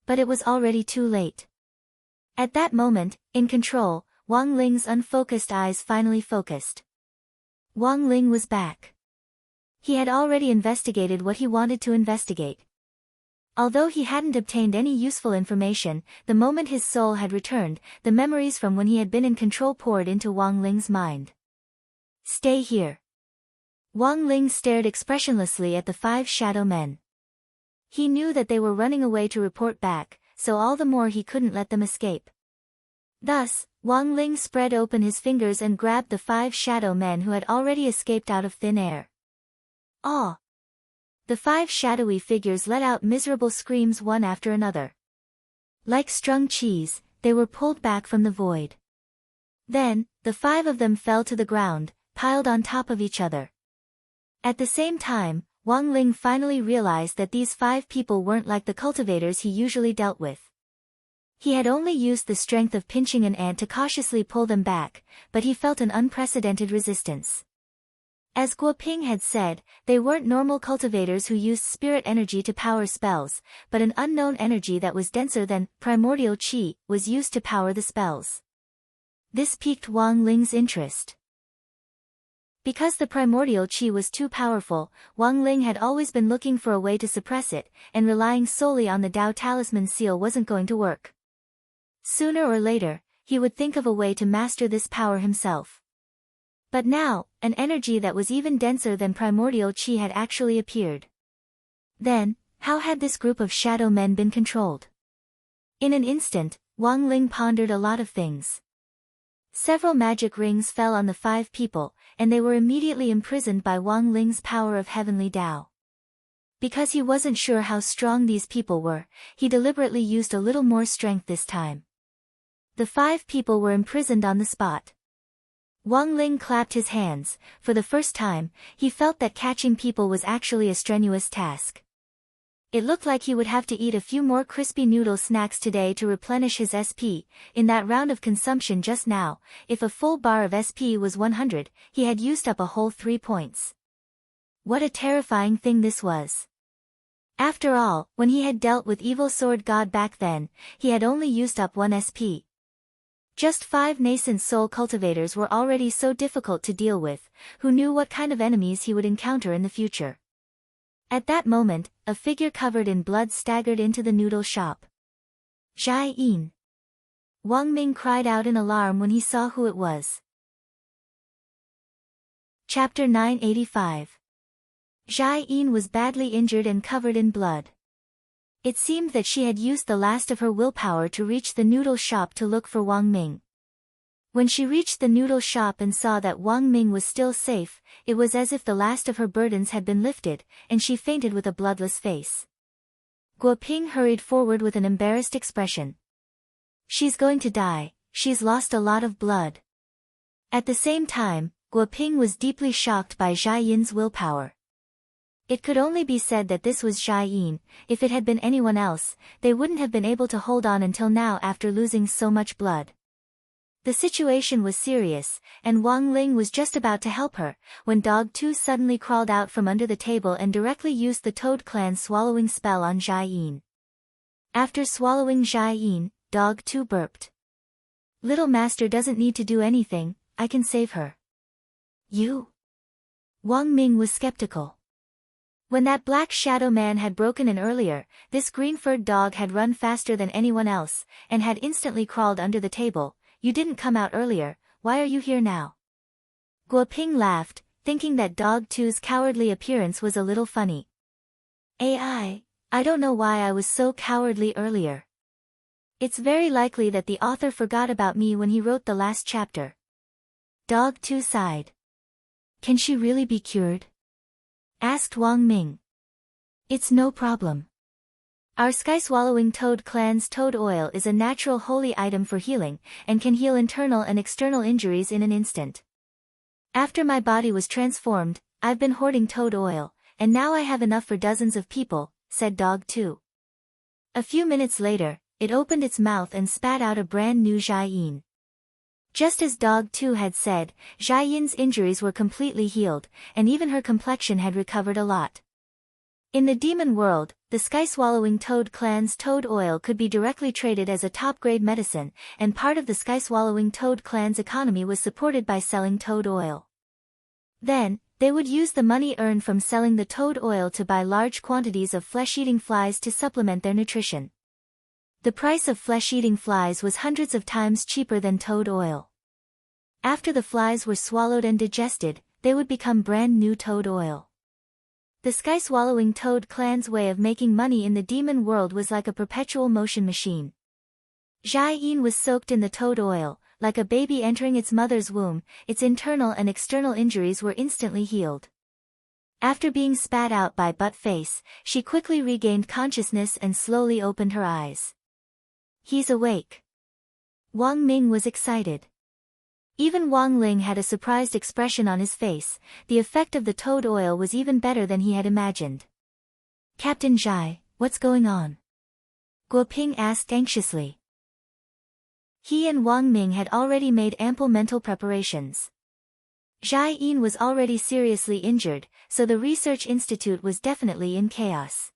But it was already too late. At that moment, in control, Wang Ling's unfocused eyes finally focused. Wang Ling was back. He had already investigated what he wanted to investigate. Although he hadn't obtained any useful information, the moment his soul had returned, the memories from when he had been in control poured into Wang Ling's mind. Stay here. Wang Ling stared expressionlessly at the 5 shadow men. He knew that they were running away to report back, so all the more he couldn't let them escape. Thus, Wang Ling spread open his fingers and grabbed the 5 shadow men who had already escaped out of thin air. Ah! The 5 shadowy figures let out miserable screams one after another. Like strung cheese, they were pulled back from the void. Then, the 5 of them fell to the ground, piled on top of each other. At the same time, Wang Ling finally realized that these 5 people weren't like the cultivators he usually dealt with. He had only used the strength of pinching an ant to cautiously pull them back, but he felt an unprecedented resistance. As Guoping had said, they weren't normal cultivators who used spirit energy to power spells, but an unknown energy that was denser than primordial qi was used to power the spells. This piqued Wang Ling's interest. Because the primordial qi was too powerful, Wang Ling had always been looking for a way to suppress it, and relying solely on the Dao Talisman seal wasn't going to work. Sooner or later, he would think of a way to master this power himself. But now, an energy that was even denser than primordial qi had actually appeared. Then, how had this group of shadow men been controlled? In an instant, Wang Ling pondered a lot of things. Several magic rings fell on the 5 people, and they were immediately imprisoned by Wang Ling's power of heavenly Tao. Because he wasn't sure how strong these people were, he deliberately used a little more strength this time. The 5 people were imprisoned on the spot. Wang Ling clapped his hands. For the first time, he felt that catching people was actually a strenuous task. It looked like he would have to eat a few more crispy noodle snacks today to replenish his SP. In that round of consumption just now, if a full bar of SP was 100, he had used up a whole 3 points. What a terrifying thing this was. After all, when he had dealt with Evil Sword God back then, he had only used up 1 SP. Just 5 nascent soul cultivators were already so difficult to deal with, who knew what kind of enemies he would encounter in the future. At that moment, a figure covered in blood staggered into the noodle shop. Zhai Yin. Wang Ming cried out in alarm when he saw who it was. Chapter 985. Zhai Yin was badly injured and covered in blood. It seemed that she had used the last of her willpower to reach the noodle shop to look for Wang Ming. When she reached the noodle shop and saw that Wang Ming was still safe, it was as if the last of her burdens had been lifted, and she fainted with a bloodless face. Guo Ping hurried forward with an embarrassed expression. She's going to die, she's lost a lot of blood. At the same time, Guo Ping was deeply shocked by Zhai Yin's willpower. It could only be said that this was Zhai Yin. If it had been anyone else, they wouldn't have been able to hold on until now after losing so much blood. The situation was serious, and Wang Ling was just about to help her, when Dog 2 suddenly crawled out from under the table and directly used the Toad Clan's swallowing spell on Zhai Yin. After swallowing Zhai Yin, Dog 2 burped. Little Master doesn't need to do anything, I can save her. You? Wang Ming was skeptical. When that black shadow man had broken in earlier, this green-furred dog had run faster than anyone else, and had instantly crawled under the table. You didn't come out earlier, why are you here now? Guo Ping laughed, thinking that Dog 2's cowardly appearance was a little funny. I don't know why I was so cowardly earlier. It's very likely that the author forgot about me when he wrote the last chapter. Dog 2 sighed. Can she really be cured? Asked Wang Ming. It's no problem. Our sky-swallowing toad clan's toad oil is a natural holy item for healing, and can heal internal and external injuries in an instant. After my body was transformed, I've been hoarding toad oil, and now I have enough for dozens of people, said Dog 2. A few minutes later, it opened its mouth and spat out a brand new Zhai Yin. Just as Dog 2 had said, Zhai Yin's injuries were completely healed, and even her complexion had recovered a lot. In the demon world, the sky-swallowing toad clan's toad oil could be directly traded as a top-grade medicine, and part of the sky-swallowing toad clan's economy was supported by selling toad oil. Then, they would use the money earned from selling the toad oil to buy large quantities of flesh-eating flies to supplement their nutrition. The price of flesh-eating flies was hundreds of times cheaper than toad oil. After the flies were swallowed and digested, they would become brand new toad oil. The sky-swallowing toad clan's way of making money in the demon world was like a perpetual motion machine. Zhai Yin was soaked in the toad oil, like a baby entering its mother's womb. Its internal and external injuries were instantly healed. After being spat out by Butt-Face, she quickly regained consciousness and slowly opened her eyes. He's awake. Wang Ming was excited. Even Wang Ling had a surprised expression on his face. The effect of the toad oil was even better than he had imagined. Captain Zhai, what's going on? Guo Ping asked anxiously. He and Wang Ming had already made ample mental preparations. Zhai Yin was already seriously injured, so the research institute was definitely in chaos.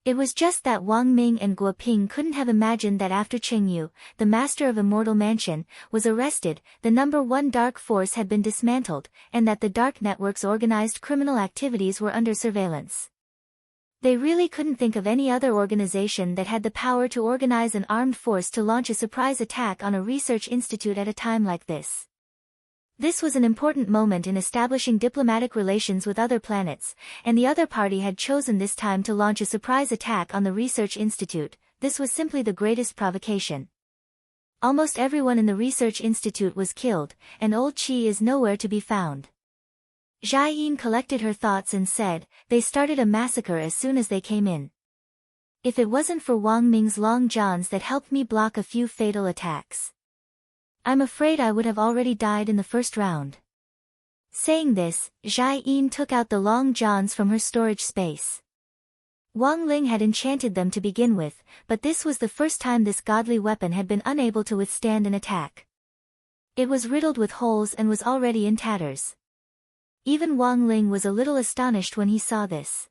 It was just that Wang Ming and Guo Ping couldn't have imagined that after Cheng Yu, the master of Immortal Mansion, was arrested, the number 1 dark force had been dismantled, and that the dark network's organized criminal activities were under surveillance. They really couldn't think of any other organization that had the power to organize an armed force to launch a surprise attack on a research institute at a time like this. This was an important moment in establishing diplomatic relations with other planets, and the other party had chosen this time to launch a surprise attack on the research institute. This was simply the greatest provocation. Almost everyone in the research institute was killed, and old Qi is nowhere to be found. Jia Yin collected her thoughts and said, they started a massacre as soon as they came in. If it wasn't for Wang Ming's long johns that helped me block a few fatal attacks, I'm afraid I would have already died in the first round. Saying this, Jia Yin took out the long johns from her storage space. Wang Ling had enchanted them to begin with, but this was the first time this godly weapon had been unable to withstand an attack. It was riddled with holes and was already in tatters. Even Wang Ling was a little astonished when he saw this.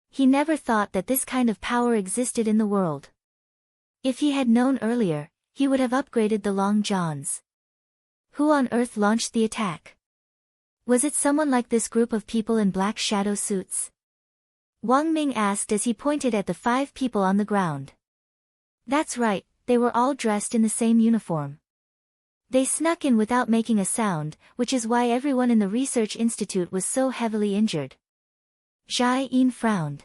He never thought that this kind of power existed in the world. If he had known earlier, he would have upgraded the long johns. Who on earth launched the attack? Was it someone like this group of people in black shadow suits? Wang Ming asked as he pointed at the 5 people on the ground. That's right, they were all dressed in the same uniform. They snuck in without making a sound, which is why everyone in the research institute was so heavily injured. Jia Yin frowned.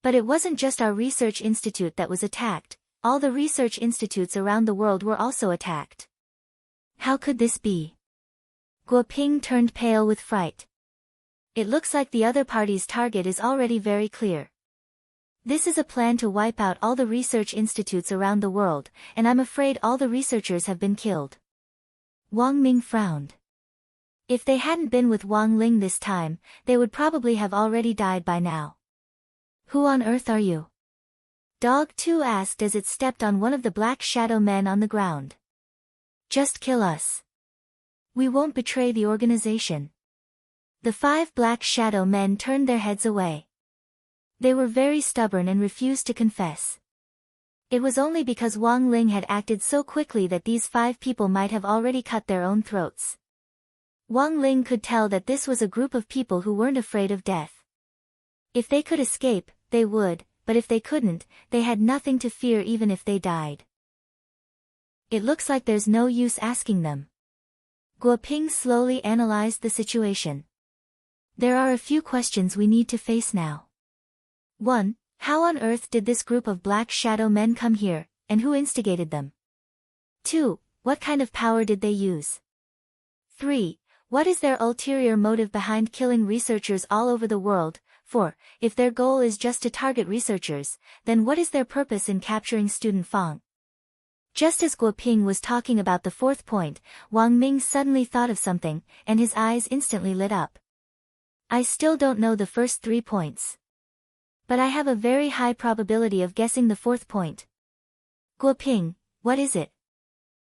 But it wasn't just our research institute that was attacked, all the research institutes around the world were also attacked. How could this be? Guo Ping turned pale with fright. It looks like the other party's target is already very clear. This is a plan to wipe out all the research institutes around the world, and I'm afraid all the researchers have been killed. Wang Ming frowned. If they hadn't been with Wang Ling this time, they would probably have already died by now. Who on earth are you? Dog 2 asked as it stepped on one of the black shadow men on the ground. Just kill us. We won't betray the organization. The 5 black shadow men turned their heads away. They were very stubborn and refused to confess. It was only because Wang Ling had acted so quickly that these 5 people might have already cut their own throats. Wang Ling could tell that this was a group of people who weren't afraid of death. If they could escape, they would, but if they couldn't, they had nothing to fear even if they died. It looks like there's no use asking them. Guo Ping slowly analyzed the situation. There are a few questions we need to face now. 1. How on earth did this group of black shadow men come here, and who instigated them? 2. What kind of power did they use? 3. What is their ulterior motive behind killing researchers all over the world? 4. If their goal is just to target researchers, then what is their purpose in capturing Student Fang? Just as Guo Ping was talking about the 4th point, Wang Ming suddenly thought of something, and his eyes instantly lit up. I still don't know the first 3 points. But I have a very high probability of guessing the 4th point. Guo Ping, what is it?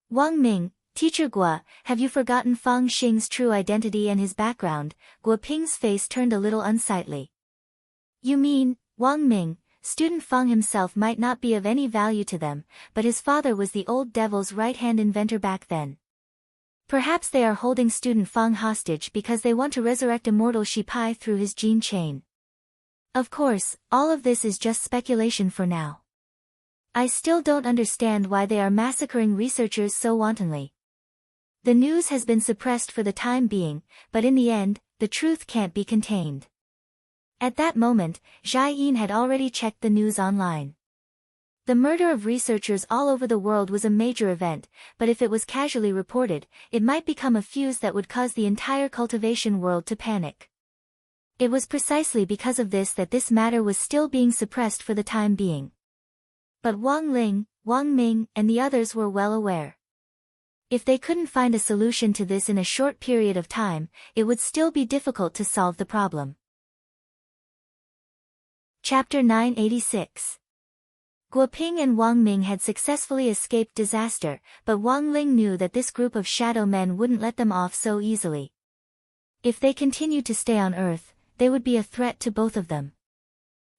Wang Ming, Teacher Guo, have you forgotten Fang Xing's true identity and his background? Guo Ping's face turned a little unsightly. You mean, Wang Ming, Student Fang himself might not be of any value to them, but his father was the old devil's right-hand inventor back then. Perhaps they are holding Student Fang hostage because they want to resurrect immortal Shi Pai through his gene chain. Of course, all of this is just speculation for now. I still don't understand why they are massacring researchers so wantonly. The news has been suppressed for the time being, but in the end, the truth can't be contained. At that moment, Jia Yin had already checked the news online. The murder of researchers all over the world was a major event, but if it was casually reported, it might become a fuse that would cause the entire cultivation world to panic. It was precisely because of this that this matter was still being suppressed for the time being. But Wang Ling, Wang Ming, and the others were well aware. If they couldn't find a solution to this in a short period of time, it would still be difficult to solve the problem. Chapter 986. Guo Ping and Wang Ming had successfully escaped disaster, but Wang Ling knew that this group of shadow men wouldn't let them off so easily. If they continued to stay on Earth, they would be a threat to both of them.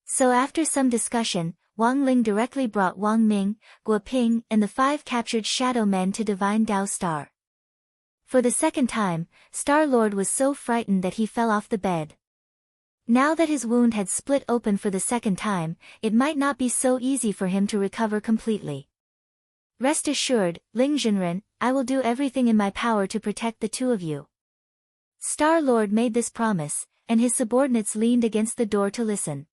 So after some discussion, Wang Ling directly brought Wang Ming, Guo Ping, and the 5 captured shadow men to Divine Dao Star. For the second time, Star Lord was so frightened that he fell off the bed. Now that his wound had split open for the second time, it might not be so easy for him to recover completely. Rest assured, Ling Zhenren, I will do everything in my power to protect the 2 of you. Star Lord made this promise, and his subordinates leaned against the door to listen.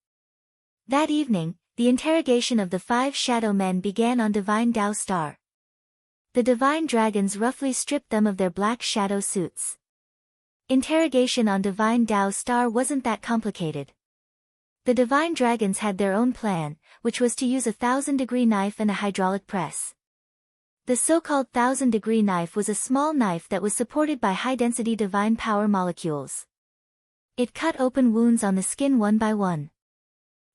That evening, the interrogation of the 5 shadow men began on Divine Dao Star. The divine dragons roughly stripped them of their black shadow suits. Interrogation on Divine Tao Star wasn't that complicated. The divine dragons had their own plan, which was to use a 1,000-degree knife and a hydraulic press. The so-called 1,000-degree knife was a small knife that was supported by high-density divine power molecules. It cut open wounds on the skin one by one.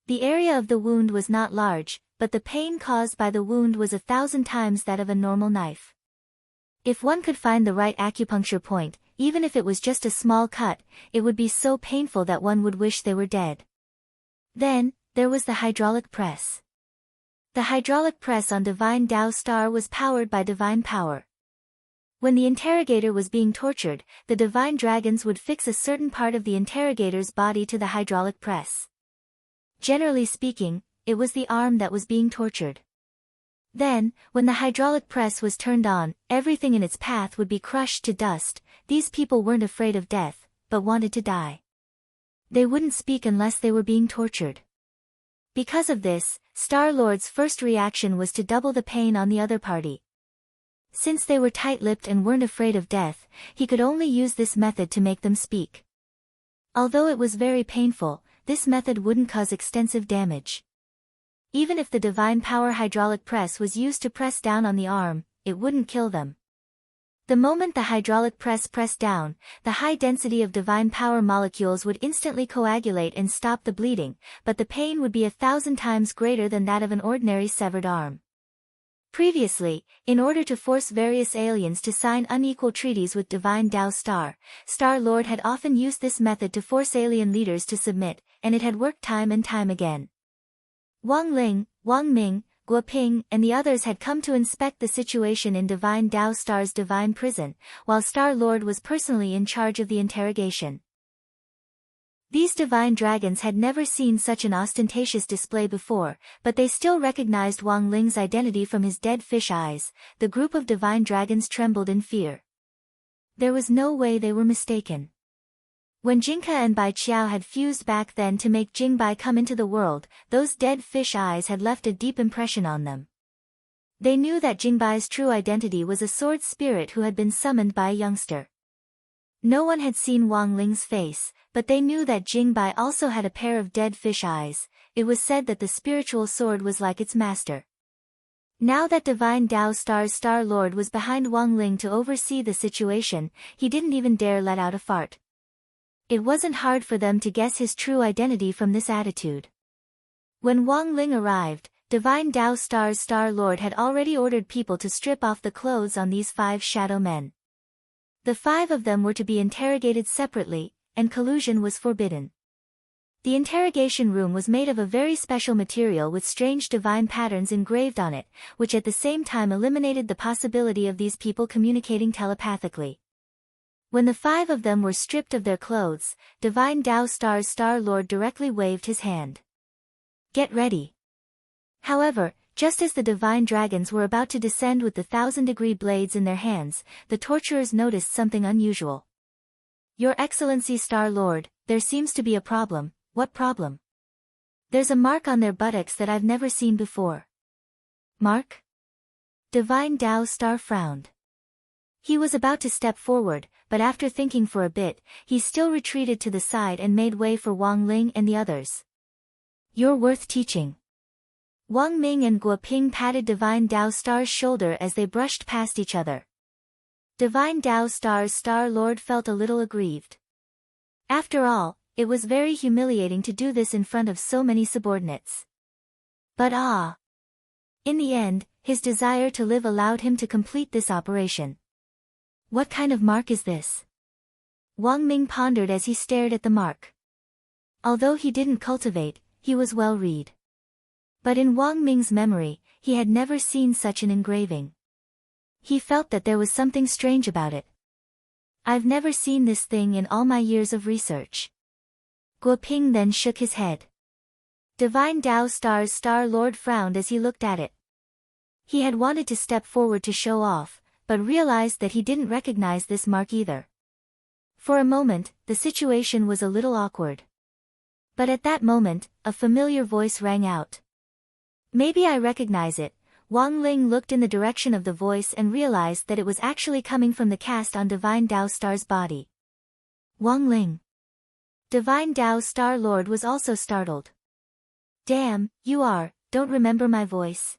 The area of the wound was not large, but the pain caused by the wound was 1,000 times that of a normal knife. If one could find the right acupuncture point, even if it was just a small cut, it would be so painful that one would wish they were dead. Then, there was the hydraulic press. The hydraulic press on Divine Tao Star was powered by divine power. When the interrogator was being tortured, the divine dragons would fix a certain part of the interrogator's body to the hydraulic press. Generally speaking, it was the arm that was being tortured. Then, when the hydraulic press was turned on, everything in its path would be crushed to dust. These people weren't afraid of death, but wanted to die. They wouldn't speak unless they were being tortured. Because of this, Star-Lord's first reaction was to double the pain on the other party. Since they were tight-lipped and weren't afraid of death, he could only use this method to make them speak. Although it was very painful, this method wouldn't cause extensive damage. Even if the divine power hydraulic press was used to press down on the arm, it wouldn't kill them. The moment the hydraulic press pressed down, the high density of divine power molecules would instantly coagulate and stop the bleeding, but the pain would be 1,000 times greater than that of an ordinary severed arm. Previously, in order to force various aliens to sign unequal treaties with Divine Tao Star, Star-Lord had often used this method to force alien leaders to submit, and it had worked time and time again. Wang Ling, Wang Ming, Guo Ping and the others had come to inspect the situation in Divine Tao Star's divine prison, while Star-Lord was personally in charge of the interrogation. These divine dragons had never seen such an ostentatious display before, but they still recognized Wang Ling's identity from his dead fish eyes. The group of divine dragons trembled in fear. There was no way they were mistaken. When Jinka and Bai Qiao had fused back then to make Jingbai come into the world, those dead fish eyes had left a deep impression on them. They knew that Jingbai's true identity was a sword spirit who had been summoned by a youngster. No one had seen Wang Ling's face, but they knew that Jingbai also had a pair of dead fish eyes. It was said that the spiritual sword was like its master. Now that Divine Tao Star's Star-Lord was behind Wang Ling to oversee the situation, he didn't even dare let out a fart. It wasn't hard for them to guess his true identity from this attitude. When Wang Ling arrived, Divine Tao Star's Star-Lord had already ordered people to strip off the clothes on these 5 shadow men. The 5 of them were to be interrogated separately, and collusion was forbidden. The interrogation room was made of a very special material with strange divine patterns engraved on it, which at the same time eliminated the possibility of these people communicating telepathically. When the 5 of them were stripped of their clothes, Divine Tao Star's Star-Lord directly waved his hand. Get ready. However, just as the divine dragons were about to descend with the 1,000-degree blades in their hands, the torturers noticed something unusual. Your Excellency Star-Lord, there seems to be a problem. What problem? There's a mark on their buttocks that I've never seen before. Mark? Divine Tao Star frowned. He was about to step forward, but after thinking for a bit, he still retreated to the side and made way for Wang Ling and the others. You're worth teaching. Wang Ming and Guo Ping patted Divine Tao Star's shoulder as they brushed past each other. Divine Tao Star's Star-Lord felt a little aggrieved. After all, it was very humiliating to do this in front of so many subordinates. But in the end, his desire to live allowed him to complete this operation. What kind of mark is this? Wang Ming pondered as he stared at the mark. Although he didn't cultivate, he was well read. But in Wang Ming's memory, he had never seen such an engraving. He felt that there was something strange about it. I've never seen this thing in all my years of research. Guo Ping then shook his head. Divine Tao Star's Star-Lord frowned as he looked at it. He had wanted to step forward to show off, but realized that he didn't recognize this mark either. For a moment, the situation was a little awkward. But at that moment, a familiar voice rang out. Maybe I recognize it. Wang Ling looked in the direction of the voice and realized that it was actually coming from the cast on Divine Tao Star's body. Wang Ling. Divine Tao Star Lord was also startled. Damn, don't remember my voice?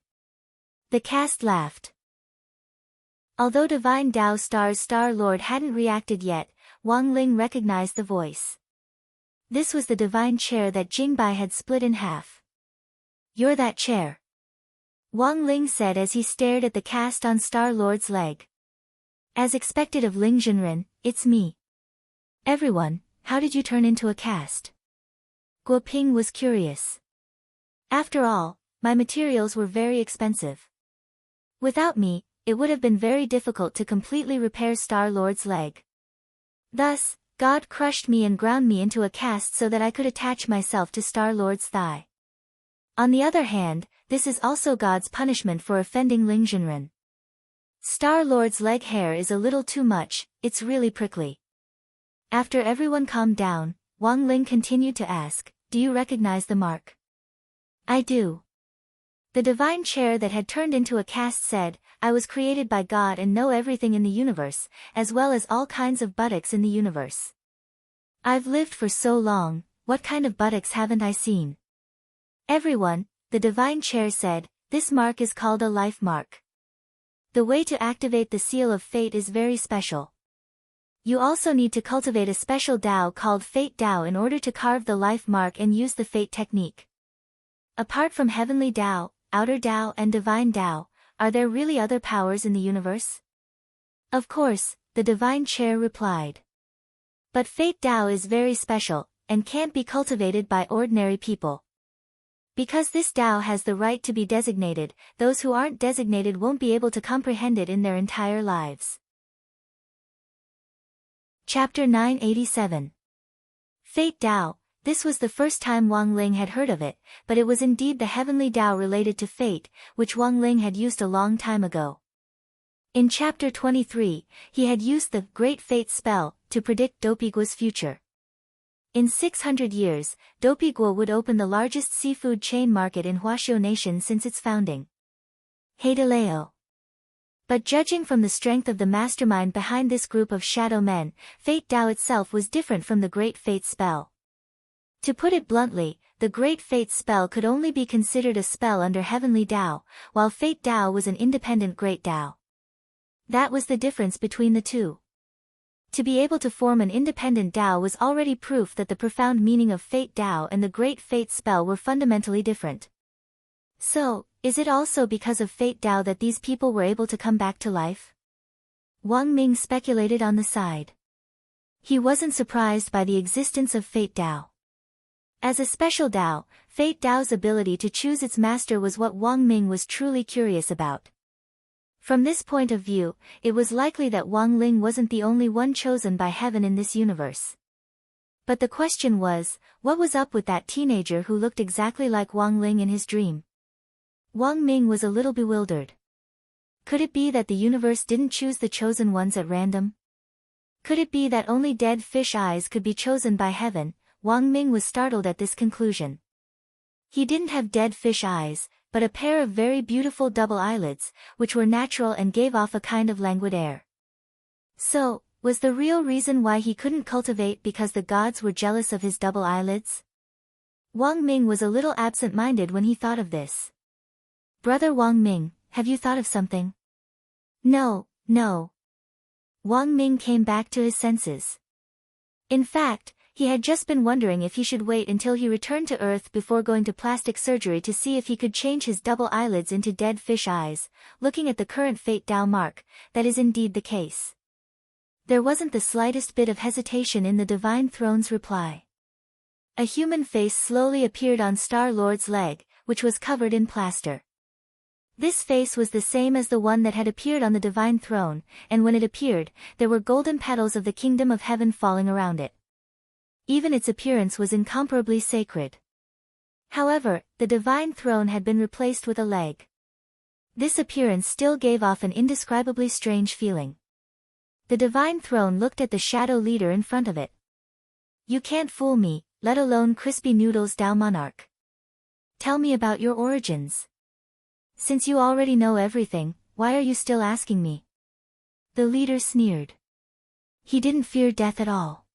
The cast laughed. Although Divine Tao Star's Star Lord hadn't reacted yet, Wang Ling recognized the voice. This was the divine chair that Jingbai had split in half. You're that chair. Wang Ling said as he stared at the cast on Star Lord's leg. As expected of Ling Zhenren, it's me. Everyone, how did you turn into a cast? Guo Ping was curious. After all, my materials were very expensive. Without me, it would have been very difficult to completely repair Star Lord's leg. Thus, God crushed me and ground me into a cast so that I could attach myself to Star Lord's thigh. On the other hand, this is also God's punishment for offending Ling Zhenren. Star Lord's leg hair is a little too much, it's really prickly. After everyone calmed down, Wang Ling continued to ask, do you recognize the mark? I do. The divine chair that had turned into a cast said, I was created by God and know everything in the universe, as well as all kinds of buttocks in the universe. I've lived for so long, what kind of buttocks haven't I seen? Everyone, the divine chair said, this mark is called a life mark. The way to activate the seal of fate is very special. You also need to cultivate a special Tao called Fate Tao in order to carve the life mark and use the fate technique. Apart from heavenly Tao, outer Tao and divine Tao, are there really other powers in the universe? Of course, the divine chair replied. But Fate Tao is very special, and can't be cultivated by ordinary people. Because this Tao has the right to be designated, those who aren't designated won't be able to comprehend it in their entire lives. Chapter 987. Fate Tao. This was the first time Wang Ling had heard of it, but it was indeed the heavenly Tao related to fate, which Wang Ling had used a long time ago. In Chapter 23, he had used the Great Fate spell to predict Dopiguo's future. In 600 years, Dopiguo would open the largest seafood chain market in Huaxiu Nation since its founding. Heidaleo. But judging from the strength of the mastermind behind this group of shadow men, Fate Tao itself was different from the Great Fate spell. To put it bluntly, the Great Fate spell could only be considered a spell under Heavenly Tao, while Fate Tao was an independent Great Tao. That was the difference between the two. To be able to form an independent Tao was already proof that the profound meaning of Fate Tao and the Great Fate spell were fundamentally different. So, is it also because of Fate Tao that these people were able to come back to life? Wang Ming speculated on the side. He wasn't surprised by the existence of Fate Tao. As a special Tao, Fate Tao's ability to choose its master was what Wang Ming was truly curious about. From this point of view, it was likely that Wang Ling wasn't the only one chosen by heaven in this universe. But the question was, what was up with that teenager who looked exactly like Wang Ling in his dream? Wang Ming was a little bewildered. Could it be that the universe didn't choose the chosen ones at random? Could it be that only dead fish eyes could be chosen by heaven? Wang Ming was startled at this conclusion. He didn't have dead fish eyes, but a pair of very beautiful double eyelids, which were natural and gave off a kind of languid air. So, was the real reason why he couldn't cultivate because the gods were jealous of his double eyelids? Wang Ming was a little absent-minded when he thought of this. Brother Wang Ming, have you thought of something? No. Wang Ming came back to his senses. In fact, he had just been wondering if he should wait until he returned to Earth before going to plastic surgery to see if he could change his double eyelids into dead fish eyes. Looking at the current Fate Tao mark, that is indeed the case. There wasn't the slightest bit of hesitation in the Divine Throne's reply. A human face slowly appeared on Star Lord's leg, which was covered in plaster. This face was the same as the one that had appeared on the Divine Throne, and when it appeared, there were golden petals of the Kingdom of Heaven falling around it. Even its appearance was incomparably sacred. However, the Divine Throne had been replaced with a leg. This appearance still gave off an indescribably strange feeling. The Divine Throne looked at the shadow leader in front of it. You can't fool me, let alone crispy noodles Tao Monarch. Tell me about your origins. Since you already know everything, why are you still asking me? The leader sneered. He didn't fear death at all.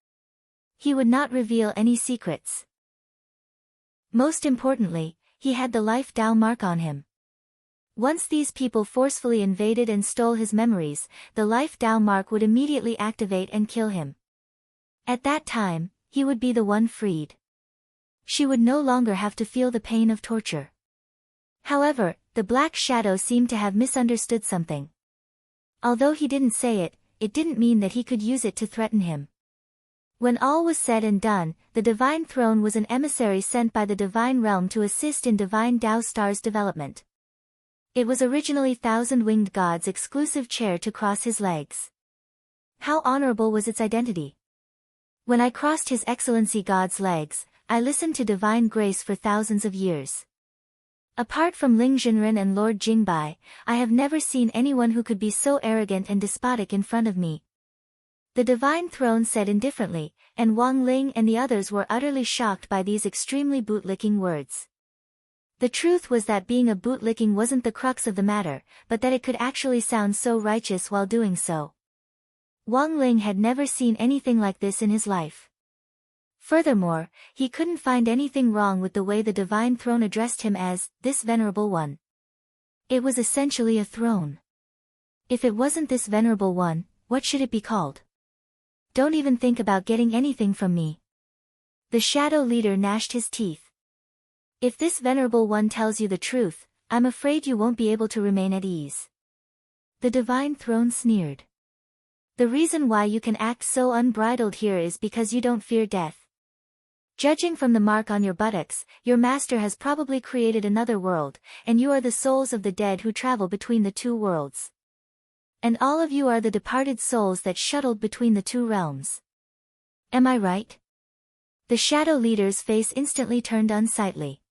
He would not reveal any secrets. Most importantly, he had the life Tao mark on him. Once these people forcefully invaded and stole his memories, the life Tao mark would immediately activate and kill him. At that time, he would be the one freed. She would no longer have to feel the pain of torture. However, the Black Shadow seemed to have misunderstood something. Although he didn't say it, it didn't mean that he could use it to threaten him. When all was said and done, the Divine Throne was an emissary sent by the Divine Realm to assist in Divine Tao Star's development. It was originally Thousand-Winged God's exclusive chair to cross his legs. How honorable was its identity! When I crossed His Excellency God's legs, I listened to divine grace for thousands of years. Apart from Ling Jinren and Lord Jingbai, I have never seen anyone who could be so arrogant and despotic in front of me. The Divine Throne said indifferently, and Wang Ling and the others were utterly shocked by these extremely bootlicking words. The truth was that being a bootlicking wasn't the crux of the matter, but that it could actually sound so righteous while doing so. Wang Ling had never seen anything like this in his life. Furthermore, he couldn't find anything wrong with the way the Divine Throne addressed him as, this Venerable One. It was essentially a throne. If it wasn't this Venerable One, what should it be called? Don't even think about getting anything from me. The Shadow Leader gnashed his teeth. If this Venerable One tells you the truth, I'm afraid you won't be able to remain at ease. The Divine Throne sneered. The reason why you can act so unbridled here is because you don't fear death. Judging from the mark on your buttocks, your master has probably created another world, and you are the souls of the dead who travel between the two worlds. And all of you are the departed souls that shuttled between the two realms. Am I right? The Shadow Leader's face instantly turned unsightly.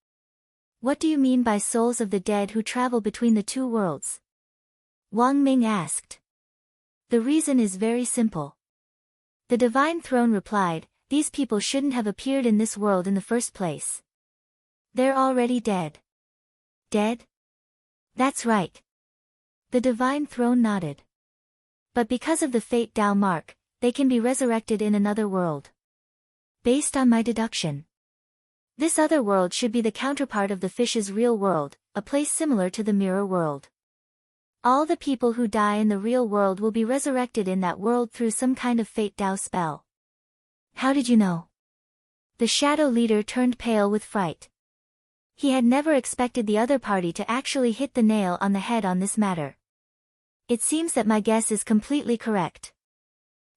What do you mean by souls of the dead who travel between the two worlds? Wang Ming asked. The reason is very simple. The Divine Throne replied, these people shouldn't have appeared in this world in the first place. They're already dead. Dead? That's right. The Divine Throne nodded. But because of the Fate Tao mark, they can be resurrected in another world. Based on my deduction, this other world should be the counterpart of the fish's real world, a place similar to the mirror world. All the people who die in the real world will be resurrected in that world through some kind of Fate Tao spell. How did you know? The Shadow Leader turned pale with fright. He had never expected the other party to actually hit the nail on the head on this matter. It seems that my guess is completely correct.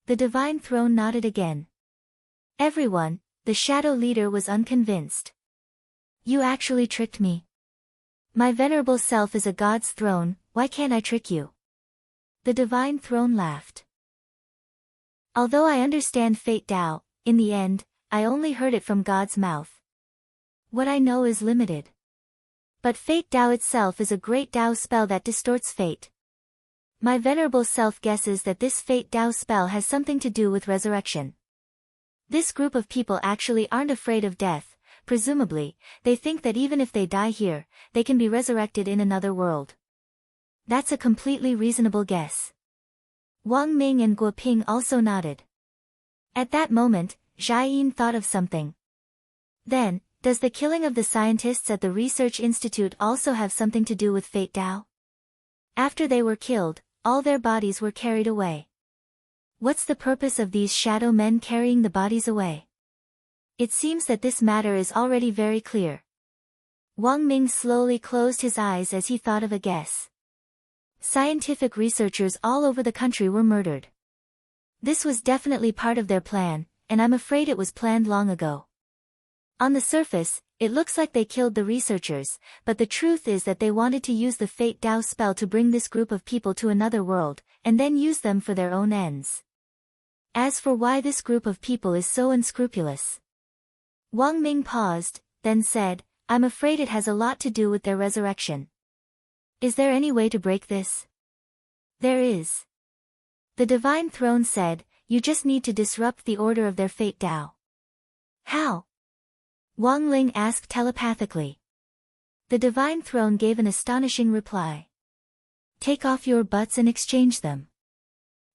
The Divine Throne nodded again. Everyone, the Shadow Leader was unconvinced. You actually tricked me. My venerable self is a god's throne, why can't I trick you? The Divine Throne laughed. Although I understand Fate Tao, in the end, I only heard it from God's mouth. What I know is limited. But Fate Tao itself is a great Tao spell that distorts fate. My venerable self guesses that this Fate Tao spell has something to do with resurrection. This group of people actually aren't afraid of death, presumably, they think that even if they die here, they can be resurrected in another world. That's a completely reasonable guess. Wang Ming and Guo Ping also nodded. At that moment, Zhai Yin thought of something. Then, does the killing of the scientists at the Research Institute also have something to do with Fate Tao? After they were killed, all their bodies were carried away. What's the purpose of these shadow men carrying the bodies away? It seems that this matter is already very clear. Wang Ming slowly closed his eyes as he thought of a guess. Scientific researchers all over the country were murdered. This was definitely part of their plan, and I'm afraid it was planned long ago. On the surface, it looks like they killed the researchers, but the truth is that they wanted to use the Fate Tao spell to bring this group of people to another world, and then use them for their own ends. As for why this group of people is so unscrupulous, Wang Ming paused, then said, I'm afraid it has a lot to do with their resurrection. Is there any way to break this? There is. The Divine Throne said, you just need to disrupt the order of their Fate Tao. How? Wang Ling asked telepathically. The divine throne gave an astonishing reply. Take off your butts and exchange them.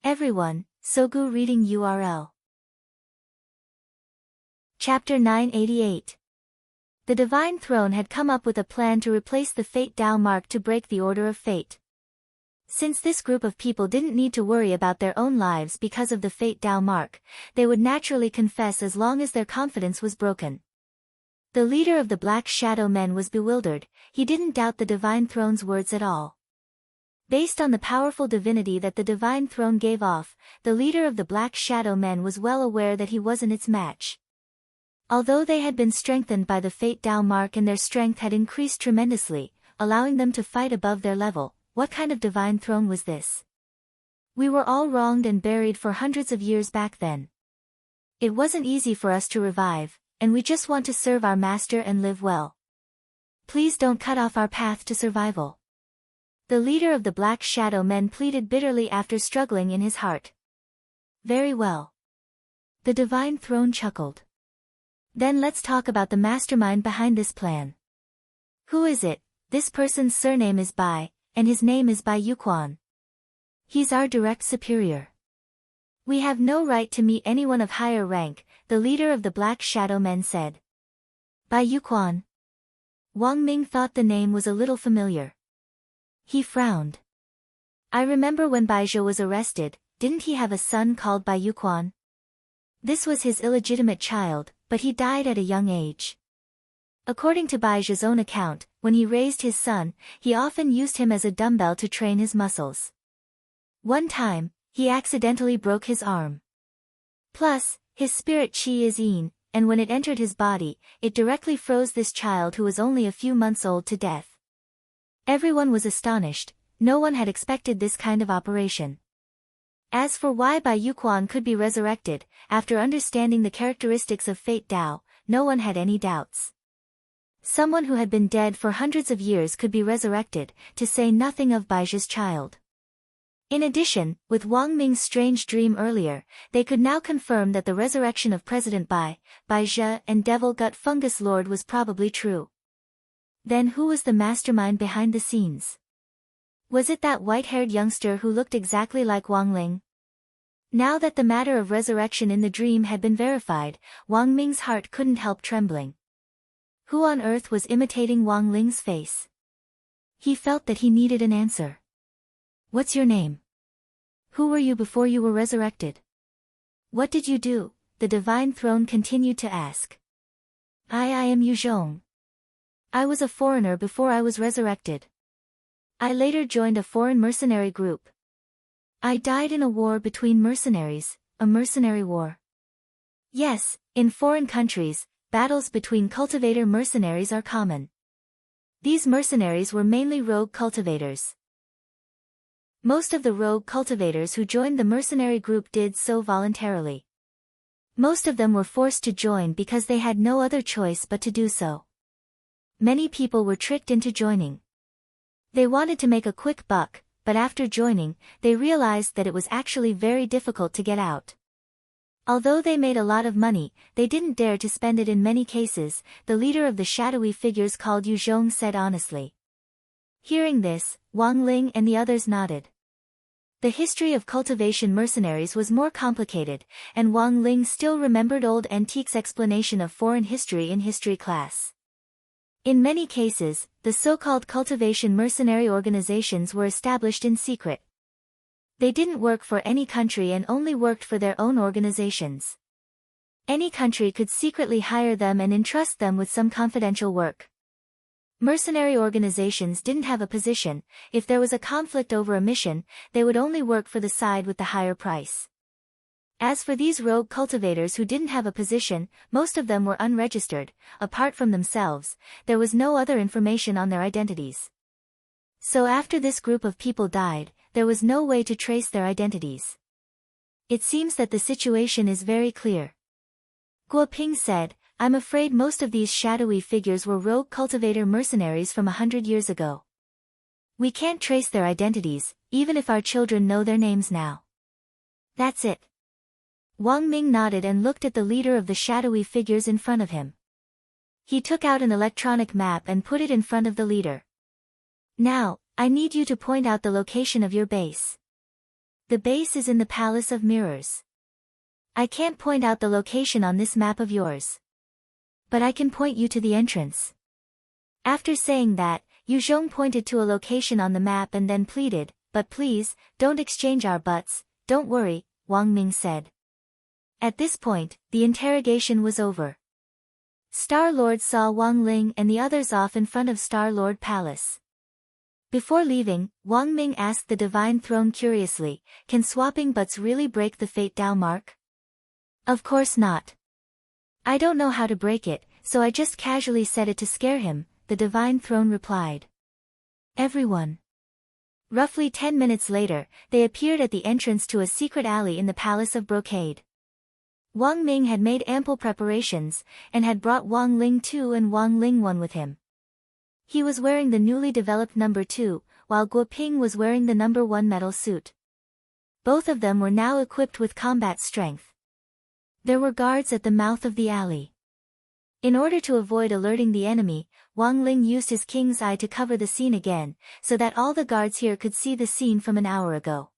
Everyone, Sogu reading URL. Chapter 988. The divine throne had come up with a plan to replace the Fate Tao mark to break the order of fate. Since this group of people didn't need to worry about their own lives because of the Fate Tao mark, they would naturally confess as long as their confidence was broken. The leader of the Black Shadow Men was bewildered. He didn't doubt the divine throne's words at all. Based on the powerful divinity that the divine throne gave off, the leader of the Black Shadow Men was well aware that he wasn't its match. Although they had been strengthened by the Fate Tao mark and their strength had increased tremendously, allowing them to fight above their level, what kind of divine throne was this? We were all wronged and buried for hundreds of years back then. It wasn't easy for us to revive, and we just want to serve our master and live well. Please don't cut off our path to survival. The leader of the Black Shadow Men pleaded bitterly after struggling in his heart. Very well. The divine throne chuckled. Then let's talk about the mastermind behind this plan. Who is it? This person's surname is Bai, and his name is Bai Yuquan. He's our direct superior. We have no right to meet anyone of higher rank, the leader of the Black Shadow Men said. Bai Yuquan. Wang Ming thought the name was a little familiar. He frowned. I remember when Baizhou was arrested, didn't he have a son called Bai Yuquan? This was his illegitimate child, but he died at a young age. According to Baizhou's own account, when he raised his son, he often used him as a dumbbell to train his muscles. One time, he accidentally broke his arm. Plus, his spirit qi is yin, and when it entered his body, it directly froze this child who was only a few months old to death. Everyone was astonished. No one had expected this kind of operation. As for why Bai Yuquan could be resurrected, after understanding the characteristics of Fate Tao, no one had any doubts. Someone who had been dead for hundreds of years could be resurrected, to say nothing of Baizhou's child. In addition, with Wang Ming's strange dream earlier, they could now confirm that the resurrection of President Baizhou and Devil Gut Fungus Lord was probably true. Then who was the mastermind behind the scenes? Was it that white-haired youngster who looked exactly like Wang Ling? Now that the matter of resurrection in the dream had been verified, Wang Ming's heart couldn't help trembling. Who on earth was imitating Wang Ling's face? He felt that he needed an answer. What's your name? Who were you before you were resurrected? What did you do? The divine throne continued to ask. I am Yu Zhong. I was a foreigner before I was resurrected. I later joined a foreign mercenary group. I died in a war between mercenaries, a mercenary war. Yes, in foreign countries, battles between cultivator mercenaries are common. These mercenaries were mainly rogue cultivators. Most of the rogue cultivators who joined the mercenary group did so voluntarily. Most of them were forced to join because they had no other choice but to do so. Many people were tricked into joining. They wanted to make a quick buck, but after joining, they realized that it was actually very difficult to get out. Although they made a lot of money, they didn't dare to spend it in many cases, the leader of the shadowy figures called Yu Zhong said honestly. Hearing this, Wang Ling and the others nodded. The history of cultivation mercenaries was more complicated, and Wang Ling still remembered old Antique's explanation of foreign history in history class. In many cases, the so-called cultivation mercenary organizations were established in secret. They didn't work for any country and only worked for their own organizations. Any country could secretly hire them and entrust them with some confidential work. Mercenary organizations didn't have a position. If there was a conflict over a mission, they would only work for the side with the higher price. As for these rogue cultivators who didn't have a position, most of them were unregistered. Apart from themselves, there was no other information on their identities. So after this group of people died, there was no way to trace their identities. It seems that the situation is very clear. Guo Ping said, I'm afraid most of these shadowy figures were rogue cultivator mercenaries from 100 years ago. We can't trace their identities, even if our children know their names now. That's it. Wang Ming nodded and looked at the leader of the shadowy figures in front of him. He took out an electronic map and put it in front of the leader. Now, I need you to point out the location of your base. The base is in the Palace of Mirrors. I can't point out the location on this map of yours. But I can point you to the entrance. After saying that, Yu Zhong pointed to a location on the map and then pleaded, but please, don't exchange our butts, don't worry, Wang Ming said. At this point, the interrogation was over. Star-Lord saw Wang Ling and the others off in front of Star-Lord Palace. Before leaving, Wang Ming asked the Divine Throne curiously, can swapping butts really break the Fate Dao mark? Of course not. I don't know how to break it, so I just casually said it to scare him, the Divine Throne replied. Everyone. Roughly 10 minutes later, they appeared at the entrance to a secret alley in the Palace of Brocade. Wang Ming had made ample preparations, and had brought Wang Ling 2 and Wang Ling 1 with him. He was wearing the newly developed number 2, while Guo Ping was wearing the number 1 metal suit. Both of them were now equipped with combat strength. There were guards at the mouth of the alley. In order to avoid alerting the enemy, Wang Ling used his king's eye to cover the scene again, so that all the guards here could see the scene from an hour ago.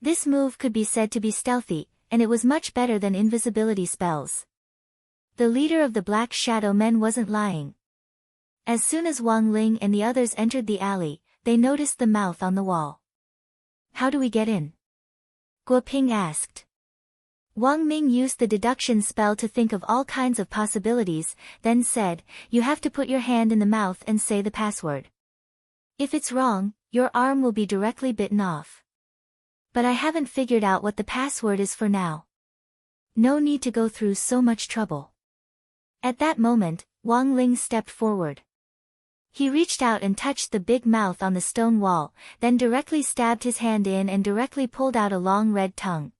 This move could be said to be stealthy, and it was much better than invisibility spells. The leader of the Black Shadow Men wasn't lying. As soon as Wang Ling and the others entered the alley, they noticed the mouth on the wall. How do we get in? Guo Ping asked. Wang Ming used the deduction spell to think of all kinds of possibilities, then said, you have to put your hand in the mouth and say the password. If it's wrong, your arm will be directly bitten off. But I haven't figured out what the password is for now. No need to go through so much trouble. At that moment, Wang Ling stepped forward. He reached out and touched the big mouth on the stone wall, then directly stabbed his hand in and directly pulled out a long red tongue.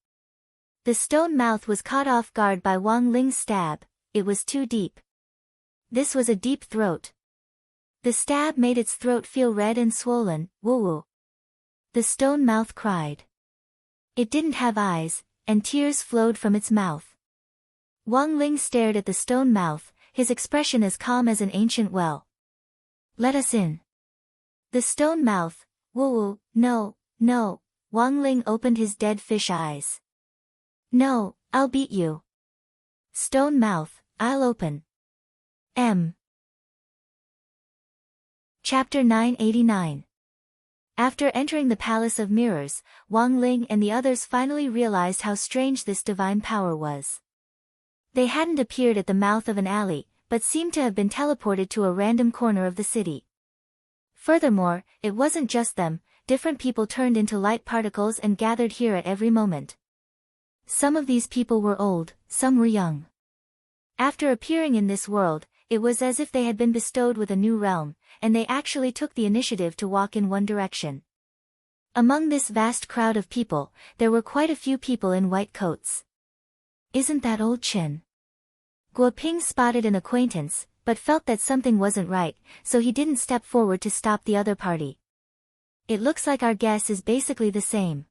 The stone mouth was caught off guard by Wang Ling's stab, it was too deep. This was a deep throat. The stab made its throat feel red and swollen, woo-woo. The stone mouth cried. It didn't have eyes, and tears flowed from its mouth. Wang Ling stared at the stone mouth, his expression as calm as an ancient well. Let us in. The stone mouth, woo-woo, no, no, Wang Ling opened his dead fish eyes. No, I'll beat you. Stone mouth, I'll open. Chapter 989. After entering the Palace of Mirrors, Wang Ling and the others finally realized how strange this divine power was. They hadn't appeared at the mouth of an alley, but seemed to have been teleported to a random corner of the city. Furthermore, it wasn't just them, different people turned into light particles and gathered here at every moment. Some of these people were old, some were young. After appearing in this world, it was as if they had been bestowed with a new realm, and they actually took the initiative to walk in one direction. Among this vast crowd of people, there were quite a few people in white coats. Isn't that old Chen? Guo Ping spotted an acquaintance, but felt that something wasn't right, so he didn't step forward to stop the other party. It looks like our guess is basically the same.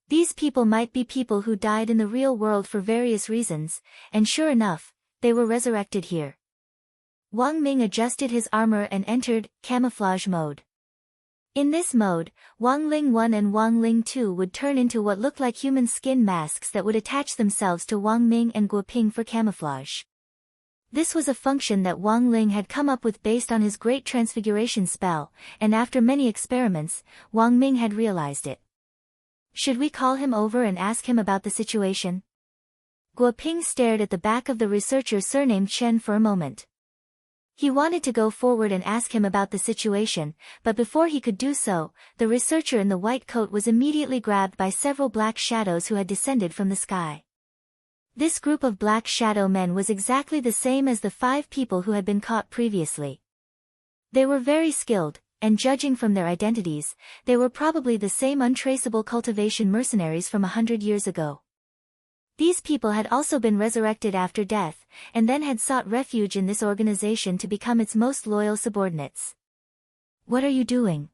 These people might be people who died in the real world for various reasons, and sure enough, they were resurrected here. Wang Ming adjusted his armor and entered camouflage mode. In this mode, Wang Ling 1 and Wang Ling 2 would turn into what looked like human skin masks that would attach themselves to Wang Ming and Guo Ping for camouflage. This was a function that Wang Ling had come up with based on his great transfiguration spell, and after many experiments, Wang Ming had realized it. Should we call him over and ask him about the situation? Guo Ping stared at the back of the researcher surnamed Chen for a moment. He wanted to go forward and ask him about the situation, but before he could do so, the researcher in the white coat was immediately grabbed by several black shadows who had descended from the sky. This group of black shadow men was exactly the same as the 5 people who had been caught previously. They were very skilled, and judging from their identities, they were probably the same untraceable cultivation mercenaries from 100 years ago. These people had also been resurrected after death, and then had sought refuge in this organization to become its most loyal subordinates. What are you doing?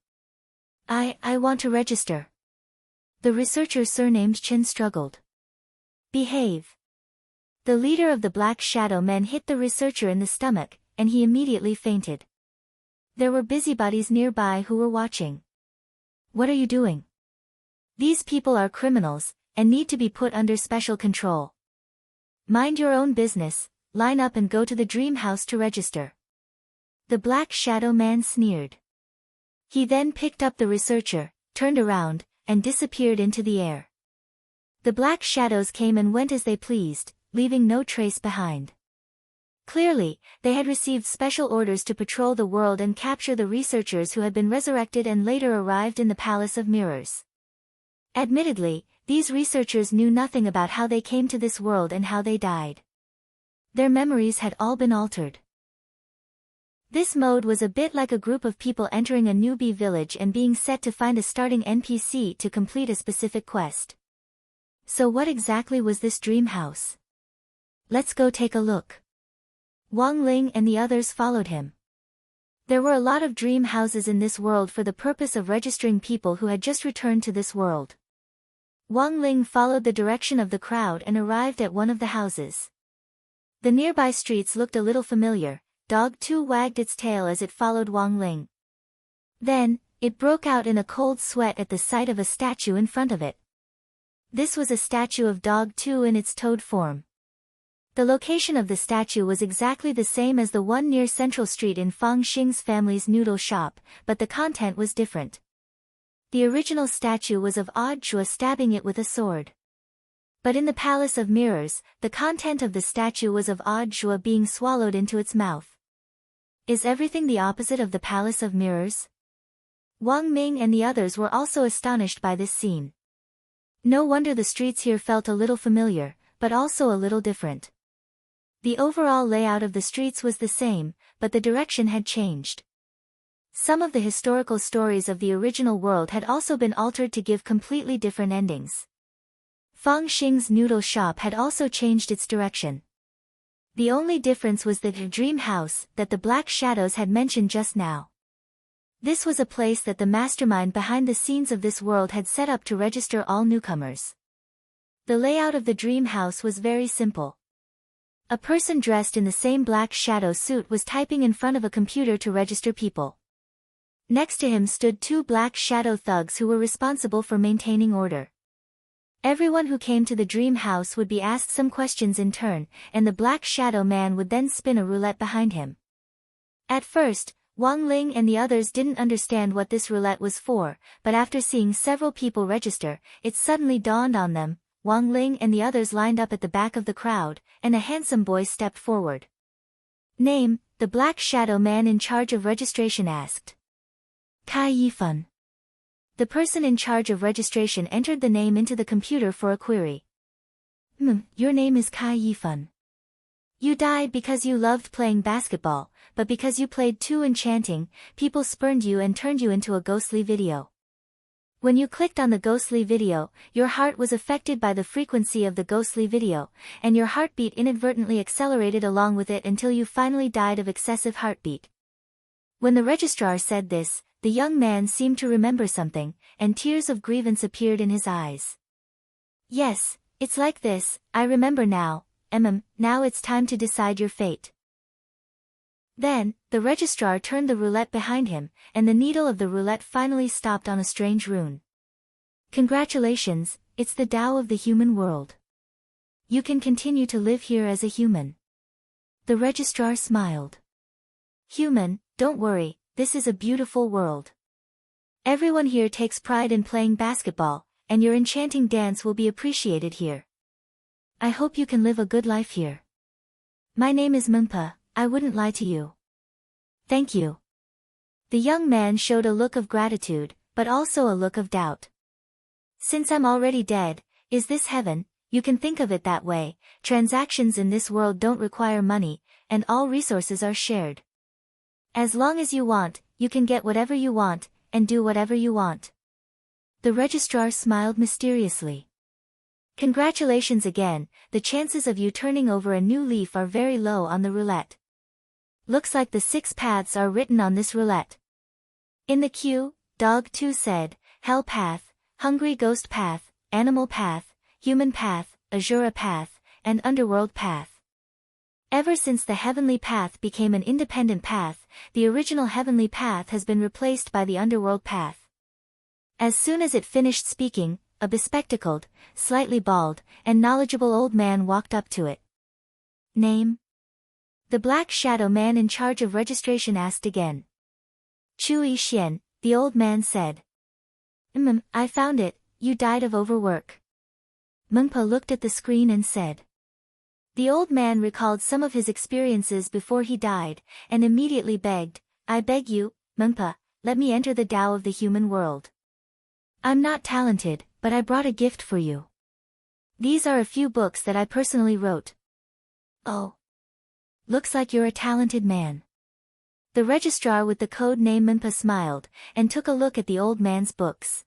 I want to register. The researcher surnamed Chen struggled. Behave. The leader of the Black Shadow Men hit the researcher in the stomach, and he immediately fainted. There were busybodies nearby who were watching. What are you doing? These people are criminals, and need to be put under special control. Mind your own business, line up and go to the dream house to register. The Black Shadow Man sneered. He then picked up the researcher, turned around, and disappeared into the air. The Black Shadows came and went as they pleased, leaving no trace behind. Clearly, they had received special orders to patrol the world and capture the researchers who had been resurrected and later arrived in the Palace of Mirrors. Admittedly, these researchers knew nothing about how they came to this world and how they died. Their memories had all been altered. This mode was a bit like a group of people entering a newbie village and being set to find a starting NPC to complete a specific quest. So what exactly was this dream house? Let's go take a look. Wang Ling and the others followed him. There were a lot of dream houses in this world for the purpose of registering people who had just returned to this world. Wang Ling followed the direction of the crowd and arrived at one of the houses. The nearby streets looked a little familiar. Dog 2 wagged its tail as it followed Wang Ling. Then, it broke out in a cold sweat at the sight of a statue in front of it. This was a statue of Dog 2 in its toad form. The location of the statue was exactly the same as the one near Central Street in Fang Xing's family's noodle shop, but the content was different. The original statue was of Odd Chua stabbing it with a sword. But in the Palace of Mirrors, the content of the statue was of Odd Chua being swallowed into its mouth. Is everything the opposite of the Palace of Mirrors? Wang Ming and the others were also astonished by this scene. No wonder the streets here felt a little familiar, but also a little different. The overall layout of the streets was the same, but the direction had changed. Some of the historical stories of the original world had also been altered to give completely different endings. Fang Xing's noodle shop had also changed its direction. The only difference was the dream house that the Black Shadows had mentioned just now. This was a place that the mastermind behind the scenes of this world had set up to register all newcomers. The layout of the dream house was very simple. A person dressed in the same Black Shadow suit was typing in front of a computer to register people. Next to him stood 2 Black Shadow thugs who were responsible for maintaining order. Everyone who came to the dream house would be asked some questions in turn, and the Black Shadow Man would then spin a roulette behind him. At first, Wang Ling and the others didn't understand what this roulette was for, but after seeing several people register, it suddenly dawned on them. Wang Ling and the others lined up at the back of the crowd, and a handsome boy stepped forward. Name, the Black Shadow Man in charge of registration asked. Kai Yifan. The person in charge of registration entered the name into the computer for a query. Your name is Kai Yifan. You died because you loved playing basketball, but because you played too enchanting, people spurned you and turned you into a ghostly video. When you clicked on the ghostly video, your heart was affected by the frequency of the ghostly video, and your heartbeat inadvertently accelerated along with it until you finally died of excessive heartbeat. When the registrar said this, the young man seemed to remember something, and tears of grievance appeared in his eyes. Yes, it's like this, I remember now, now it's time to decide your fate. Then, the registrar turned the roulette behind him, and the needle of the roulette finally stopped on a strange rune. Congratulations, it's the Tao of the human world. You can continue to live here as a human. The registrar smiled. Human, don't worry, this is a beautiful world. Everyone here takes pride in playing basketball, and your enchanting dance will be appreciated here. I hope you can live a good life here. My name is Mungpa, I wouldn't lie to you. Thank you. The young man showed a look of gratitude, but also a look of doubt. Since I'm already dead, is this heaven? You can think of it that way. Transactions in this world don't require money, and all resources are shared. As long as you want, you can get whatever you want, and do whatever you want. The registrar smiled mysteriously. Congratulations again, the chances of you turning over a new leaf are very low on the roulette. Looks like the 6 paths are written on this roulette. In the queue, Dog 2 said, Hell Path, Hungry Ghost Path, Animal Path, Human Path, Azura Path, and underworld path. Ever since the heavenly path became an independent path, the original heavenly path has been replaced by the underworld path. As soon as it finished speaking, a bespectacled, slightly bald, and knowledgeable old man walked up to it. Name? The black shadow man in charge of registration asked again. Chui Xian, the old man said. I found it, you died of overwork. Mengpa looked at the screen and said. The old man recalled some of his experiences before he died, and immediately begged, I beg you, Mengpa, let me enter the Tao of the human world. I'm not talented, but I brought a gift for you. These are a few books that I personally wrote. Oh. Looks like you're a talented man. The registrar with the code name Mengpa smiled, and took a look at the old man's books.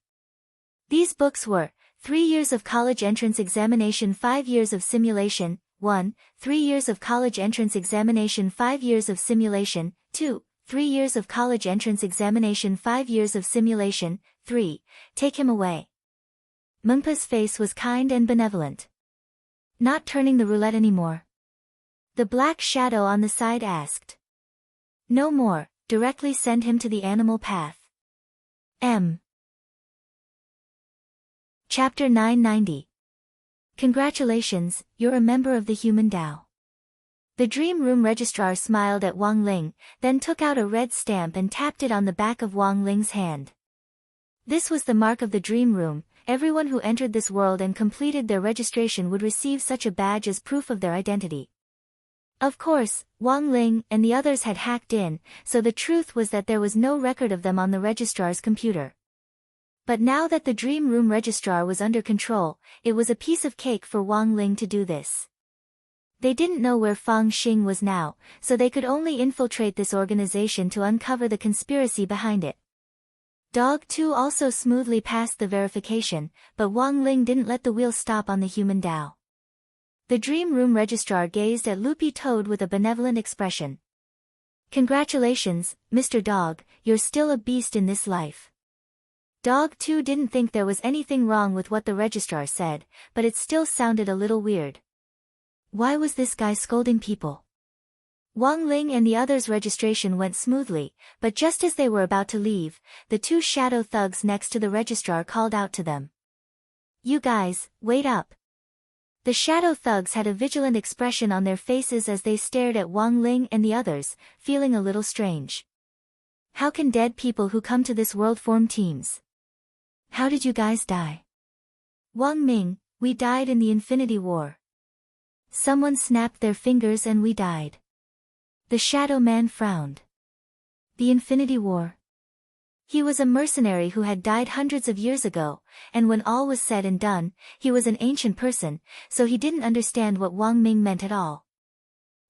These books were, 3 years of college entrance examination 5 years of simulation, 1, 3 years of college entrance examination 5 years of simulation, 2, 3 years of college entrance examination 5 years of simulation, 3, take him away. Mengpa's face was kind and benevolent. Not turning the roulette anymore? The black shadow on the side asked. No more, directly send him to the animal path. Chapter 990. Congratulations, you're a member of the human Tao. The dream room registrar smiled at Wang Ling, then took out a red stamp and tapped it on the back of Wang Ling's hand. This was the mark of the dream room. Everyone who entered this world and completed their registration would receive such a badge as proof of their identity. Of course, Wang Ling and the others had hacked in, so the truth was that there was no record of them on the registrar's computer. But now that the dream room registrar was under control, it was a piece of cake for Wang Ling to do this. They didn't know where Fang Xing was now, so they could only infiltrate this organization to uncover the conspiracy behind it. Dog 2 also smoothly passed the verification, but Wang Ling didn't let the wheel stop on the human Tao. The dream room registrar gazed at Loopy Toad with a benevolent expression. Congratulations, Mr. Dog, you're still a beast in this life. Dog 2 didn't think there was anything wrong with what the registrar said, but it still sounded a little weird. Why was this guy scolding people? Wang Ling and the others' registration went smoothly, but just as they were about to leave, the 2 shadow thugs next to the registrar called out to them. You guys, wait up. The shadow thugs had a vigilant expression on their faces as they stared at Wang Ling and the others, feeling a little strange. How can dead people who come to this world form teams? How did you guys die? Wang Ming, we died in the Infinity War. Someone snapped their fingers and we died. The shadow man frowned. The Infinity War. He was a mercenary who had died hundreds of years ago, and when all was said and done, he was an ancient person, so he didn't understand what Wang Ming meant at all.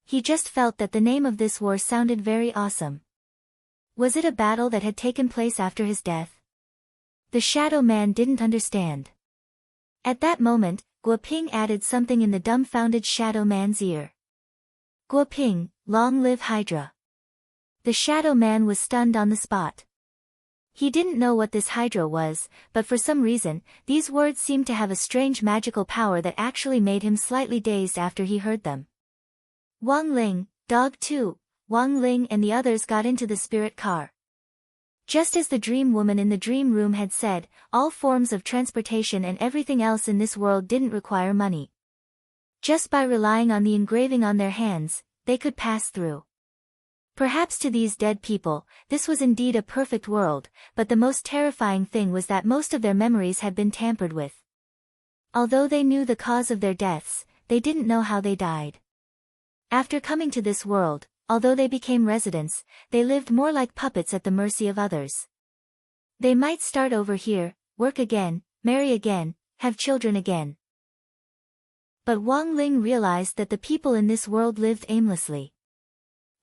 He just felt that the name of this war sounded very awesome. Was it a battle that had taken place after his death? The shadow man didn't understand. At that moment, Guoping added something in the dumbfounded shadow man's ear. Guoping, long live Hydra. The shadow man was stunned on the spot. He didn't know what this Hydra was, but for some reason, these words seemed to have a strange magical power that actually made him slightly dazed after he heard them. Wang Ling, Dog 2, Wang Ling and the others got into the spirit car. Just as the dream woman in the dream room had said, all forms of transportation and everything else in this world didn't require money. Just by relying on the engraving on their hands, they could pass through. Perhaps to these dead people, this was indeed a perfect world, but the most terrifying thing was that most of their memories had been tampered with. Although they knew the cause of their deaths, they didn't know how they died. After coming to this world, although they became residents, they lived more like puppets at the mercy of others. They might start over here, work again, marry again, have children again. But Wang Ling realized that the people in this world lived aimlessly.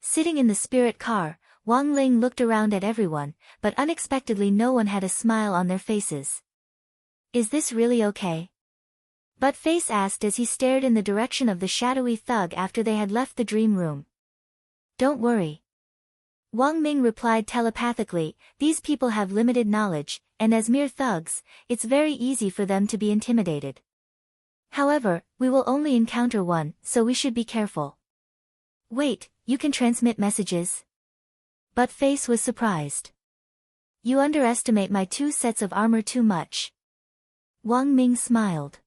Sitting in the spirit car, Wang Ling looked around at everyone, but unexpectedly no one had a smile on their faces. Is this really okay? Buttface asked as he stared in the direction of the shadowy thug after they had left the dream room. Don't worry. Wang Ming replied telepathically, these people have limited knowledge, and as mere thugs, it's very easy for them to be intimidated. However, we will only encounter one, so we should be careful. Wait, you can transmit messages? Buttface was surprised. You underestimate my 2 sets of armor too much. Wang Ming smiled.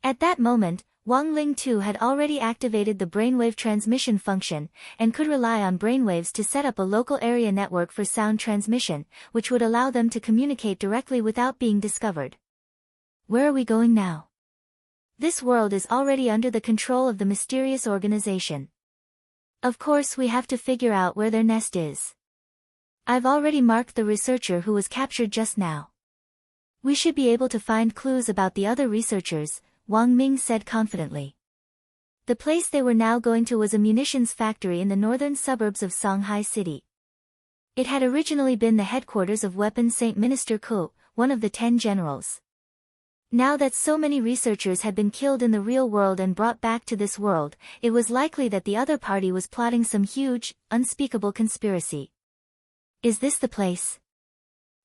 At that moment, Wang Ling too had already activated the brainwave transmission function, and could rely on brainwaves to set up a local area network for sound transmission, which would allow them to communicate directly without being discovered. Where are we going now? This world is already under the control of the mysterious organization. Of course we have to figure out where their nest is. I've already marked the researcher who was captured just now. We should be able to find clues about the other researchers, Wang Ming said confidently. The place they were now going to was a munitions factory in the northern suburbs of Songhai City. It had originally been the headquarters of Weapons Saint Minister Ku, one of the 10 generals. Now that so many researchers had been killed in the real world and brought back to this world, it was likely that the other party was plotting some huge, unspeakable conspiracy. Is this the place?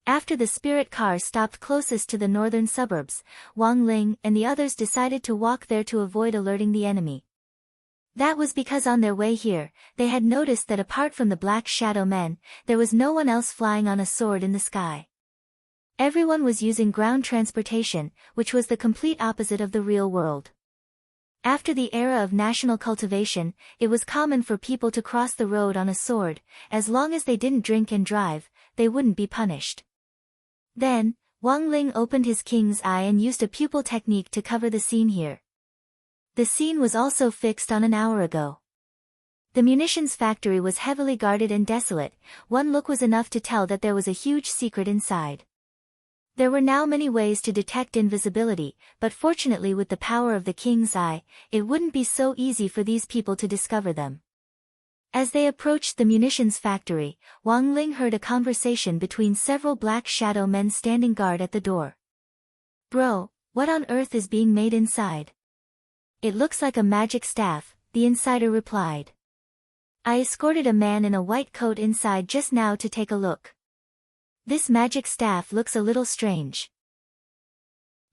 After the spirit car stopped closest to the northern suburbs, Wang Ling and the others decided to walk there to avoid alerting the enemy. That was because on their way here, they had noticed that apart from the Black Shadow Men, there was no one else flying on a sword in the sky. Everyone was using ground transportation, which was the complete opposite of the real world. After the era of national cultivation, it was common for people to cross the road on a sword. As long as they didn't drink and drive, they wouldn't be punished. Then, Wang Ling opened his king's eye and used a pupil technique to cover the scene here. The scene was also fixed on an hour ago. The munitions factory was heavily guarded and desolate. One look was enough to tell that there was a huge secret inside. There were now many ways to detect invisibility, but fortunately with the power of the king's eye, it wouldn't be so easy for these people to discover them. As they approached the munitions factory, Wang Ling heard a conversation between several Black Shadow Men standing guard at the door. Bro, what on earth is being made inside? It looks like a magic staff, the insider replied. I escorted a man in a white coat inside just now to take a look. This magic staff looks a little strange.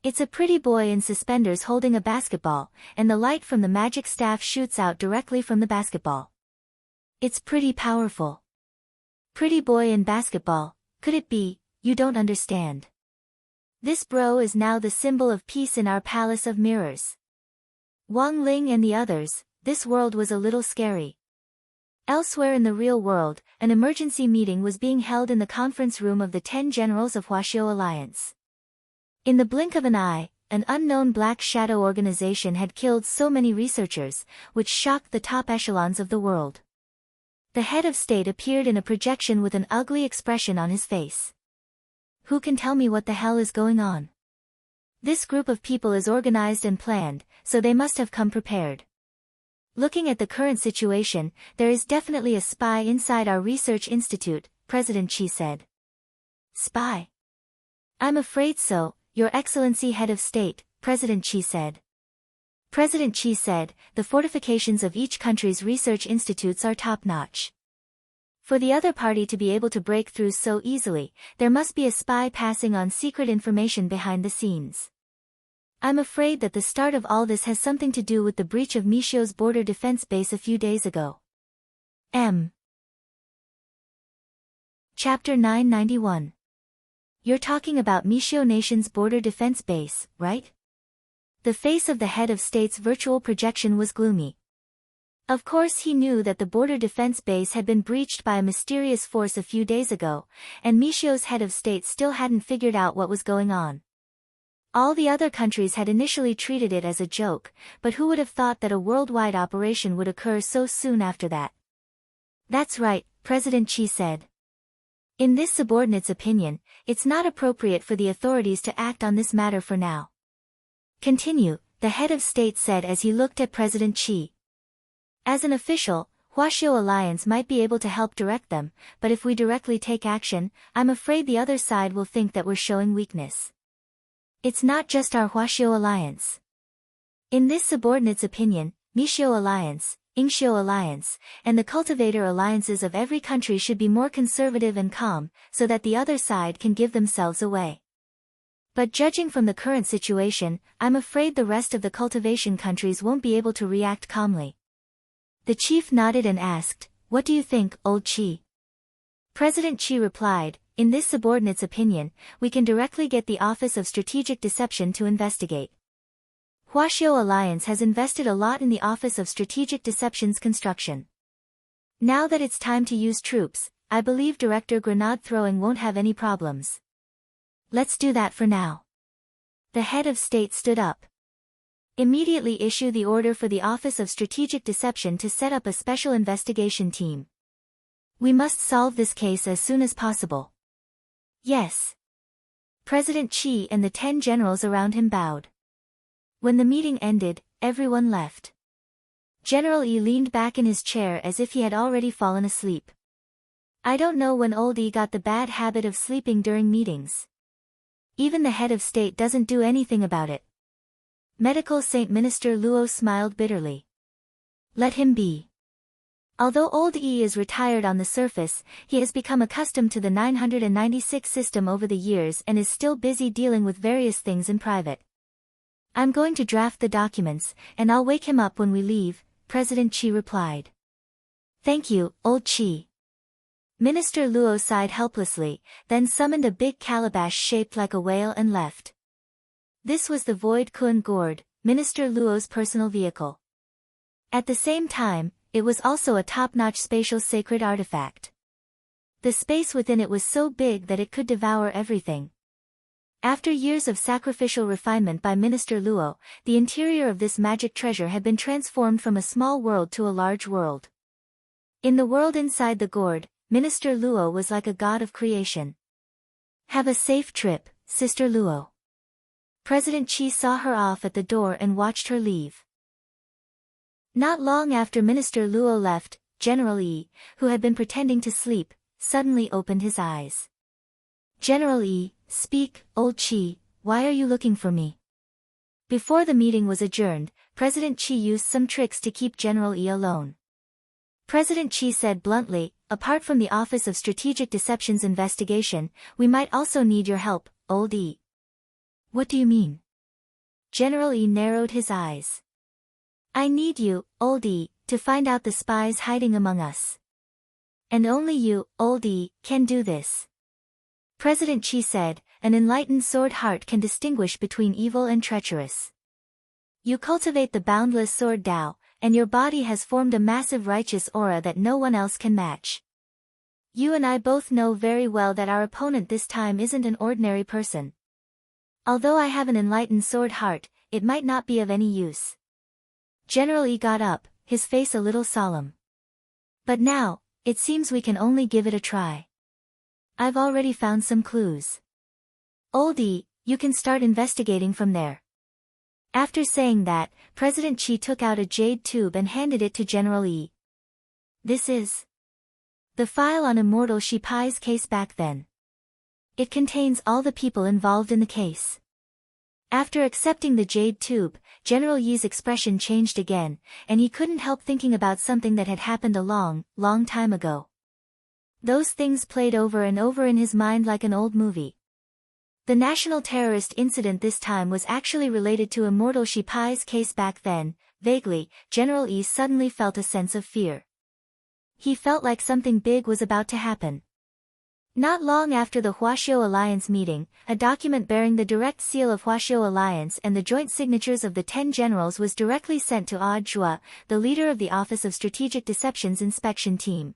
It's a pretty boy in suspenders holding a basketball, and the light from the magic staff shoots out directly from the basketball. It's pretty powerful. Pretty boy in basketball, could it be? You don't understand. This bro is now the symbol of peace in our palace of mirrors. Wang Ling and the others, this world was a little scary. Elsewhere in the real world, an emergency meeting was being held in the conference room of the 10 generals of Huaxiao Alliance. In the blink of an eye, an unknown Black Shadow organization had killed so many researchers, which shocked the top echelons of the world. The head of state appeared in a projection with an ugly expression on his face. Who can tell me what the hell is going on? This group of people is organized and planned, so they must have come prepared. Looking at the current situation, there is definitely a spy inside our research institute, President Qi said. Spy? I'm afraid so, Your Excellency Head of State, President Qi said. President Qi said, the fortifications of each country's research institutes are top-notch. For the other party to be able to break through so easily, there must be a spy passing on secret information behind the scenes. I'm afraid that the start of all this has something to do with the breach of Mixiao's border defense base a few days ago. Chapter 991. You're talking about Mixiao Nation's border defense base, right? The face of the head of state's virtual projection was gloomy. Of course he knew that the border defense base had been breached by a mysterious force a few days ago, and Mixiao's head of state still hadn't figured out what was going on. All the other countries had initially treated it as a joke, but who would have thought that a worldwide operation would occur so soon after that? That's right, President Qi said. In this subordinate's opinion, it's not appropriate for the authorities to act on this matter for now. Continue, the head of state said as he looked at President Qi. As an official, Huaxiao Alliance might be able to help direct them, but if we directly take action, I'm afraid the other side will think that we're showing weakness. It's not just our Huaxiao Alliance. In this subordinate's opinion, Mixiao Alliance, Yingxiao Alliance, and the cultivator alliances of every country should be more conservative and calm, so that the other side can give themselves away. But judging from the current situation, I'm afraid the rest of the cultivation countries won't be able to react calmly. The chief nodded and asked, "What do you think, old Chi?" President Chi replied, "In this subordinate's opinion, we can directly get the Office of Strategic Deception to investigate. Huaxiao Alliance has invested a lot in the Office of Strategic Deception's construction. Now that it's time to use troops, I believe Director Grenade Throwing won't have any problems. Let's do that for now." The head of state stood up. "Immediately issue the order for the Office of Strategic Deception to set up a special investigation team. We must solve this case as soon as possible." "Yes." President Chi and the 10 generals around him bowed. When the meeting ended, everyone left. General Yi leaned back in his chair as if he had already fallen asleep. I don't know when old Yi got the bad habit of sleeping during meetings. Even the head of state doesn't do anything about it. Medical Saint Minister Luo smiled bitterly. Let him be. Although old Yi is retired on the surface, he has become accustomed to the 996 system over the years and is still busy dealing with various things in private. I'm going to draft the documents, and I'll wake him up when we leave, President Chi replied. Thank you, old Chi. Minister Luo sighed helplessly, then summoned a big calabash shaped like a whale and left. This was the Void Kun Gourd, Minister Luo's personal vehicle. At the same time, it was also a top-notch spatial sacred artifact. The space within it was so big that it could devour everything. After years of sacrificial refinement by Minister Luo, the interior of this magic treasure had been transformed from a small world to a large world. In the world inside the gourd, Minister Luo was like a god of creation. Have a safe trip, Sister Luo. President Chi saw her off at the door and watched her leave. Not long after Minister Luo left, General Yi, who had been pretending to sleep, suddenly opened his eyes. General Yi, speak, old Chi, why are you looking for me? Before the meeting was adjourned, President Chi used some tricks to keep General Yi alone. President Chi said bluntly, apart from the Office of Strategic Deception's investigation, we might also need your help, old Yi. What do you mean? General Yi narrowed his eyes. I need you, old Yi, to find out the spies hiding among us. And only you, old Yi, can do this. President Chi said, an enlightened sword heart can distinguish between evil and treacherous. You cultivate the boundless sword Tao, and your body has formed a massive righteous aura that no one else can match. You and I both know very well that our opponent this time isn't an ordinary person. Although I have an enlightened sword heart, it might not be of any use. General Yi got up, his face a little solemn. But now, it seems we can only give it a try. I've already found some clues. Old Yi, you can start investigating from there. After saying that, President Chi took out a jade tube and handed it to General Yi. This is the file on Immortal Shi Pai's case back then. It contains all the people involved in the case. After accepting the jade tube, General Yi's expression changed again, and he couldn't help thinking about something that had happened a long, long time ago. Those things played over and over in his mind like an old movie. The national terrorist incident this time was actually related to Immortal Shi Pai's case back then. Vaguely, General Yi suddenly felt a sense of fear. He felt like something big was about to happen. Not long after the Huaxiao Alliance meeting, a document bearing the direct seal of Huaxiao Alliance and the joint signatures of the 10 generals was directly sent to Odd Zhua, the leader of the Office of Strategic Deception's inspection team.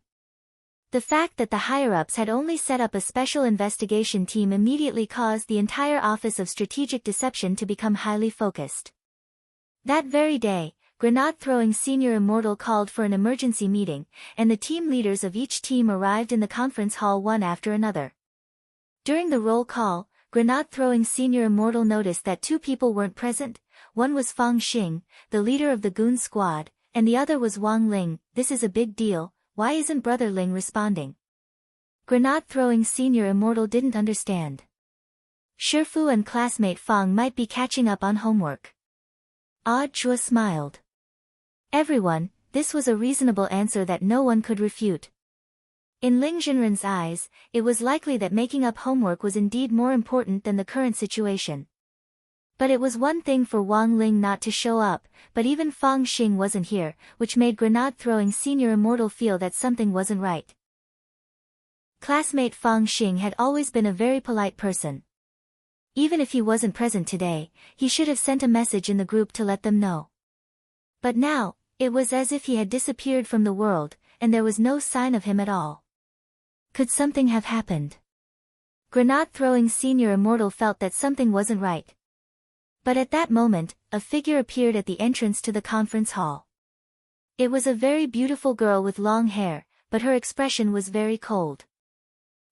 The fact that the higher-ups had only set up a special investigation team immediately caused the entire Office of Strategic Deception to become highly focused. That very day, Grenade-throwing Senior Immortal called for an emergency meeting, and the team leaders of each team arrived in the conference hall one after another. During the roll call, Grenade-throwing Senior Immortal noticed that 2 people weren't present. One was Fang Xing, the leader of the Goon Squad, and the other was Wang Ling. This is a big deal. Why isn't Brother Ling responding? Grenade-throwing Senior Immortal didn't understand. Shifu and classmate Fang might be catching up on homework. Odd Zhua smiled. Everyone, this was a reasonable answer that no one could refute. In Ling Jinren's eyes, it was likely that making up homework was indeed more important than the current situation. But it was one thing for Wang Ling not to show up, but even Fang Xing wasn't here, which made grenade-throwing senior immortal feel that something wasn't right. Classmate Fang Xing had always been a very polite person. Even if he wasn't present today, he should have sent a message in the group to let them know. But now, it was as if he had disappeared from the world, and there was no sign of him at all. Could something have happened? Grenade-throwing senior immortal felt that something wasn't right. But at that moment, a figure appeared at the entrance to the conference hall. It was a very beautiful girl with long hair, but her expression was very cold.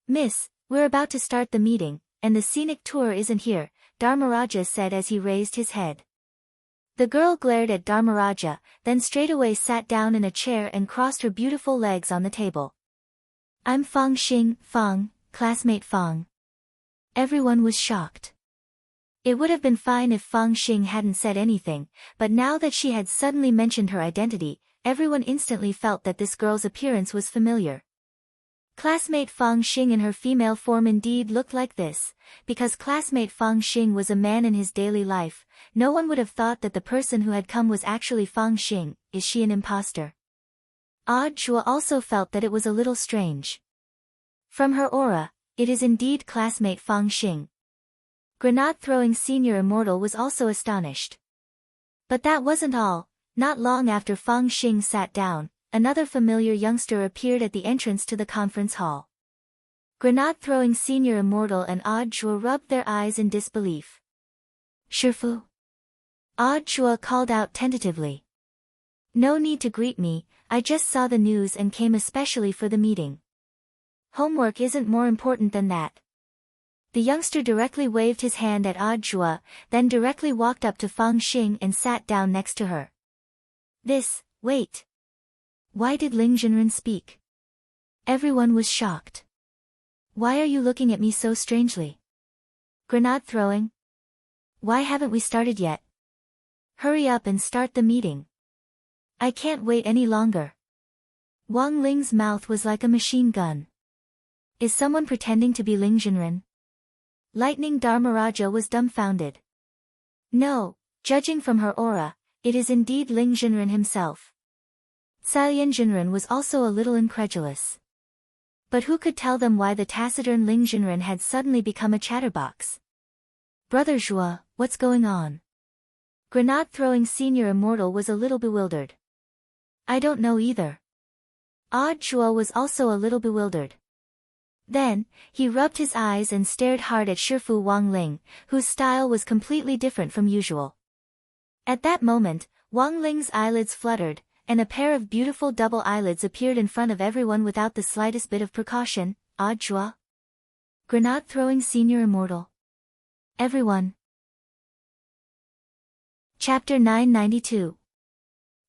"Miss, we're about to start the meeting, and the scenic tour isn't here," Dharmaraja said as he raised his head. The girl glared at Dharmaraja, then straightaway sat down in a chair and crossed her beautiful legs on the table. "I'm Fang Xing, Fang, classmate Fang." Everyone was shocked. It would have been fine if Fang Xing hadn't said anything, but now that she had suddenly mentioned her identity, everyone instantly felt that this girl's appearance was familiar. Classmate Fang Xing in her female form indeed looked like this. Because classmate Fang Xing was a man in his daily life, no one would have thought that the person who had come was actually Fang Xing. Is she an imposter? Odd Chua also felt that it was a little strange. From her aura, it is indeed classmate Fang Xing. Grenade-throwing senior immortal was also astonished. But that wasn't all. Not long after Fang Xing sat down, another familiar youngster appeared at the entrance to the conference hall. Grenade-throwing senior immortal and Odd Chua rubbed their eyes in disbelief. "Shifu?" Odd Chua called out tentatively. "No need to greet me, I just saw the news and came especially for the meeting. Homework isn't more important than that." The youngster directly waved his hand at Odd Chua, then directly walked up to Fang Xing and sat down next to her. Wait. Why did Ling Jinren speak? Everyone was shocked. "Why are you looking at me so strangely? Grenade throwing? Why haven't we started yet? Hurry up and start the meeting. I can't wait any longer." Wang Ling's mouth was like a machine gun. Is someone pretending to be Ling Jinren? Lightning Dharmaraja was dumbfounded. No, judging from her aura, it is indeed Ling Jinren himself. Salian Jinren was also a little incredulous. But who could tell them why the taciturn Ling Jinren had suddenly become a chatterbox? "Brother Zhua, what's going on?" Grenade-throwing senior immortal was a little bewildered. "I don't know either." Odd Zhua was also a little bewildered. Then, he rubbed his eyes and stared hard at Shifu Wang Ling, whose style was completely different from usual. At that moment, Wang Ling's eyelids fluttered, and a pair of beautiful double eyelids appeared in front of everyone without the slightest bit of precaution. Odd Chua? Grenade-throwing senior immortal. Everyone. Chapter 992.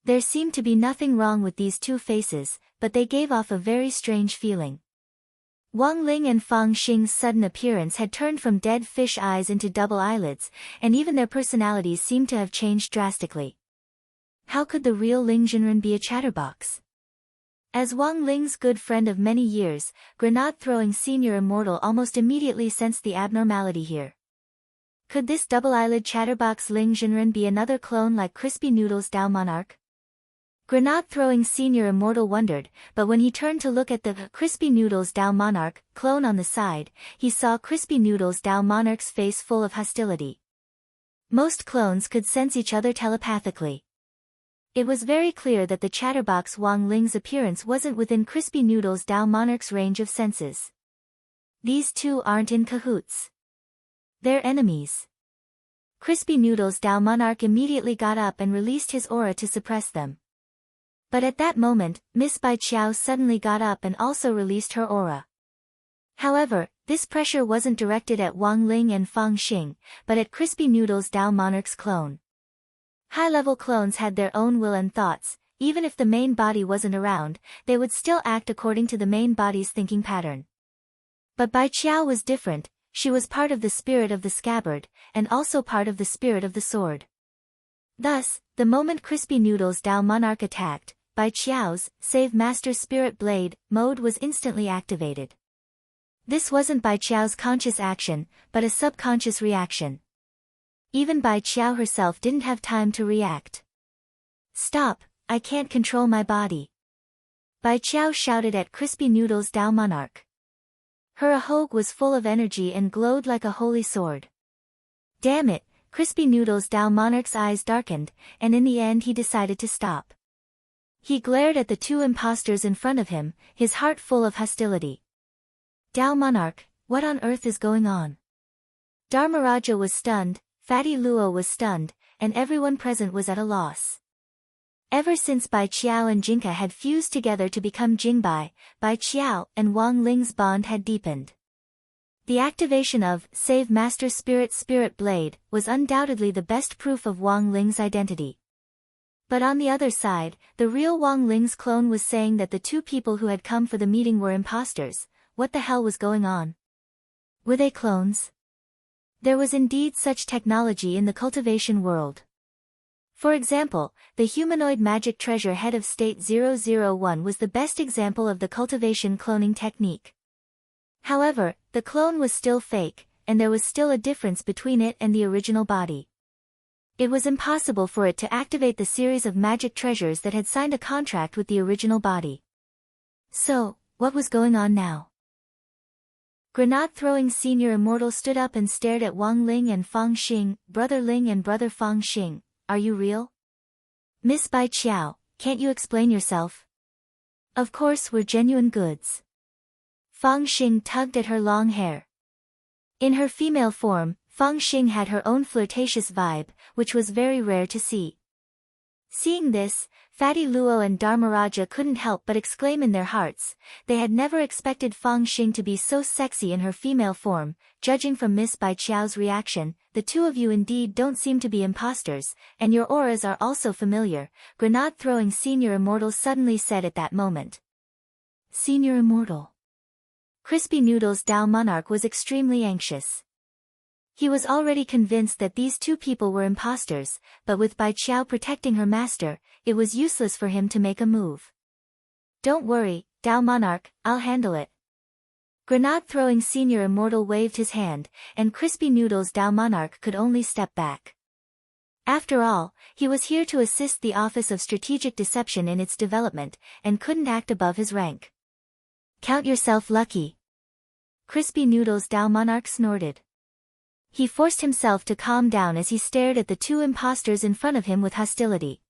There seemed to be nothing wrong with these two faces, but they gave off a very strange feeling. Wang Ling and Fang Xing's sudden appearance had turned from dead fish eyes into double eyelids, and even their personalities seemed to have changed drastically. How could the real Ling Jinren be a chatterbox? As Wang Ling's good friend of many years, grenade-throwing senior immortal almost immediately sensed the abnormality here. Could this double-eyelid chatterbox Ling Jinren be another clone like Crispy Noodle's Dao Monarch? Grenade-throwing senior immortal wondered, but when he turned to look at the Crispy Noodle's Dao Monarch clone on the side, he saw Crispy Noodle's Dao Monarch's face full of hostility. Most clones could sense each other telepathically. It was very clear that the chatterbox Wang Ling's appearance wasn't within Crispy Noodle's Dao Monarch's range of senses. These two aren't in cahoots. They're enemies. Crispy Noodle's Dao Monarch immediately got up and released his aura to suppress them. But at that moment, Miss Bai Qiao suddenly got up and also released her aura. However, this pressure wasn't directed at Wang Ling and Fang Xing, but at Crispy Noodle's Dao Monarch's clone. High-level clones had their own will and thoughts. Even if the main body wasn't around, they would still act according to the main body's thinking pattern. But Bai Qiao was different. She was part of the spirit of the scabbard, and also part of the spirit of the sword. Thus, the moment Crispy Noodle's Dao Monarch attacked, Bai Qiao's Save Master Spirit Blade mode was instantly activated. This wasn't Bai Qiao's conscious action, but a subconscious reaction. Even Bai Qiao herself didn't have time to react. "Stop, I can't control my body." Bai Qiao shouted at Crispy Noodle's Dao Monarch. Her ahog was full of energy and glowed like a holy sword. Damn it, Crispy Noodle's Dao Monarch's eyes darkened, and in the end he decided to stop. He glared at the two imposters in front of him, his heart full of hostility. "Dao Monarch, what on earth is going on?" Dharmaraja was stunned, Fatty Luo was stunned, and everyone present was at a loss. Ever since Bai Qiao and Jinka had fused together to become Jingbai, Bai Qiao and Wang Ling's bond had deepened. The activation of Save Master Spirit Blade was undoubtedly the best proof of Wang Ling's identity. But on the other side, the real Wang Ling's clone was saying that the two people who had come for the meeting were imposters. What the hell was going on? Were they clones? There was indeed such technology in the cultivation world. For example, the humanoid magic treasure head of State 001 was the best example of the cultivation cloning technique. However, the clone was still fake, and there was still a difference between it and the original body. It was impossible for it to activate the series of magic treasures that had signed a contract with the original body. So, what was going on now? Grenade-throwing Senior Immortal stood up and stared at Wang Ling and Fang Xing. "Brother Ling and Brother Fang Xing, are you real?" "Miss Bai Qiao, can't you explain yourself?" "Of course we're genuine goods." Fang Xing tugged at her long hair. In her female form, Fang Xing had her own flirtatious vibe, which was very rare to see. Seeing this, Fatty Luo and Dharmaraja couldn't help but exclaim in their hearts. They had never expected Fang Xing to be so sexy in her female form. "Judging from Miss Bai Qiao's reaction, the two of you indeed don't seem to be imposters, and your auras are also familiar," Grenade-throwing Senior Immortal suddenly said at that moment. Senior Immortal. Crispy Noodle's Dao Monarch was extremely anxious. He was already convinced that these two people were imposters, but with Bai Qiao protecting her master, it was useless for him to make a move. "Don't worry, Dao Monarch, I'll handle it." Grenade-throwing Senior Immortal waved his hand, and Crispy Noodle's Dao Monarch could only step back. After all, he was here to assist the Office of Strategic Deception in its development, and couldn't act above his rank. "Count yourself lucky." Crispy Noodle's Dao Monarch snorted. He forced himself to calm down as he stared at the two imposters in front of him with hostility.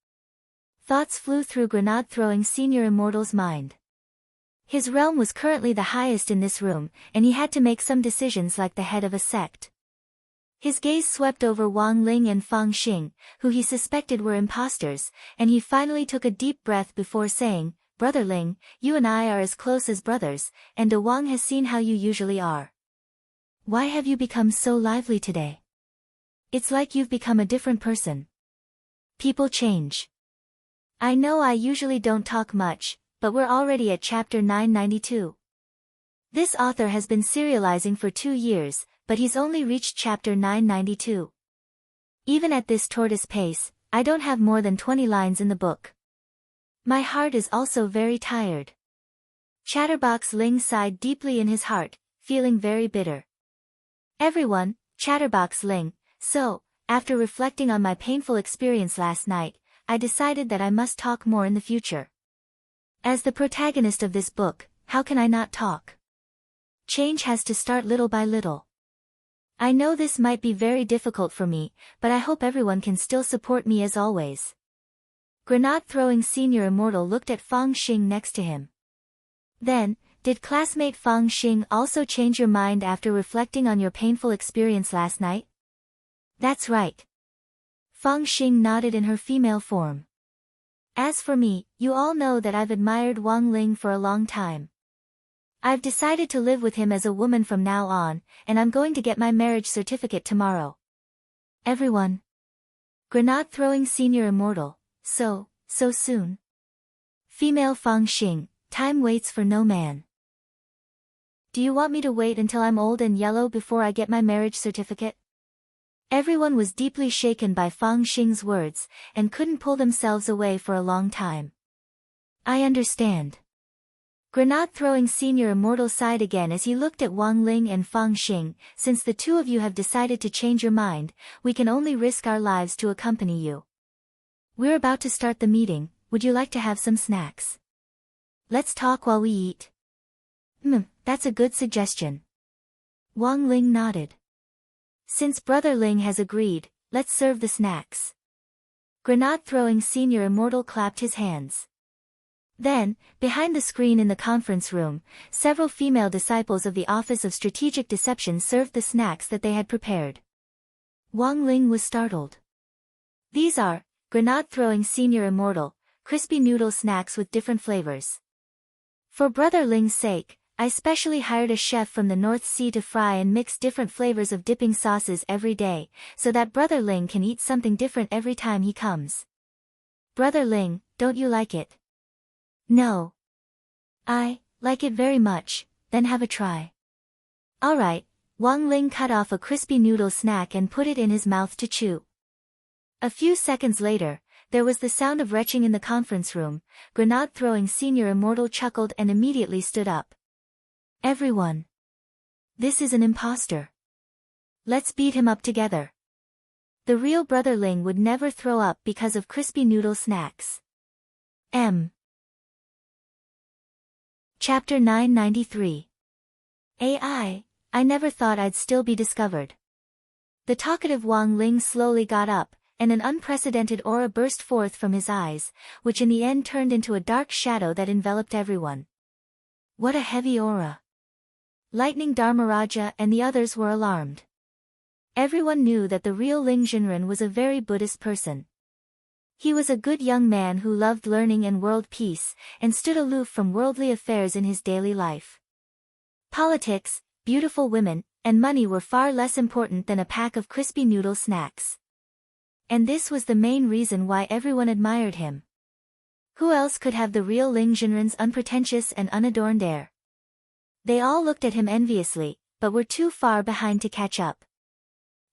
Thoughts flew through Grenade-throwing Senior Immortal's mind. His realm was currently the highest in this room, and he had to make some decisions like the head of a sect. His gaze swept over Wang Ling and Fang Xing, who he suspected were imposters, and he finally took a deep breath before saying, "Brother Ling, you and I are as close as brothers, and De Wang has seen how you usually are. Why have you become so lively today? It's like you've become a different person. People change." "I know I usually don't talk much, but we're already at chapter 992. This author has been serializing for 2 years, but he's only reached chapter 992. Even at this tortoise pace, I don't have more than 20 lines in the book. My heart is also very tired." Chatterbox Ling sighed deeply in his heart, feeling very bitter. "Everyone, Chatterbox Ling, so, after reflecting on my painful experience last night, I decided that I must talk more in the future. As the protagonist of this book, how can I not talk? Change has to start little by little. I know this might be very difficult for me, but I hope everyone can still support me as always." Grenade-throwing Senior Immortal looked at Fang Xing next to him. Then, "Did classmate Fang Xing also change your mind after reflecting on your painful experience last night?" "That's right." Fang Xing nodded in her female form. "As for me, you all know that I've admired Wang Ling for a long time. I've decided to live with him as a woman from now on, and I'm going to get my marriage certificate tomorrow." "Everyone." Grenade-throwing Senior Immortal, so soon?" Female Fang Xing, "Time waits for no man." "Do you want me to wait until I'm old and yellow before I get my marriage certificate?" Everyone was deeply shaken by Fang Xing's words, and couldn't pull themselves away for a long time. I understand. Grenade-throwing Senior Immortal sighed again as he looked at Wang Ling and Fang Xing. Since the two of you have decided to change your mind, we can only risk our lives to accompany you. We're about to start the meeting, would you like to have some snacks? Let's talk while we eat. That's a good suggestion. Wang Ling nodded. Since Brother Ling has agreed, let's serve the snacks. Grenade-throwing Senior Immortal clapped his hands. Then, behind the screen in the conference room, several female disciples of the Office of Strategic Deception served the snacks that they had prepared. Wang Ling was startled. These are, Grenade-throwing Senior Immortal, crispy noodle snacks with different flavors. For Brother Ling's sake, I specially hired a chef from the North Sea to fry and mix different flavors of dipping sauces every day, so that Brother Ling can eat something different every time he comes. Brother Ling, don't you like it? No. I like it very much, then have a try. Alright, Wang Ling cut off a crispy noodle snack and put it in his mouth to chew. A few seconds later, there was the sound of retching in the conference room. Grenade-throwing Senior Immortal chuckled and immediately stood up. Everyone. This is an imposter. Let's beat him up together. The real Brother Ling would never throw up because of crispy noodle snacks. Chapter 993. AI, I never thought I'd still be discovered. The talkative Wang Ling slowly got up, and an unprecedented aura burst forth from his eyes, which in the end turned into a dark shadow that enveloped everyone. What a heavy aura. Lightning Dharmaraja and the others were alarmed. Everyone knew that the real Ling Jinren was a very Buddhist person. He was a good young man who loved learning and world peace, and stood aloof from worldly affairs in his daily life. Politics, beautiful women, and money were far less important than a pack of crispy noodle snacks. And this was the main reason why everyone admired him. Who else could have the real Ling Jinren's unpretentious and unadorned air? They all looked at him enviously, but were too far behind to catch up.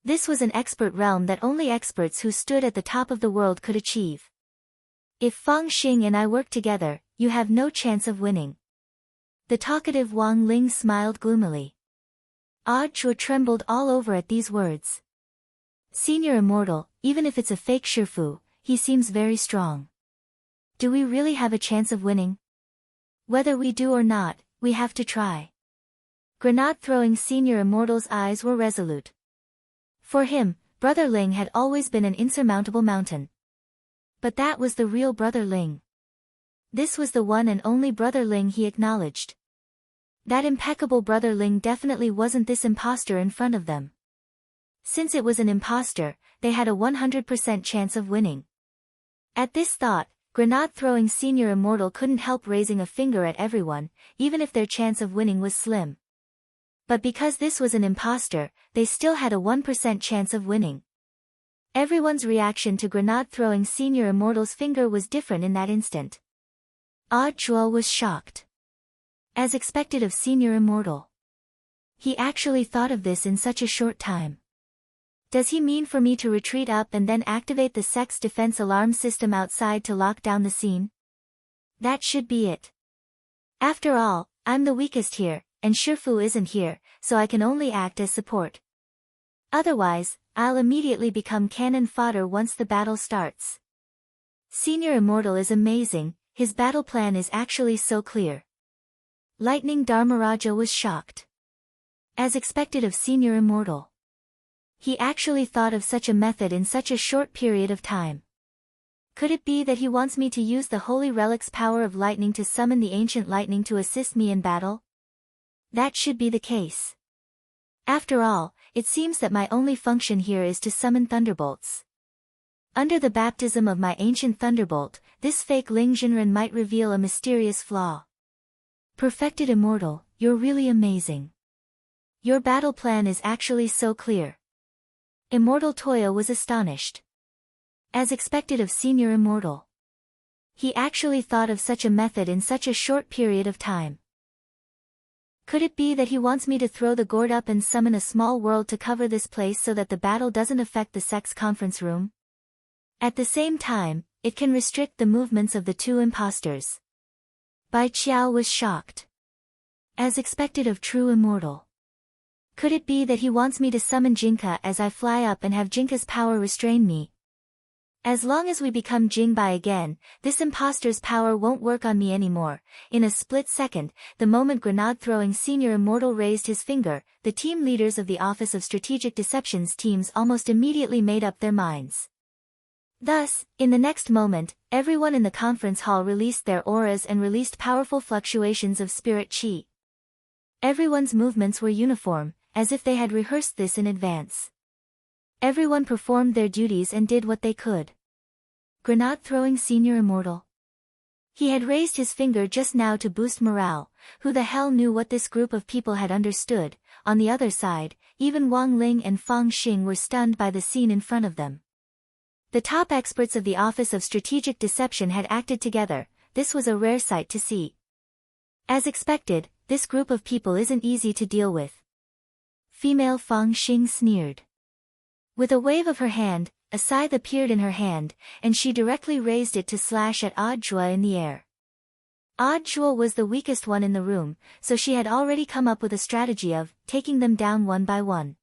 This was an expert realm that only experts who stood at the top of the world could achieve. If Fang Xing and I work together, you have no chance of winning. The talkative Wang Ling smiled gloomily. Chua trembled all over at these words. Senior Immortal, even if it's a fake Shifu, he seems very strong. Do we really have a chance of winning? Whether we do or not, we have to try. Grenade-throwing Senior Immortal's eyes were resolute. For him, Brother Ling had always been an insurmountable mountain. But that was the real Brother Ling. This was the one and only Brother Ling he acknowledged. That impeccable Brother Ling definitely wasn't this imposter in front of them. Since it was an imposter, they had a 100% chance of winning. At this thought, Grenade-throwing Senior Immortal couldn't help raising a finger at everyone, even if their chance of winning was slim. But because this was an imposter, they still had a 1% chance of winning. Everyone's reaction to Grenade-throwing Senior Immortal's finger was different in that instant. Chua was shocked. As expected of Senior Immortal. He actually thought of this in such a short time. Does he mean for me to retreat up and then activate the sex defense alarm system outside to lock down the scene? That should be it. After all, I'm the weakest here, and Shifu isn't here, so I can only act as support. Otherwise, I'll immediately become cannon fodder once the battle starts. Senior Immortal is amazing, his battle plan is actually so clear. Lightning Dharmaraja was shocked. As expected of Senior Immortal. He actually thought of such a method in such a short period of time. Could it be that he wants me to use the Holy Relic's power of lightning to summon the ancient lightning to assist me in battle? That should be the case. After all, it seems that my only function here is to summon thunderbolts. Under the baptism of my ancient thunderbolt, this fake Ling Jinren might reveal a mysterious flaw. Perfected Immortal, you're really amazing. Your battle plan is actually so clear. Immortal Toya was astonished. As expected of Senior Immortal. He actually thought of such a method in such a short period of time. Could it be that he wants me to throw the gourd up and summon a small world to cover this place so that the battle doesn't affect the sex conference room? At the same time, it can restrict the movements of the two imposters. Bai Qiao was shocked. As expected of true immortal. Could it be that he wants me to summon Jinka as I fly up and have Jinka's power restrain me? As long as we become Jingbai again, this imposter's power won't work on me anymore. In a split second, the moment grenade-throwing senior immortal raised his finger, the team leaders of the Office of Strategic Deceptions teams almost immediately made up their minds. Thus, in the next moment, everyone in the conference hall released their auras and released powerful fluctuations of spirit chi. Everyone's movements were uniform, as if they had rehearsed this in advance. Everyone performed their duties and did what they could. Grenade-throwing senior immortal. He had raised his finger just now to boost morale. Who the hell knew what this group of people had understood? On the other side, even Wang Ling and Fang Xing were stunned by the scene in front of them. The top experts of the Office of Strategic Deception had acted together. This was a rare sight to see. As expected, this group of people isn't easy to deal with. Female Fang Xing sneered. With a wave of her hand, a scythe appeared in her hand, and she directly raised it to slash at Odd Zhuo in the air. Odd Zhuo was the weakest one in the room, so she had already come up with a strategy of taking them down one by one.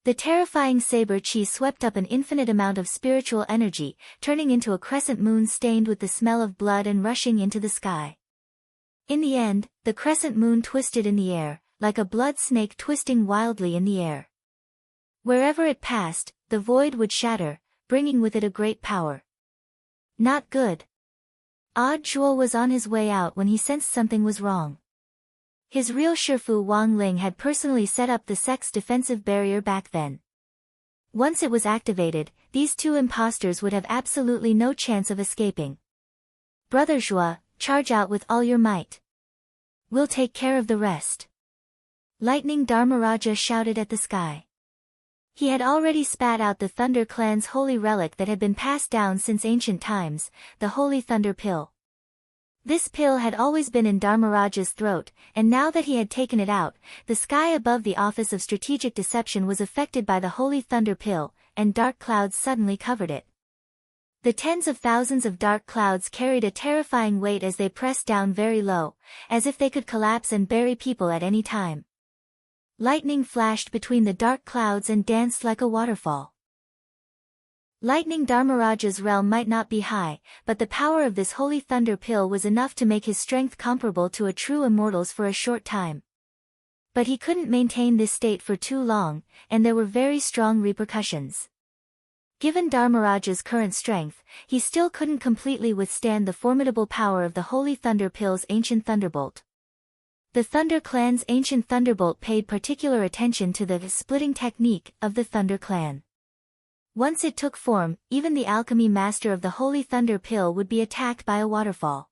The terrifying saber chi swept up an infinite amount of spiritual energy, turning into a crescent moon stained with the smell of blood and rushing into the sky. In the end, the crescent moon twisted in the air, like a blood snake twisting wildly in the air. Wherever it passed, the void would shatter, bringing with it a great power. Not good. Odd Zhuo was on his way out when he sensed something was wrong. His real Shifu Wang Ling had personally set up the sex defensive barrier back then. Once it was activated, these two imposters would have absolutely no chance of escaping. Brother Zhuo, charge out with all your might. We'll take care of the rest. Lightning Dharmaraja shouted at the sky. He had already spat out the Thunder Clan's holy relic that had been passed down since ancient times, the Holy Thunder Pill. This pill had always been in Dharmaraja's throat, and now that he had taken it out, the sky above the Office of Strategic Deception was affected by the Holy Thunder Pill, and dark clouds suddenly covered it. The tens of thousands of dark clouds carried a terrifying weight as they pressed down very low, as if they could collapse and bury people at any time. Lightning flashed between the dark clouds and danced like a waterfall. Lightning Dharmaraja's realm might not be high, but the power of this holy thunder pill was enough to make his strength comparable to a true immortal's for a short time. But he couldn't maintain this state for too long, and there were very strong repercussions. Given Dharmaraja's current strength, he still couldn't completely withstand the formidable power of the holy thunder pill's ancient thunderbolt. The Thunder Clan's ancient thunderbolt paid particular attention to the splitting technique of the Thunder Clan. Once it took form, even the alchemy master of the Holy Thunder Pill would be attacked by a waterfall.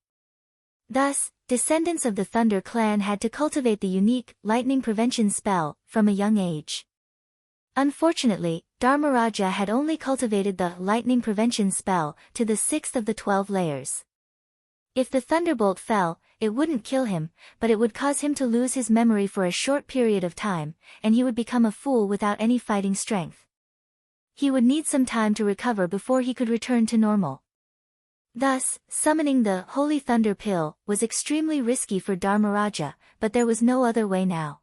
Thus, descendants of the Thunder Clan had to cultivate the unique lightning prevention spell from a young age. Unfortunately, Dharmaraja had only cultivated the lightning prevention spell to the 6th of the 12 layers. If the thunderbolt fell, it wouldn't kill him, but it would cause him to lose his memory for a short period of time, and he would become a fool without any fighting strength. He would need some time to recover before he could return to normal. Thus, summoning the Holy Thunder Pill was extremely risky for Dharmaraja, but there was no other way now.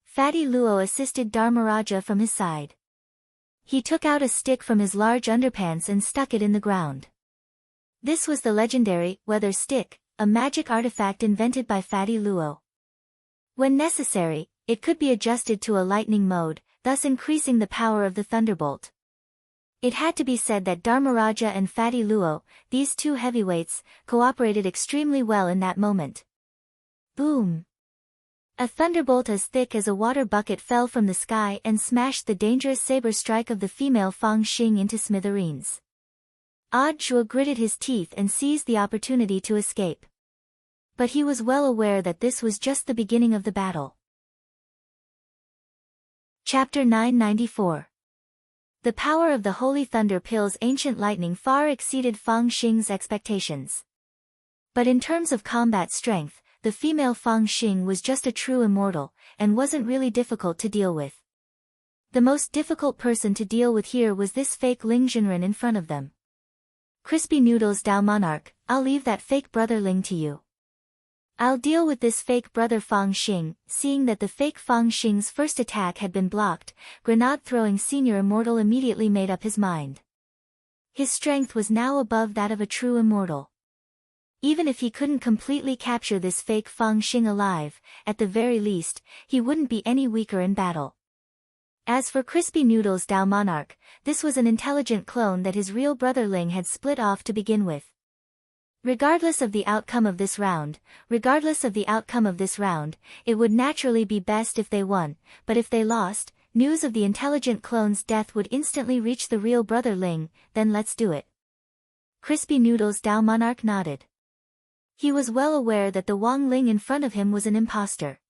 Fatty Luo assisted Dharmaraja from his side. He took out a stick from his large underpants and stuck it in the ground. This was the legendary weather stick, a magic artifact invented by Fatty Luo. When necessary, it could be adjusted to a lightning mode, thus increasing the power of the thunderbolt. It had to be said that Dharmaraja and Fatty Luo, these two heavyweights, cooperated extremely well in that moment. Boom! A thunderbolt as thick as a water bucket fell from the sky and smashed the dangerous saber strike of the female Fang Xing into smithereens. Odd Zhuo gritted his teeth and seized the opportunity to escape. But he was well aware that this was just the beginning of the battle. Chapter 994. The power of the Holy Thunder Pill's ancient lightning far exceeded Fang Xing's expectations. But in terms of combat strength, the female Fang Xing was just a true immortal, and wasn't really difficult to deal with. The most difficult person to deal with here was this fake Ling Jinren in front of them. Crispy Noodles Dao Monarch, I'll leave that fake brother Ling to you. I'll deal with this fake brother Fang Xing. Seeing that the fake Fang Xing's first attack had been blocked, grenade-throwing senior immortal immediately made up his mind. His strength was now above that of a true immortal. Even if he couldn't completely capture this fake Fang Xing alive, at the very least, he wouldn't be any weaker in battle. As for Crispy Noodle's Dao Monarch, this was an intelligent clone that his real brother Ling had split off to begin with. Regardless of the outcome of this round, it would naturally be best if they won, but if they lost, news of the intelligent clone's death would instantly reach the real brother Ling. Then let's do it. Crispy Noodle's Dao Monarch nodded. He was well aware that the Wang Ling in front of him was an imposter.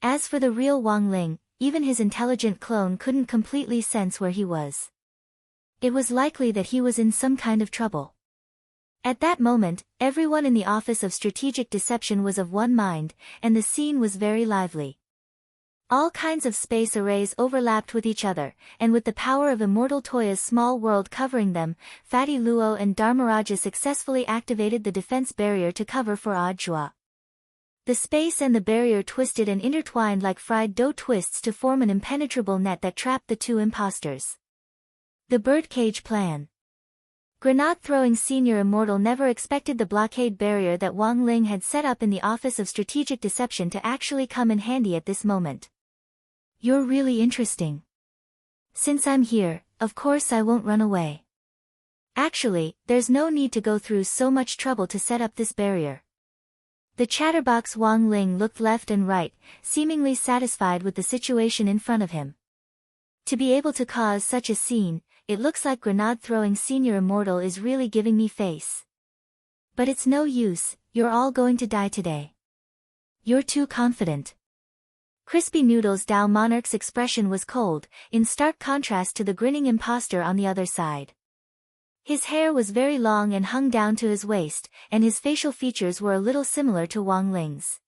As for the real Wang Ling, even his intelligent clone couldn't completely sense where he was. It was likely that he was in some kind of trouble. At that moment, everyone in the Office of Strategic Deception was of one mind, and the scene was very lively. All kinds of space arrays overlapped with each other, and with the power of Immortal Toya's small world covering them, Fatty Luo and Dharmaraja successfully activated the defense barrier to cover for Odd Jua. The space and the barrier twisted and intertwined like fried dough twists to form an impenetrable net that trapped the two imposters. The Birdcage Plan. Grenade-throwing senior immortal never expected the blockade barrier that Wang Ling had set up in the Office of Strategic Deception to actually come in handy at this moment. You're really interesting. Since I'm here, of course I won't run away. Actually, there's no need to go through so much trouble to set up this barrier. The chatterbox Wang Ling looked left and right, seemingly satisfied with the situation in front of him. To be able to cause such a scene, it looks like grenade-throwing senior immortal is really giving me face. But it's no use, you're all going to die today. You're too confident. Crispy Noodle's Dao Monarch's expression was cold, in stark contrast to the grinning imposter on the other side. His hair was very long and hung down to his waist, and his facial features were a little similar to Wang Ling's.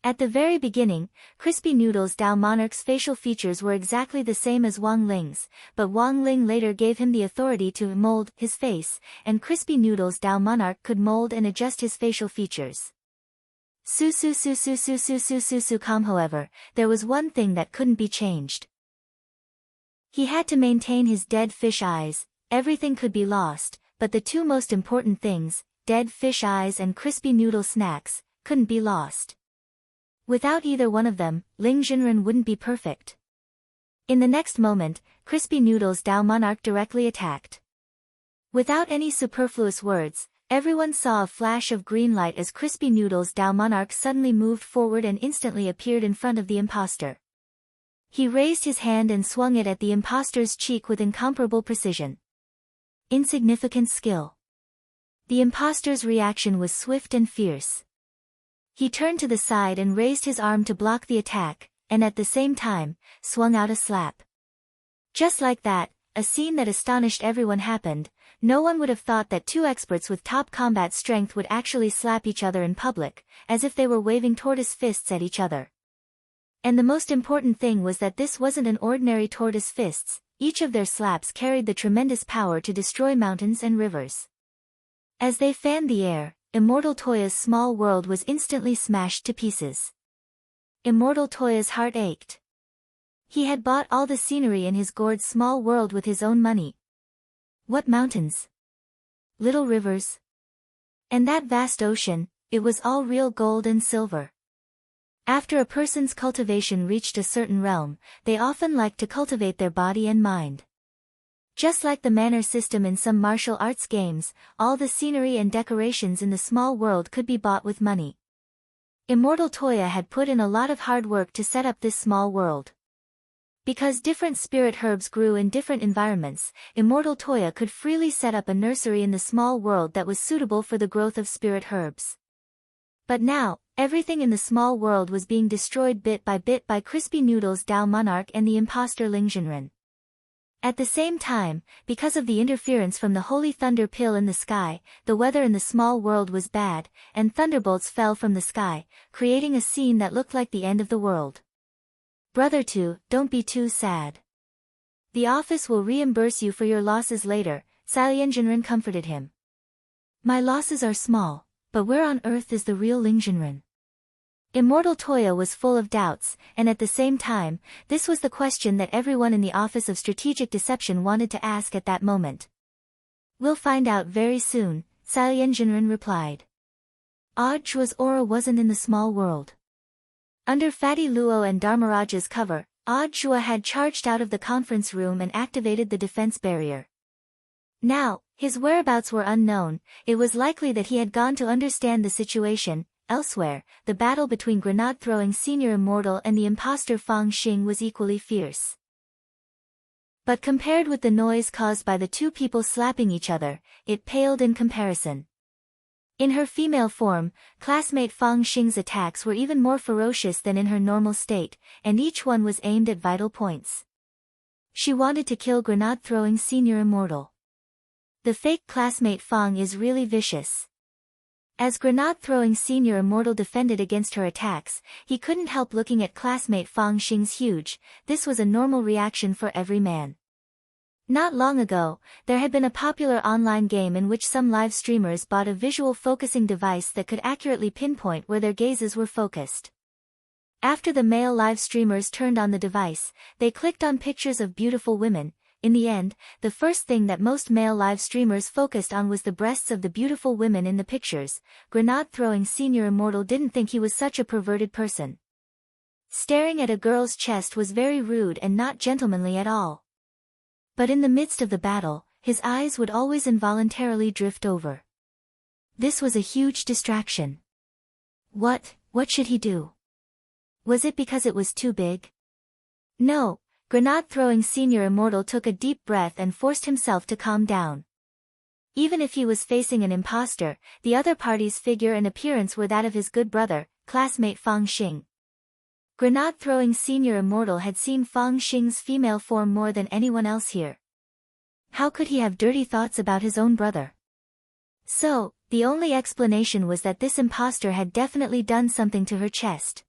At the very beginning, Crispy Noodle's Dao Monarch's facial features were exactly the same as Wang Ling's, but Wang Ling later gave him the authority to mold his face, and Crispy Noodle's Dao Monarch could mold and adjust his facial features. However, there was one thing that couldn't be changed. He had to maintain his dead fish eyes. Everything could be lost, but the two most important things, dead fish eyes and crispy noodle snacks, couldn't be lost. Without either one of them, Ling Jinren wouldn't be perfect. In the next moment, Crispy Noodle's Dao Monarch directly attacked. Without any superfluous words, everyone saw a flash of green light as Crispy Noodle's Dao Monarch suddenly moved forward and instantly appeared in front of the imposter. He raised his hand and swung it at the imposter's cheek with incomparable precision. Insignificant skill. The imposter's reaction was swift and fierce. He turned to the side and raised his arm to block the attack, and at the same time, swung out a slap. Just like that, a scene that astonished everyone happened. No one would have thought that two experts with top combat strength would actually slap each other in public, as if they were waving tortoise fists at each other. And the most important thing was that this wasn't an ordinary tortoise fists, each of their slaps carried the tremendous power to destroy mountains and rivers. As they fanned the air, Immortal Toya's small world was instantly smashed to pieces. Immortal Toya's heart ached. He had bought all the scenery in his gourd small world with his own money. What mountains? Little rivers? And that vast ocean, it was all real gold and silver. After a person's cultivation reached a certain realm, they often liked to cultivate their body and mind. Just like the manor system in some martial arts games, all the scenery and decorations in the small world could be bought with money. Immortal Toya had put in a lot of hard work to set up this small world. Because different spirit herbs grew in different environments, Immortal Toya could freely set up a nursery in the small world that was suitable for the growth of spirit herbs. But now, everything in the small world was being destroyed bit by Crispy Noodle's Dao Monarch and the imposter Ling Jinren. At the same time, because of the interference from the holy thunder pill in the sky, the weather in the small world was bad, and thunderbolts fell from the sky, creating a scene that looked like the end of the world. Brother 2, don't be too sad. The office will reimburse you for your losses later, Ling Jinren comforted him. My losses are small, but where on earth is the real Ling Jinren? Immortal Toya was full of doubts, and at the same time, this was the question that everyone in the Office of Strategic Deception wanted to ask at that moment. We'll find out very soon, Yen Jinren replied. Chua's aura wasn't in the small world. Under Fatty Luo and Dharmaraja's cover, Chua had charged out of the conference room and activated the defense barrier. Now, his whereabouts were unknown. It was likely that he had gone to understand the situation. Elsewhere, the battle between grenade-throwing Senior Immortal and the imposter Fang Xing was equally fierce. But compared with the noise caused by the two people slapping each other, it paled in comparison. In her female form, classmate Fang Xing's attacks were even more ferocious than in her normal state, and each one was aimed at vital points. She wanted to kill grenade-throwing Senior Immortal. The fake classmate Fang is really vicious. As grenade-throwing Senior Immortal defended against her attacks, he couldn't help looking at classmate Fang Xing's huge. This was a normal reaction for every man. Not long ago, there had been a popular online game in which some live streamers bought a visual focusing device that could accurately pinpoint where their gazes were focused. After the male live streamers turned on the device, they clicked on pictures of beautiful women. In the end, the first thing that most male live streamers focused on was the breasts of the beautiful women in the pictures. Grenade-throwing Senior Immortal didn't think he was such a perverted person. Staring at a girl's chest was very rude and not gentlemanly at all. But in the midst of the battle, his eyes would always involuntarily drift over. This was a huge distraction. What should he do? Was it because it was too big? No. Grenade-throwing Senior Immortal took a deep breath and forced himself to calm down. Even if he was facing an imposter, the other party's figure and appearance were that of his good brother, classmate Fang Xing. Grenade-throwing Senior Immortal had seen Fang Xing's female form more than anyone else here. How could he have dirty thoughts about his own brother? So, the only explanation was that this imposter had definitely done something to her chest.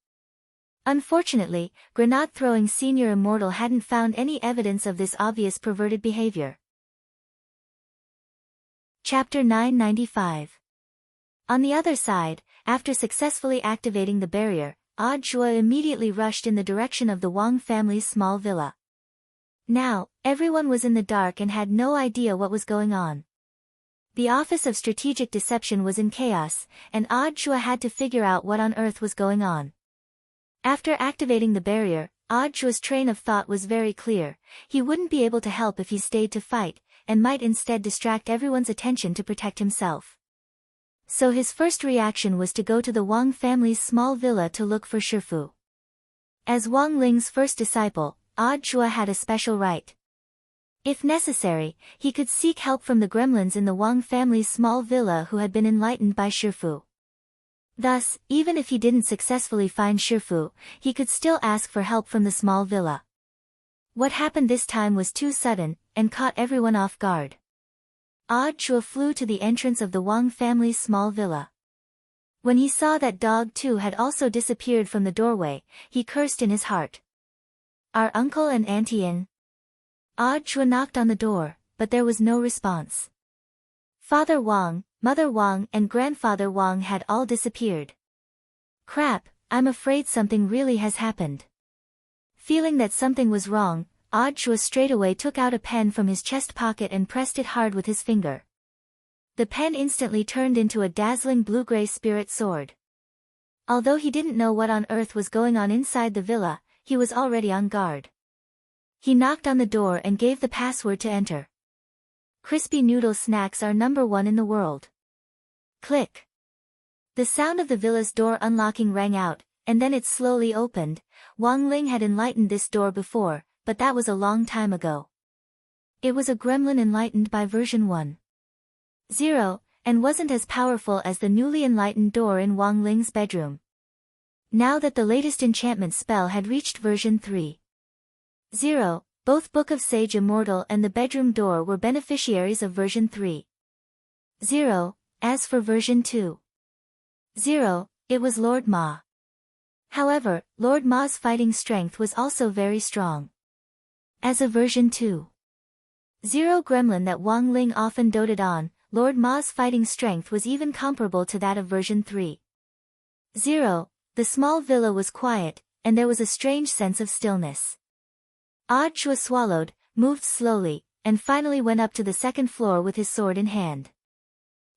Unfortunately, grenade-throwing Senior Immortal hadn't found any evidence of this obvious perverted behavior. Chapter 995. On the other side, after successfully activating the barrier, Chua immediately rushed in the direction of the Wang family's small villa. Now, everyone was in the dark and had no idea what was going on. The Office of Strategic Deception was in chaos, and Chua had to figure out what on earth was going on. After activating the barrier, Chua's train of thought was very clear. He wouldn't be able to help if he stayed to fight, and might instead distract everyone's attention to protect himself. So his first reaction was to go to the Wang family's small villa to look for Shifu. As Wang Ling's first disciple, Chua had a special right. If necessary, he could seek help from the gremlins in the Wang family's small villa who had been enlightened by Shifu. Thus, even if he didn't successfully find Shifu, he could still ask for help from the small villa. What happened this time was too sudden, and caught everyone off guard. Chua flew to the entrance of the Wang family's small villa. When he saw that dog too had also disappeared from the doorway, he cursed in his heart. Are uncle and auntie in? Chua knocked on the door, but there was no response. Father Wang, Mother Wang and Grandfather Wang had all disappeared. Crap, I'm afraid something really has happened. Feeling that something was wrong, Chua straightaway took out a pen from his chest pocket and pressed it hard with his finger. The pen instantly turned into a dazzling blue-gray spirit sword. Although he didn't know what on earth was going on inside the villa, he was already on guard. He knocked on the door and gave the password to enter. Crispy noodle snacks are #1 in the world. Click. The sound of the villa's door unlocking rang out, and then it slowly opened. Wang Ling had enlightened this door before, but that was a long time ago. It was a gremlin enlightened by version 1.0, and wasn't as powerful as the newly enlightened door in Wang Ling's bedroom. Now that the latest enchantment spell had reached version 3.0, both Book of Sage Immortal and the bedroom door were beneficiaries of version 3.0. As for version 2.0, it was Lord Ma. However, Lord Ma's fighting strength was also very strong. As a version 2.0 gremlin that Wang Ling often doted on, Lord Ma's fighting strength was even comparable to that of version 3.0. The small villa was quiet, and there was a strange sense of stillness. Chua swallowed, moved slowly, and finally went up to the second floor with his sword in hand.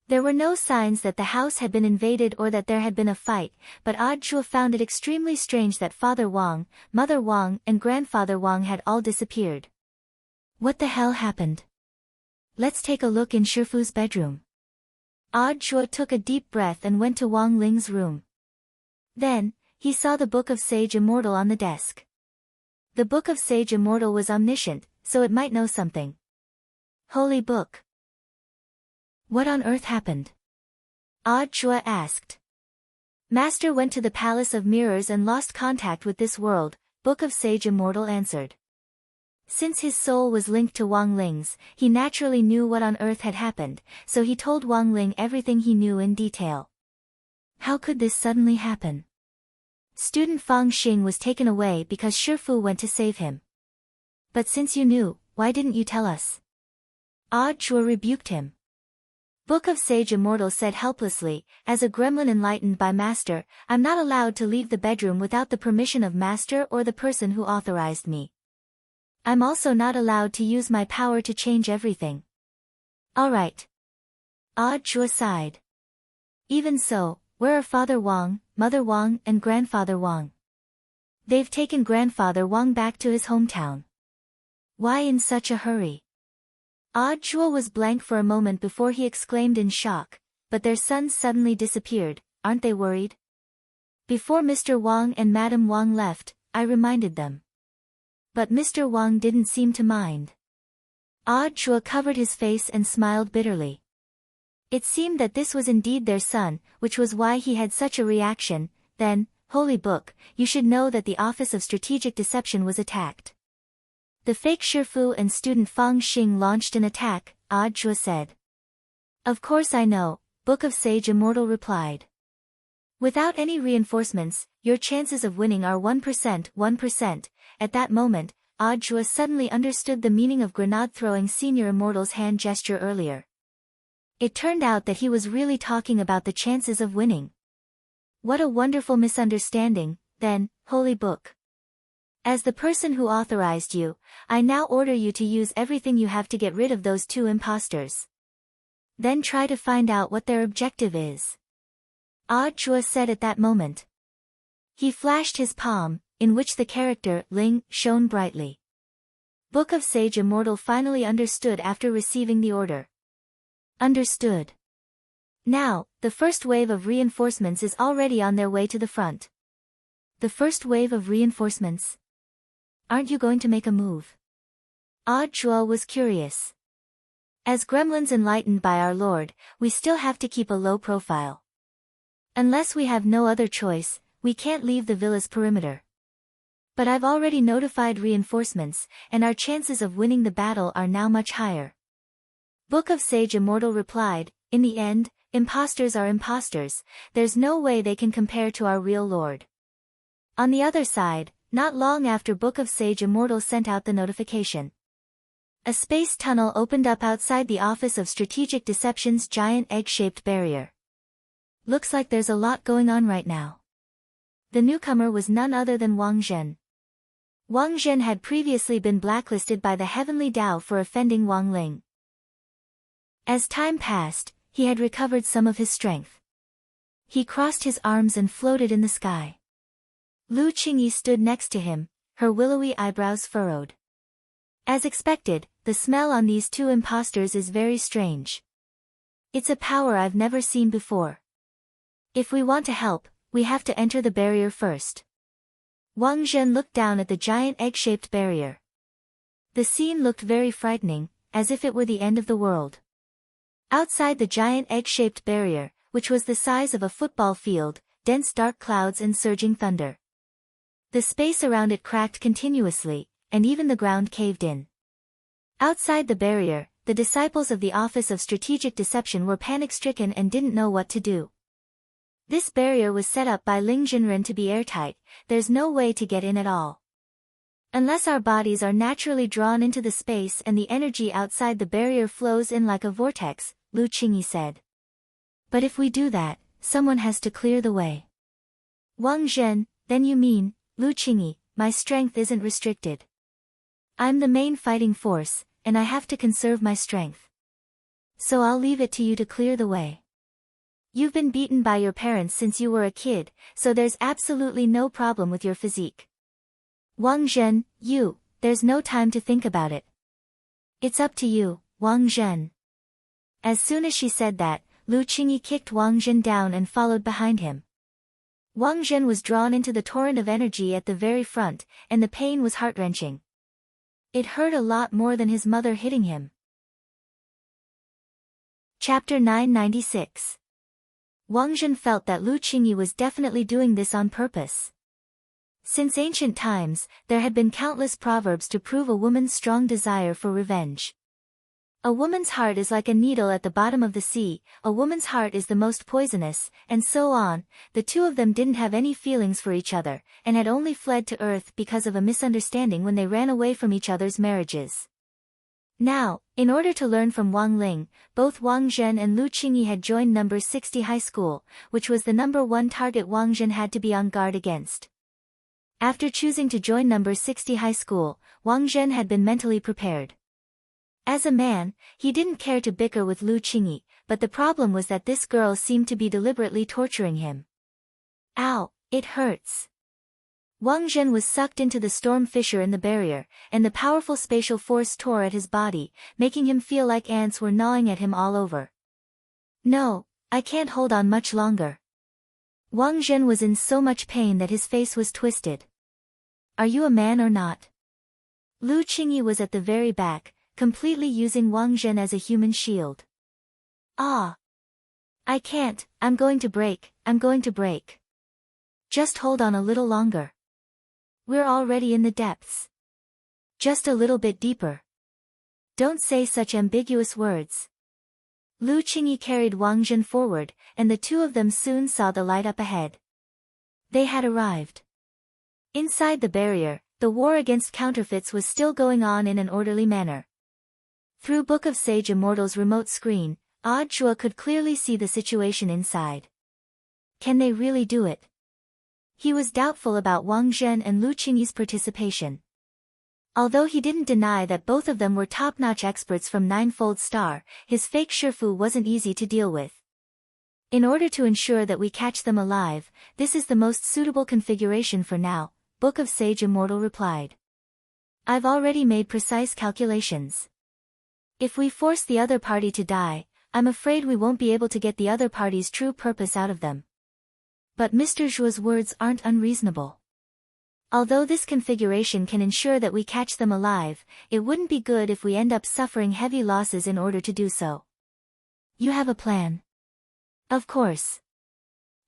There were no signs that the house had been invaded or that there had been a fight, but Chua found it extremely strange that Father Wang, Mother Wang, and Grandfather Wang had all disappeared. What the hell happened? Let's take a look in Shifu's bedroom. Chua took a deep breath and went to Wang Ling's room. Then, he saw the Book of Sage Immortal on the desk. The Book of Sage Immortal was omniscient, so it might know something. Holy Book. What on earth happened? Chua asked. Master went to the Palace of Mirrors and lost contact with this world, Book of Sage Immortal answered. Since his soul was linked to Wang Ling's, he naturally knew what on earth had happened, so he told Wang Ling everything he knew in detail. How could this suddenly happen? Student Fang Xing was taken away because Shifu went to save him. But since you knew, why didn't you tell us? Chua rebuked him. Book of Sage Immortal said helplessly, as a gremlin enlightened by Master, I'm not allowed to leave the bedroom without the permission of Master or the person who authorized me. I'm also not allowed to use my power to change everything. Alright. Chua sighed. Even so, where are Father Wang, Mother Wang, and Grandfather Wang? They've taken Grandfather Wang back to his hometown. Why in such a hurry? Chua was blank for a moment before he exclaimed in shock, but their sons suddenly disappeared, aren't they worried? Before Mr. Wang and Madam Wang left, I reminded them. But Mr. Wang didn't seem to mind. Chua covered his face and smiled bitterly. It seemed that this was indeed their son, which was why he had such a reaction. Then, Holy Book, you should know that the Office of Strategic Deception was attacked. The fake Shifu and student Fang Xing launched an attack, Chua said. Of course I know, Book of Sage Immortal replied. Without any reinforcements, your chances of winning are 1%, 1%. At that moment, Chua suddenly understood the meaning of grenade-throwing Senior Immortal's hand gesture earlier. It turned out that he was really talking about the chances of winning. What a wonderful misunderstanding, then, Holy Book. As the person who authorized you, I now order you to use everything you have to get rid of those two imposters. Then try to find out what their objective is. Chua said at that moment. He flashed his palm, in which the character Ling shone brightly. Book of Sage Immortal finally understood after receiving the order. Understood. Now, the first wave of reinforcements is already on their way to the front. The first wave of reinforcements? Aren't you going to make a move? Chua was curious. As gremlins enlightened by our Lord, we still have to keep a low profile. Unless we have no other choice, we can't leave the villa's perimeter. But I've already notified reinforcements, and our chances of winning the battle are now much higher. Book of Sage Immortal replied, in the end, imposters are imposters, there's no way they can compare to our real Lord. On the other side, not long after Book of Sage Immortal sent out the notification, a space tunnel opened up outside the Office of Strategic Deception's giant egg-shaped barrier. Looks like there's a lot going on right now. The newcomer was none other than Wang Zhen. Wang Zhen had previously been blacklisted by the Heavenly Dao for offending Wang Ling. As time passed, he had recovered some of his strength. He crossed his arms and floated in the sky. Lu Qingyi stood next to him, her willowy eyebrows furrowed. As expected, the smell on these two imposters is very strange. It's a power I've never seen before. If we want to help, we have to enter the barrier first. Wang Zhen looked down at the giant egg-shaped barrier. The scene looked very frightening, as if it were the end of the world. Outside the giant egg-shaped barrier, which was the size of a football field, dense dark clouds and surging thunder. The space around it cracked continuously, and even the ground caved in. Outside the barrier, the disciples of the Office of Strategic Deception were panic-stricken and didn't know what to do. This barrier was set up by Ling Jinren to be airtight, there's no way to get in at all. Unless our bodies are naturally drawn into the space and the energy outside the barrier flows in like a vortex, Lu Qingyi said. But if we do that, someone has to clear the way. Wang Zhen, then you mean, Lu Qingyi, my strength isn't restricted. I'm the main fighting force, and I have to conserve my strength. So I'll leave it to you to clear the way. You've been beaten by your parents since you were a kid, so there's absolutely no problem with your physique. Wang Zhen, there's no time to think about it. It's up to you, Wang Zhen. As soon as she said that, Lu Qingyi kicked Wang Zhen down and followed behind him. Wang Zhen was drawn into the torrent of energy at the very front, and the pain was heart-wrenching. It hurt a lot more than his mother hitting him. Chapter 996. Wang Zhen felt that Lu Qingyi was definitely doing this on purpose. Since ancient times, there had been countless proverbs to prove a woman's strong desire for revenge. A woman's heart is like a needle at the bottom of the sea, a woman's heart is the most poisonous, and so on. The two of them didn't have any feelings for each other, and had only fled to Earth because of a misunderstanding when they ran away from each other's marriages. Now, in order to learn from Wang Ling, both Wang Zhen and Lu Qingyi had joined number 60 high school, which was the number one target Wang Zhen had to be on guard against. After choosing to join number 60 high school, Wang Zhen had been mentally prepared. As a man, he didn't care to bicker with Lu Qingyi, but the problem was that this girl seemed to be deliberately torturing him. Ow, it hurts. Wang Zhen was sucked into the storm fissure in the barrier, and the powerful spatial force tore at his body, making him feel like ants were gnawing at him all over. No, I can't hold on much longer. Wang Zhen was in so much pain that his face was twisted. Are you a man or not? Lu Qingyi was at the very back, completely using Wang Zhen as a human shield. Ah! I can't, I'm going to break. Just hold on a little longer. We're already in the depths. Just a little bit deeper. Don't say such ambiguous words. Lu Qingyi carried Wang Zhen forward, and the two of them soon saw the light up ahead. They had arrived. Inside the barrier, the war against counterfeits was still going on in an orderly manner. Through Book of Sage Immortal's remote screen, Zhuo could clearly see the situation inside. Can they really do it? He was doubtful about Wang Zhen and Lu Qingyi's participation. Although he didn't deny that both of them were top-notch experts from Ninefold Star, his fake Shifu wasn't easy to deal with. In order to ensure that we catch them alive, this is the most suitable configuration for now, Book of Sage Immortal replied. I've already made precise calculations. If we force the other party to die, I'm afraid we won't be able to get the other party's true purpose out of them. But Mr. Zhuo's words aren't unreasonable. Although this configuration can ensure that we catch them alive, it wouldn't be good if we end up suffering heavy losses in order to do so. You have a plan? Of course.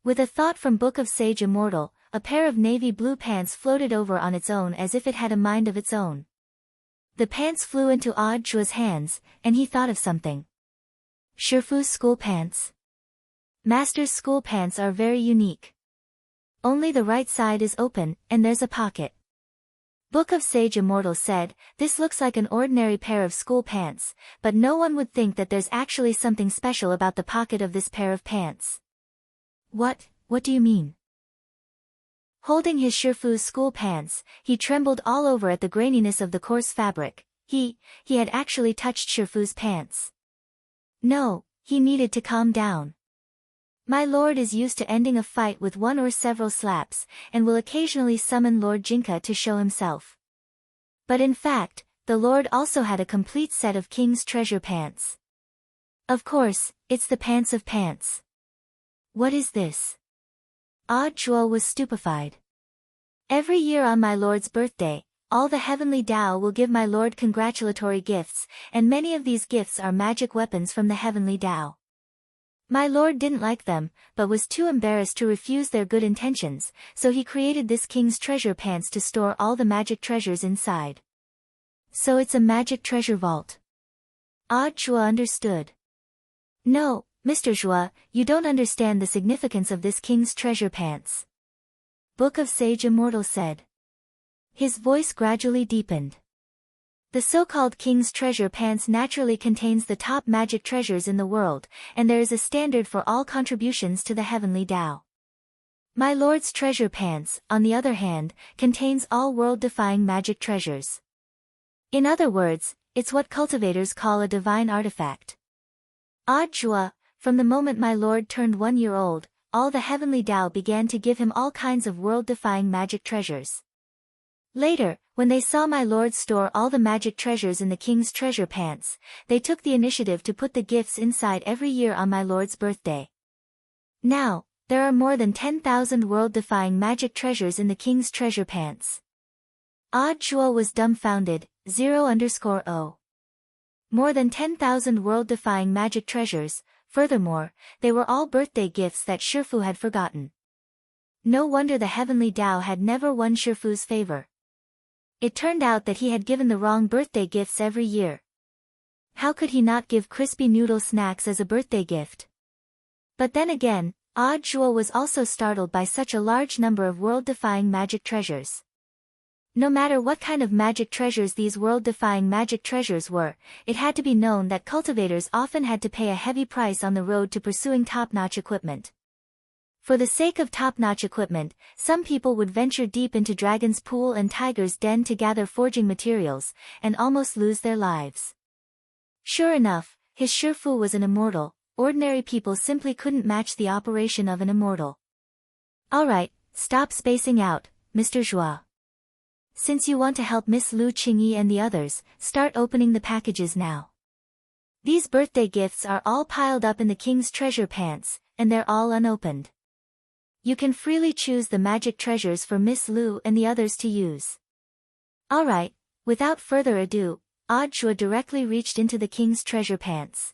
With a thought from Book of Sage Immortal, a pair of navy blue pants floated over on its own as if it had a mind of its own. The pants flew into Zhuo's hands, and he thought of something. Shifu's school pants. Master's school pants are very unique. Only the right side is open, and there's a pocket. Book of Sage Immortal said, this looks like an ordinary pair of school pants, but no one would think that there's actually something special about the pocket of this pair of pants. What do you mean? Holding his Shifu's school pants, he trembled all over at the graininess of the coarse fabric. He had actually touched Shifu's pants. No, he needed to calm down. My lord is used to ending a fight with one or several slaps, and will occasionally summon Lord Jinka to show himself. But in fact, the lord also had a complete set of King's Treasure pants. Of course, it's the pants of pants. What is this? Zhuo was stupefied. Every year on my lord's birthday, all the heavenly Tao will give my lord congratulatory gifts, and many of these gifts are magic weapons from the heavenly Tao. My lord didn't like them, but was too embarrassed to refuse their good intentions, so he created this King's Treasure pants to store all the magic treasures inside. So it's a magic treasure vault. Zhuo understood. No, Mr. Zhuo, you don't understand the significance of this King's Treasure pants. Book of Sage Immortal said. His voice gradually deepened. The so-called King's Treasure Pants naturally contains the top magic treasures in the world, and there is a standard for all contributions to the heavenly Tao. My Lord's Treasure Pants, on the other hand, contains all world-defying magic treasures. In other words, it's what cultivators call a divine artifact. Odd Jua, from the moment my Lord turned 1 year old, all the heavenly Tao began to give him all kinds of world-defying magic treasures. Later, when they saw my Lord store all the magic treasures in the King's Treasure Pants, they took the initiative to put the gifts inside every year on my Lord's birthday. Now, there are more than 10,000 world-defying magic treasures in the King's Treasure Pants. Odd Jua was dumbfounded, 0_O. More than 10,000 world-defying magic treasures, furthermore, they were all birthday gifts that Shifu had forgotten. No wonder the heavenly Tao had never won Shifu's favor. It turned out that he had given the wrong birthday gifts every year. How could he not give crispy noodle snacks as a birthday gift? But then again, Odd Jua was also startled by such a large number of world-defying magic treasures. No matter what kind of magic treasures these world-defying magic treasures were, it had to be known that cultivators often had to pay a heavy price on the road to pursuing top-notch equipment. For the sake of top-notch equipment, some people would venture deep into Dragon's Pool and Tiger's Den to gather forging materials, and almost lose their lives. Sure enough, his Shifu was an immortal. Ordinary people simply couldn't match the operation of an immortal. Alright, stop spacing out, Mr. Jua. Since you want to help Miss Lu Qingyi and the others, start opening the packages now. These birthday gifts are all piled up in the King's Treasure Pants, and they're all unopened. You can freely choose the magic treasures for Miss Lu and the others to use. Alright, without further ado, Odd Jua directly reached into the King's Treasure Pants.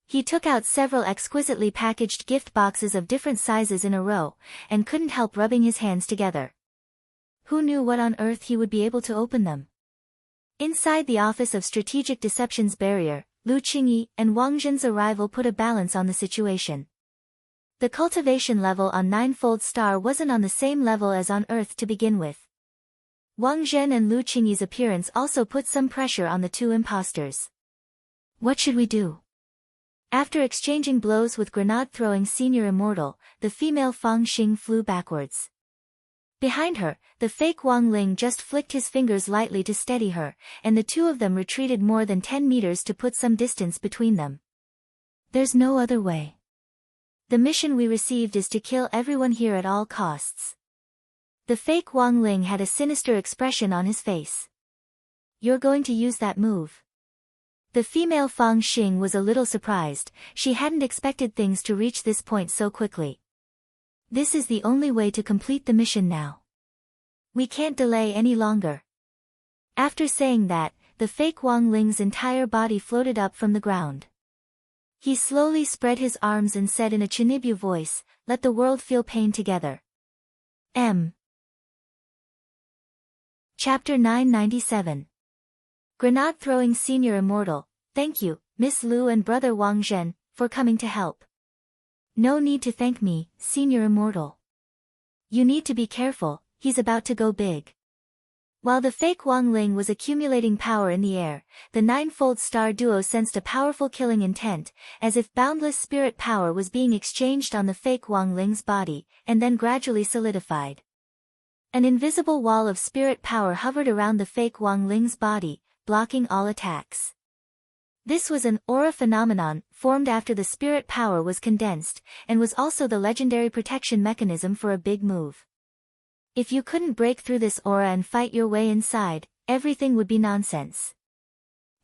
He took out several exquisitely packaged gift boxes of different sizes in a row, and couldn't help rubbing his hands together. Who knew what on earth he would be able to open them? Inside the Office of Strategic Deception's barrier, Lu Qingyi and Wang Zhen's arrival put a balance on the situation. The cultivation level on Ninefold Star wasn't on the same level as on Earth to begin with. Wang Zhen and Lu Qingyi's appearance also put some pressure on the two imposters. What should we do? After exchanging blows with grenade-throwing senior immortal, the female Fang Xing flew backwards. Behind her, the fake Wang Ling just flicked his fingers lightly to steady her, and the two of them retreated more than 10 meters to put some distance between them. There's no other way. The mission we received is to kill everyone here at all costs. The fake Wang Ling had a sinister expression on his face. You're going to use that move? The female Fang Xing was a little surprised. She hadn't expected things to reach this point so quickly. This is the only way to complete the mission now. We can't delay any longer. After saying that, the fake Wang Ling's entire body floated up from the ground. He slowly spread his arms and said in a Chinibyu voice, "Let the world feel pain together." Chapter 997. Grenade-throwing senior immortal. Thank you, Miss Lu and brother Wang Zhen, for coming to help. No need to thank me, senior immortal. You need to be careful, he's about to go big. While the fake Wang Ling was accumulating power in the air, the Ninefold Star duo sensed a powerful killing intent, as if boundless spirit power was being exchanged on the fake Wang Ling's body, and then gradually solidified. An invisible wall of spirit power hovered around the fake Wang Ling's body, blocking all attacks. This was an aura phenomenon, formed after the spirit power was condensed, and was also the legendary protection mechanism for a big move. If you couldn't break through this aura and fight your way inside, everything would be nonsense.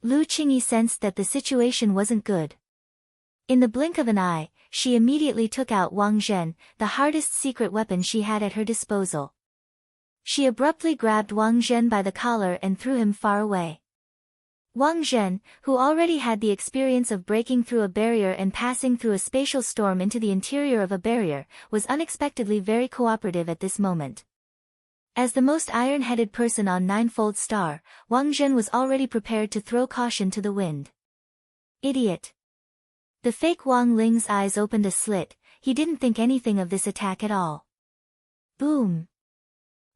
Lu Qingyi sensed that the situation wasn't good. In the blink of an eye, she immediately took out Wang Zhen, the hardest secret weapon she had at her disposal. She abruptly grabbed Wang Zhen by the collar and threw him far away. Wang Zhen, who already had the experience of breaking through a barrier and passing through a spatial storm into the interior of a barrier, was unexpectedly very cooperative at this moment. As the most iron-headed person on Ninefold Star, Wang Zhen was already prepared to throw caution to the wind. Idiot! The fake Wang Ling's eyes opened a slit. He didn't think anything of this attack at all. Boom!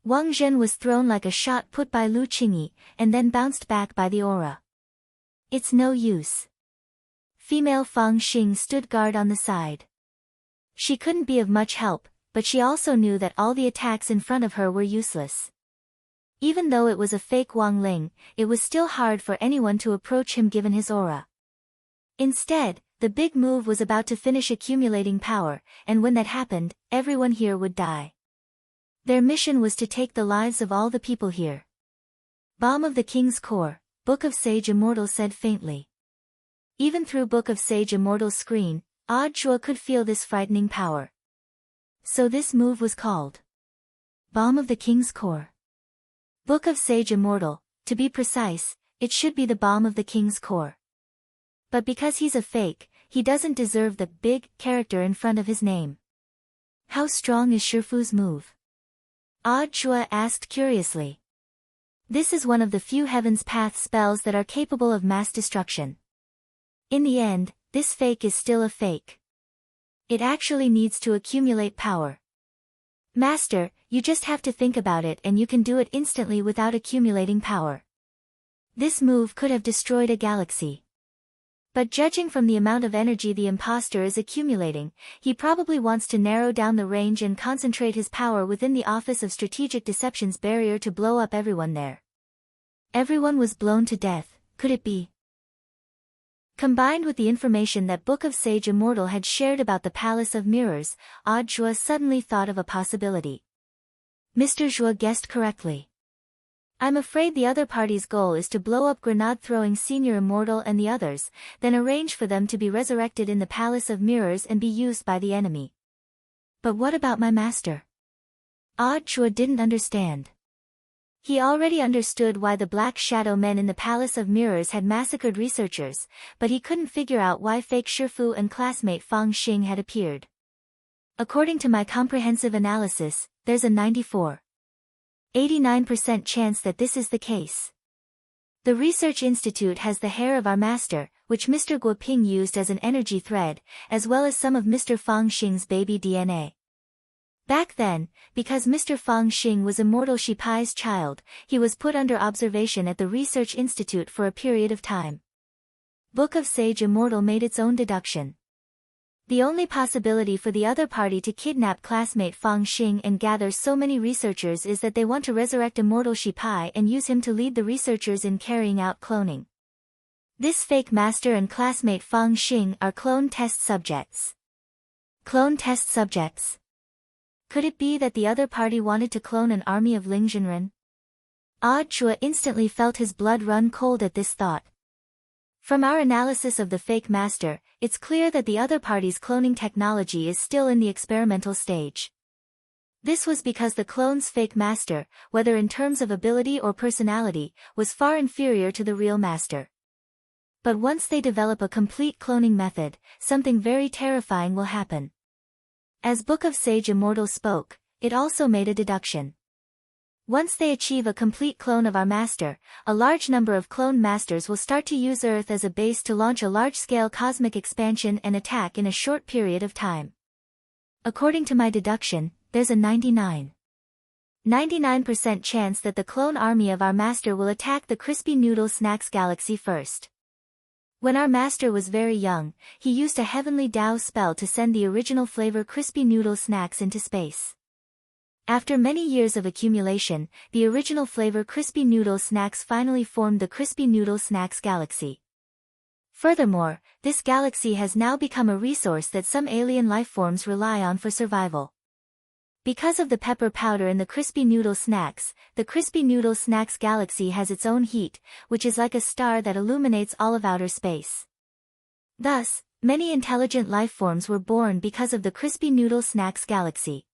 Wang Zhen was thrown like a shot put by Lu Qingyi, and then bounced back by the aura. It's no use. Female Fang Xing stood guard on the side. She couldn't be of much help, but she also knew that all the attacks in front of her were useless. Even though it was a fake Wang Ling, it was still hard for anyone to approach him given his aura. Instead, the big move was about to finish accumulating power, and when that happened, everyone here would die. Their mission was to take the lives of all the people here. Bomb of the King's Core, Book of Sage Immortal said faintly. Even through Book of Sage Immortal's screen, Audiobook could feel this frightening power. So this move was called Bomb of the King's Core. Book of Sage Immortal, to be precise, it should be the Bomb of the King's Core. But because he's a fake, he doesn't deserve the big character in front of his name. How strong is Shifu's move? Audiobook asked curiously. This is one of the few Heaven's Path spells that are capable of mass destruction. In the end, this fake is still a fake. It actually needs to accumulate power. Master, you just have to think about it and you can do it instantly without accumulating power. This move could have destroyed a galaxy. But judging from the amount of energy the imposter is accumulating, he probably wants to narrow down the range and concentrate his power within the Office of Strategic Deception's barrier to blow up everyone there. Everyone was blown to death, could it be? Combined with the information that Book of Sage Immortal had shared about the Palace of Mirrors, Audiobook suddenly thought of a possibility. Mr. Zhuo guessed correctly. I'm afraid the other party's goal is to blow up grenade-throwing Senior Immortal and the others, then arrange for them to be resurrected in the Palace of Mirrors and be used by the enemy. But what about my master? Audiobook didn't understand. He already understood why the Black Shadow men in the Palace of Mirrors had massacred researchers, but he couldn't figure out why fake Shifu and classmate Fang Xing had appeared. According to my comprehensive analysis, there's a 94.89% chance that this is the case. The Research Institute has the hair of our master, which Mr. Guoping used as an energy thread, as well as some of Mr. Fang Xing's baby DNA. Back then, because Mr. Fang Xing was Immortal Shipai's child, he was put under observation at the Research Institute for a period of time. Book of Sage Immortal made its own deduction. The only possibility for the other party to kidnap classmate Fang Xing and gather so many researchers is that they want to resurrect Immortal Shipai and use him to lead the researchers in carrying out cloning. This fake master and classmate Fang Xing are clone test subjects. Clone test subjects. Could it be that the other party wanted to clone an army of Ling Zhenren? Audiobook instantly felt his blood run cold at this thought. From our analysis of the fake master, it's clear that the other party's cloning technology is still in the experimental stage. This was because the clone's fake master, whether in terms of ability or personality, was far inferior to the real master. But once they develop a complete cloning method, something very terrifying will happen. As Book of Sage Immortal spoke, it also made a deduction. Once they achieve a complete clone of our master, a large number of clone masters will start to use Earth as a base to launch a large-scale cosmic expansion and attack in a short period of time. According to my deduction, there's a 99% chance that the clone army of our master will attack the Crispy Noodle Snacks galaxy first. When our master was very young, he used a heavenly Dao spell to send the original flavor Crispy Noodle Snacks into space. After many years of accumulation, the original flavor Crispy Noodle Snacks finally formed the Crispy Noodle Snacks galaxy. Furthermore, this galaxy has now become a resource that some alien lifeforms rely on for survival. Because of the pepper powder in the Crispy Noodle Snacks, the Crispy Noodle Snacks galaxy has its own heat, which is like a star that illuminates all of outer space. Thus, many intelligent lifeforms were born because of the Crispy Noodle Snacks galaxy.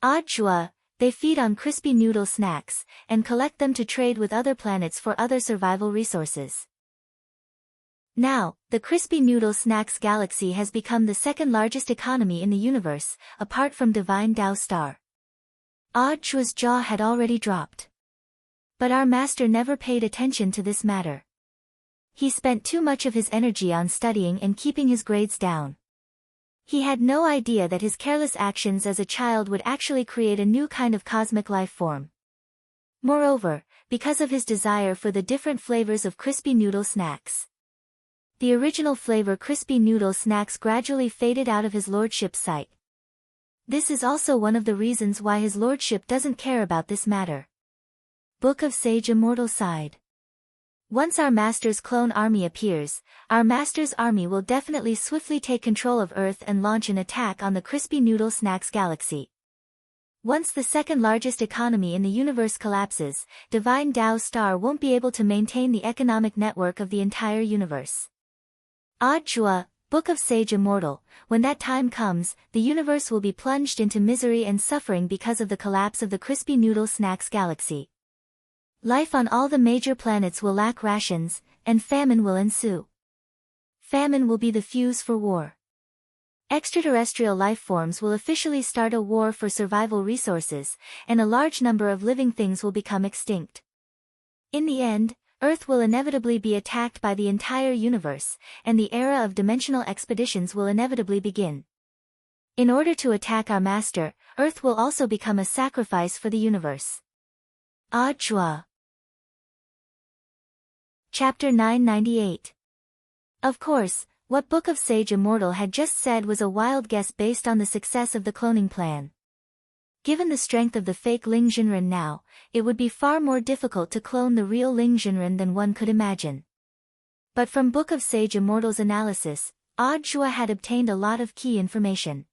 Audiobook, they feed on Crispy Noodle Snacks, and collect them to trade with other planets for other survival resources. Now, the Crispy Noodle Snacks galaxy has become the second largest economy in the universe, apart from Divine Dao Star. Audiobook's jaw had already dropped. But our master never paid attention to this matter. He spent too much of his energy on studying and keeping his grades down. He had no idea that his careless actions as a child would actually create a new kind of cosmic life form. Moreover, because of his desire for the different flavors of crispy noodle snacks. The original flavor crispy noodle snacks gradually faded out of his lordship's sight. This is also one of the reasons why his lordship doesn't care about this matter. Book of Sage Immortal sighed. Once our master's clone army appears, our master's army will definitely swiftly take control of Earth and launch an attack on the crispy noodle snacks galaxy. Once the second largest economy in the universe collapses, Divine Tao Star won't be able to maintain the economic network of the entire universe. Odd Jua, Book of Sage Immortal, when that time comes, the universe will be plunged into misery and suffering because of the collapse of the crispy noodle snacks galaxy. Life on all the major planets will lack rations, and famine will ensue. Famine will be the fuse for war. Extraterrestrial life forms will officially start a war for survival resources, and a large number of living things will become extinct. In the end, Earth will inevitably be attacked by the entire universe, and the era of dimensional expeditions will inevitably begin. In order to attack our master, Earth will also become a sacrifice for the universe. Ah Chua. Chapter 998. Of course, what Book of Sage Immortal had just said was a wild guess based on the success of the cloning plan. Given the strength of the fake Ling Jinren now, it would be far more difficult to clone the real Ling Jinren than one could imagine. But from Book of Sage Immortal's analysis, Odd Jua had obtained a lot of key information.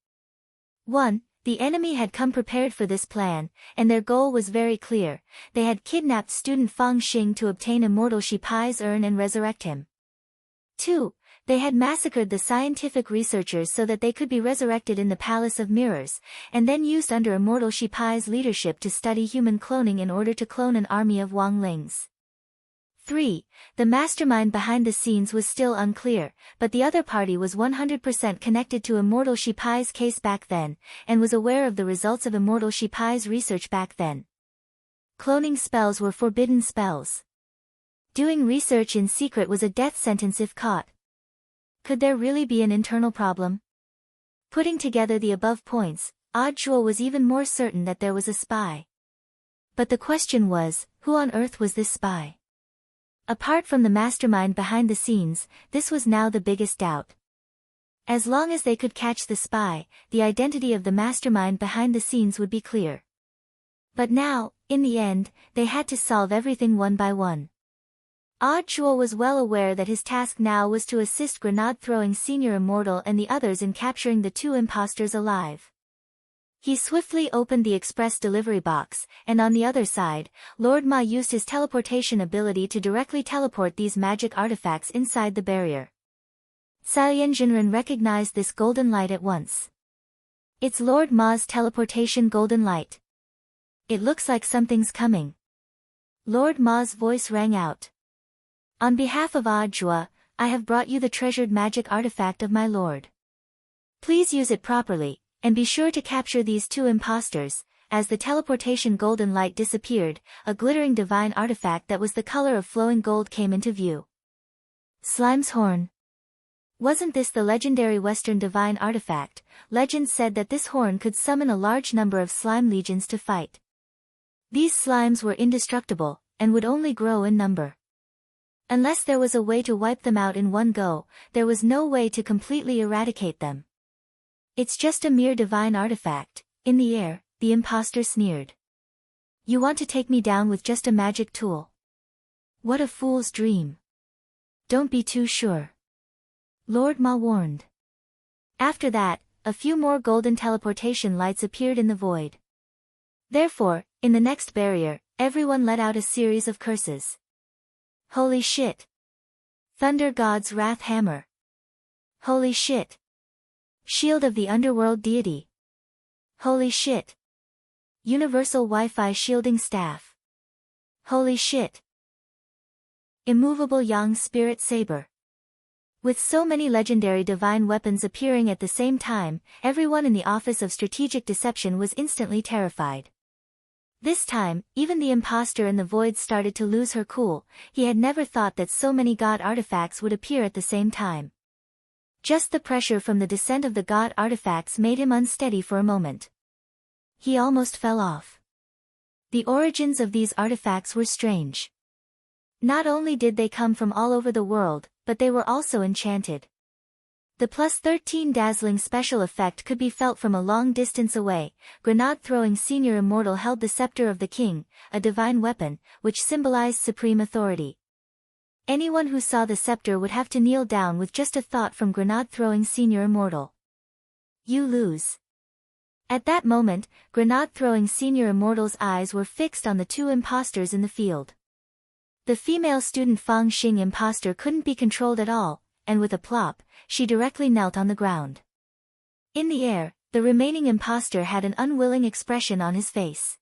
1. The enemy had come prepared for this plan, and their goal was very clear. They had kidnapped student Fang Xing to obtain immortal Shipai's urn and resurrect him. 2. They had massacred the scientific researchers so that they could be resurrected in the Palace of Mirrors, and then used under immortal Shipai's leadership to study human cloning in order to clone an army of Wang Lings. 3. The mastermind behind the scenes was still unclear, but the other party was 100% connected to Immortal Shipai's case back then, and was aware of the results of Immortal Shipai's research back then. Cloning spells were forbidden spells. Doing research in secret was a death sentence if caught. Could there really be an internal problem? Putting together the above points, Odd Jua was even more certain that there was a spy. But the question was, who on earth was this spy? Apart from the mastermind behind the scenes, this was now the biggest doubt. As long as they could catch the spy, the identity of the mastermind behind the scenes would be clear. But now, in the end, they had to solve everything one by one. Odd Jua was well aware that his task now was to assist grenade-throwing Senior Immortal and the others in capturing the two imposters alive. He swiftly opened the express delivery box, and on the other side, Lord Ma used his teleportation ability to directly teleport these magic artifacts inside the barrier. Saiyan Jinren recognized this golden light at once. It's Lord Ma's teleportation golden light. It looks like something's coming. Lord Ma's voice rang out. On behalf of Odd Jua, I have brought you the treasured magic artifact of my lord. Please use it properly, and be sure to capture these two imposters. As the teleportation golden light disappeared, a glittering divine artifact that was the color of flowing gold came into view. Slime's horn. Wasn't this the legendary Western divine artifact? Legend said that this horn could summon a large number of slime legions to fight. These slimes were indestructible, and would only grow in number. Unless there was a way to wipe them out in one go, there was no way to completely eradicate them. It's just a mere divine artifact. In the air, the impostor sneered. You want to take me down with just a magic tool? What a fool's dream. Don't be too sure. Lord Ma warned. After that, a few more golden teleportation lights appeared in the void. Therefore, in the next barrier, everyone let out a series of curses. Holy shit. Thunder God's Wrath Hammer. Holy shit. Shield of the Underworld Deity. Holy shit. Universal Wi-Fi Shielding Staff. Holy shit. Immovable Yang Spirit Saber. With so many legendary divine weapons appearing at the same time, everyone in the Office of Strategic Deception was instantly terrified. This time, even the imposter in the void started to lose her cool. He had never thought that so many god artifacts would appear at the same time. Just the pressure from the descent of the god artifacts made him unsteady for a moment. He almost fell off. The origins of these artifacts were strange. Not only did they come from all over the world, but they were also enchanted. The +13 dazzling special effect could be felt from a long distance away. Grenade-throwing senior immortal held the scepter of the king, a divine weapon, which symbolized supreme authority. Anyone who saw the scepter would have to kneel down with just a thought from grenade-throwing senior immortal. You lose. At that moment, grenade-throwing senior immortal's eyes were fixed on the two imposters in the field. The female student Fang Xing imposter couldn't be controlled at all, and with a plop, she directly knelt on the ground. In the air, the remaining imposter had an unwilling expression on his face.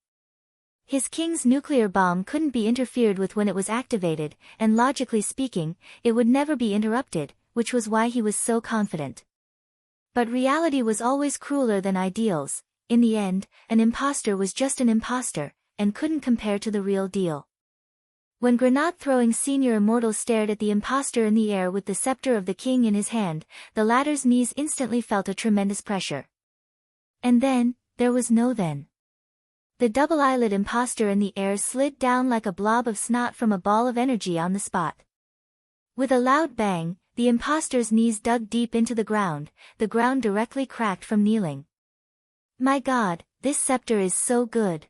His king's nuclear bomb couldn't be interfered with when it was activated, and logically speaking, it would never be interrupted, which was why he was so confident. But reality was always crueler than ideals. In the end, an imposter was just an imposter, and couldn't compare to the real deal. When grenade-throwing senior immortal stared at the imposter in the air with the scepter of the king in his hand, the latter's knees instantly felt a tremendous pressure. And then, there was no then. The double-eyelid imposter in the air slid down like a blob of snot from a ball of energy on the spot. With a loud bang, the imposter's knees dug deep into the ground directly cracked from kneeling. My God, this scepter is so good.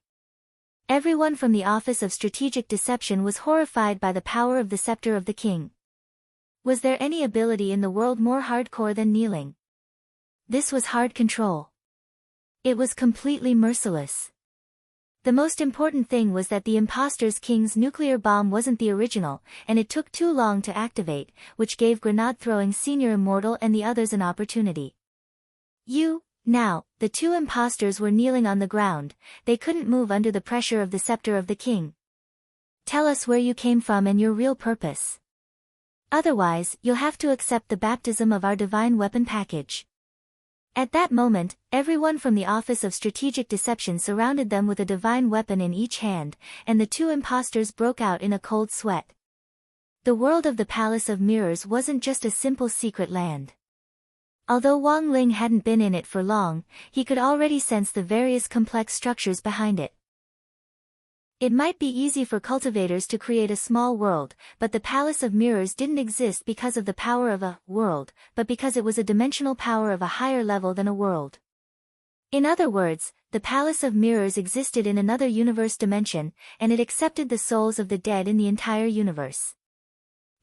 Everyone from the Office of Strategic Deception was horrified by the power of the scepter of the king. Was there any ability in the world more hardcore than kneeling? This was hard control. It was completely merciless. The most important thing was that the imposter's king's nuclear bomb wasn't the original, and it took too long to activate, which gave grenade-throwing senior immortal and the others an opportunity. Now, the two imposters were kneeling on the ground. They couldn't move under the pressure of the scepter of the king. Tell us where you came from and your real purpose. Otherwise, you'll have to accept the baptism of our divine weapon package. At that moment, everyone from the Office of Strategic Deception surrounded them with a divine weapon in each hand, and the two imposters broke out in a cold sweat. The world of the Palace of Mirrors wasn't just a simple secret land. Although Wang Ling hadn't been in it for long, he could already sense the various complex structures behind it. It might be easy for cultivators to create a small world, but the Palace of Mirrors didn't exist because of the power of a world, but because it was a dimensional power of a higher level than a world. In other words, the Palace of Mirrors existed in another universe dimension, and it accepted the souls of the dead in the entire universe.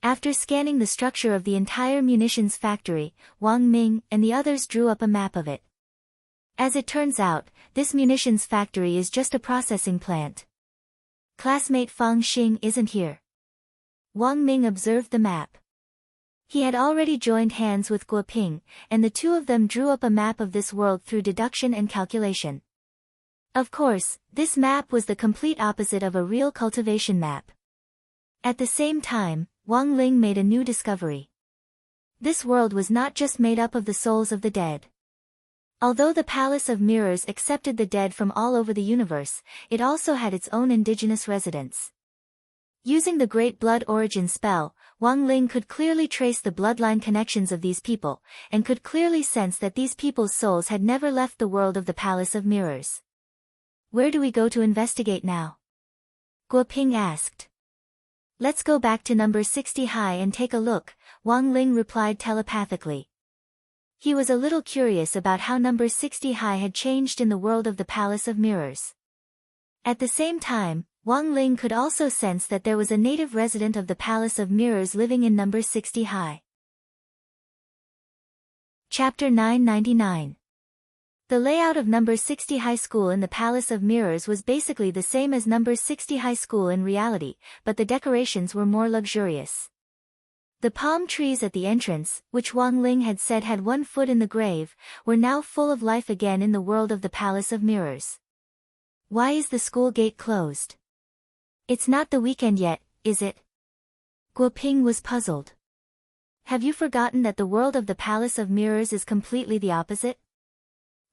After scanning the structure of the entire munitions factory, Wang Ming and the others drew up a map of it. As it turns out, this munitions factory is just a processing plant. Classmate Fang Xing isn't here. Wang Ming observed the map. He had already joined hands with Guo Ping, and the two of them drew up a map of this world through deduction and calculation. Of course, this map was the complete opposite of a real cultivation map. At the same time, Wang Ling made a new discovery. This world was not just made up of the souls of the dead. Although the Palace of Mirrors accepted the dead from all over the universe, it also had its own indigenous residents. Using the Great Blood Origin spell, Wang Ling could clearly trace the bloodline connections of these people, and could clearly sense that these people's souls had never left the world of the Palace of Mirrors. Where do we go to investigate now? Guo Ping asked. Let's go back to number 60 high and take a look, Wang Ling replied telepathically. He was a little curious about how number 60 high had changed in the world of the Palace of Mirrors. At the same time, Wang Ling could also sense that there was a native resident of the Palace of Mirrors living in number 60 high. Chapter 999. The layout of number 60 High School in the Palace of Mirrors was basically the same as number 60 High School in reality, but the decorations were more luxurious. The palm trees at the entrance, which Wang Ling had said had one foot in the grave, were now full of life again in the world of the Palace of Mirrors. Why is the school gate closed? It's not the weekend yet, is it? Guo Ping was puzzled. Have you forgotten that the world of the Palace of Mirrors is completely the opposite?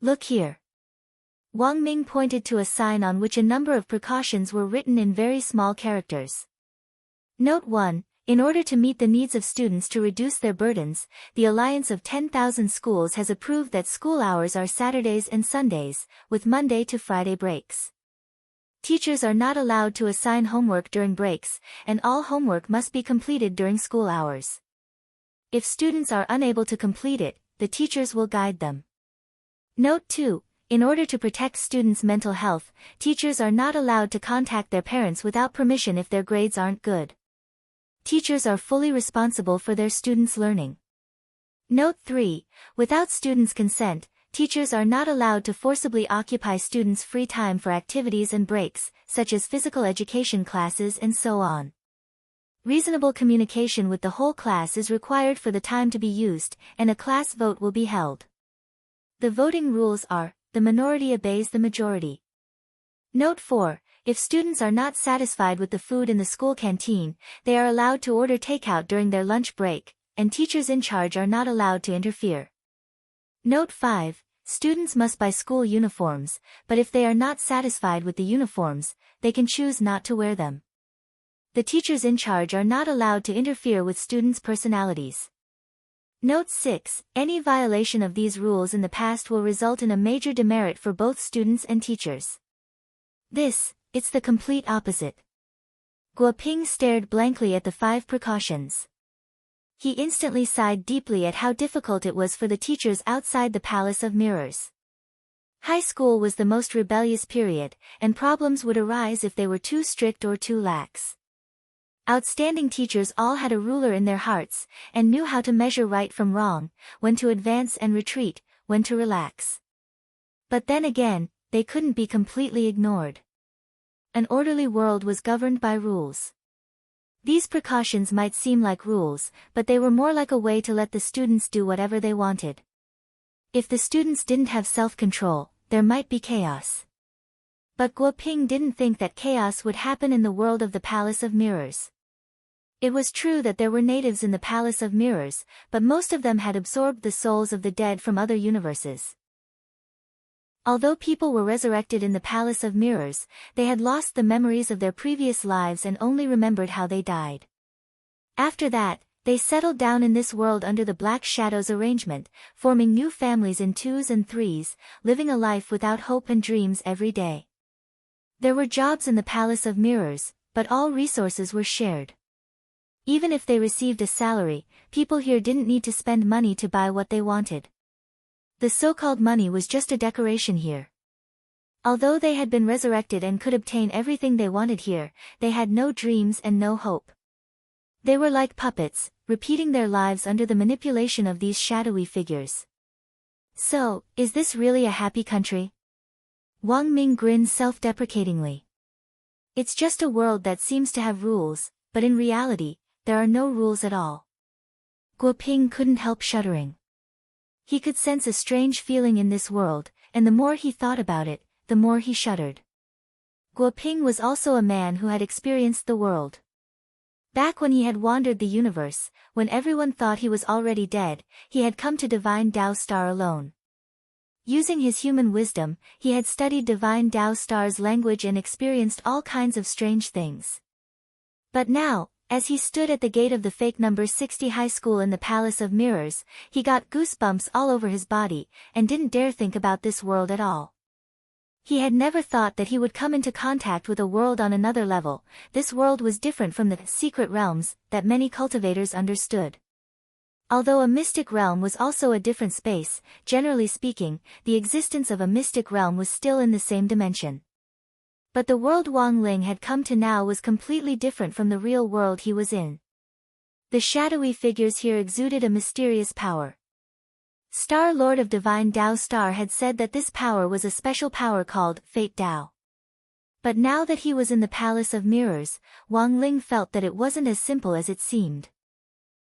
Look here. Wang Ming pointed to a sign on which a number of precautions were written in very small characters. Note 1, In order to meet the needs of students to reduce their burdens, the Alliance of 10,000 Schools has approved that school hours are Saturdays and Sundays, with Monday to Friday breaks. Teachers are not allowed to assign homework during breaks, and all homework must be completed during school hours. If students are unable to complete it, the teachers will guide them. Note 2. In order to protect students' mental health, teachers are not allowed to contact their parents without permission if their grades aren't good. Teachers are fully responsible for their students' learning. Note 3. Without students' consent, teachers are not allowed to forcibly occupy students' free time for activities and breaks, such as physical education classes and so on. Reasonable communication with the whole class is required for the time to be used, and a class vote will be held. The voting rules are, the minority obeys the majority. Note 4. If students are not satisfied with the food in the school canteen, they are allowed to order takeout during their lunch break, and teachers in charge are not allowed to interfere. Note 5. Students must buy school uniforms, but if they are not satisfied with the uniforms, they can choose not to wear them. The teachers in charge are not allowed to interfere with students' personalities. Note 6. Any violation of these rules in the past will result in a major demerit for both students and teachers. It's the complete opposite. Guoping stared blankly at the 5 precautions. He instantly sighed deeply at how difficult it was for the teachers outside the Palace of Mirrors. High school was the most rebellious period, and problems would arise if they were too strict or too lax. Outstanding teachers all had a ruler in their hearts, and knew how to measure right from wrong, when to advance and retreat, when to relax. But then again, they couldn't be completely ignored. An orderly world was governed by rules. These precautions might seem like rules, but they were more like a way to let the students do whatever they wanted. If the students didn't have self-control, there might be chaos. But Guoping didn't think that chaos would happen in the world of the Palace of Mirrors. It was true that there were natives in the Palace of Mirrors, but most of them had absorbed the souls of the dead from other universes. Although people were resurrected in the Palace of Mirrors, they had lost the memories of their previous lives and only remembered how they died. After that, they settled down in this world under the Black Shadows arrangement, forming new families in 2s and 3s, living a life without hope and dreams every day. There were jobs in the Palace of Mirrors, but all resources were shared. Even if they received a salary, people here didn't need to spend money to buy what they wanted. The so-called money was just a decoration here. Although they had been resurrected and could obtain everything they wanted here, they had no dreams and no hope. They were like puppets, repeating their lives under the manipulation of these shadowy figures. So, is this really a happy country? Wang Ming grinned self-deprecatingly. It's just a world that seems to have rules, but in reality, there are no rules at all. Guoping couldn't help shuddering. He could sense a strange feeling in this world, and the more he thought about it, the more he shuddered. Guoping was also a man who had experienced the world. Back when he had wandered the universe, when everyone thought he was already dead, he had come to Divine Tao Star alone. Using his human wisdom, he had studied Divine Tao Star's language and experienced all kinds of strange things. But now, as he stood at the gate of the fake number 60 high school in the Palace of Mirrors, he got goosebumps all over his body, and didn't dare think about this world at all. He had never thought that he would come into contact with a world on another level. This world was different from the secret realms that many cultivators understood. Although a mystic realm was also a different space, generally speaking, the existence of a mystic realm was still in the same dimension. But the world Wang Ling had come to now was completely different from the real world he was in. The shadowy figures here exuded a mysterious power. Star Lord of Divine Tao Star had said that this power was a special power called Fate Tao. But now that he was in the Palace of Mirrors, Wang Ling felt that it wasn't as simple as it seemed.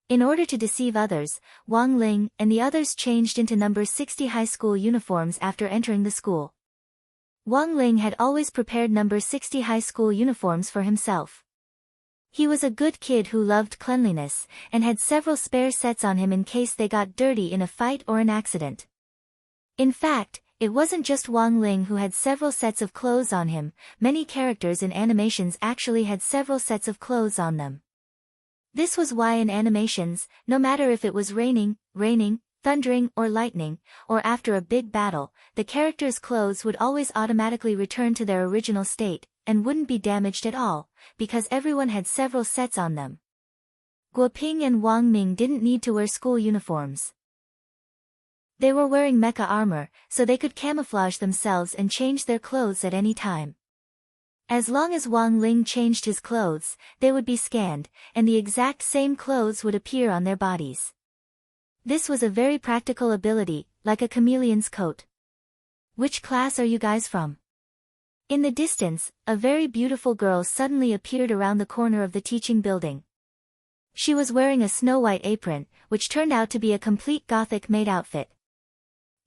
In order to deceive others, Wang Ling and the others changed into number 60 high school uniforms after entering the school. Wang Ling had always prepared number 60 high school uniforms for himself. He was a good kid who loved cleanliness, and had several spare sets on him in case they got dirty in a fight or an accident. In fact, it wasn't just Wang Ling who had several sets of clothes on him, many characters in animations actually had several sets of clothes on them. This was why in animations, no matter if it was raining, thundering or lightning, or after a big battle, the characters' clothes would always automatically return to their original state, and wouldn't be damaged at all, because everyone had several sets on them. Guoping and Wang Ming didn't need to wear school uniforms. They were wearing mecha armor, so they could camouflage themselves and change their clothes at any time. As long as Wang Ling changed his clothes, they would be scanned, and the exact same clothes would appear on their bodies. This was a very practical ability, like a chameleon's coat. Which class are you guys from? In the distance, a very beautiful girl suddenly appeared around the corner of the teaching building. She was wearing a snow-white apron, which turned out to be a complete gothic maid outfit.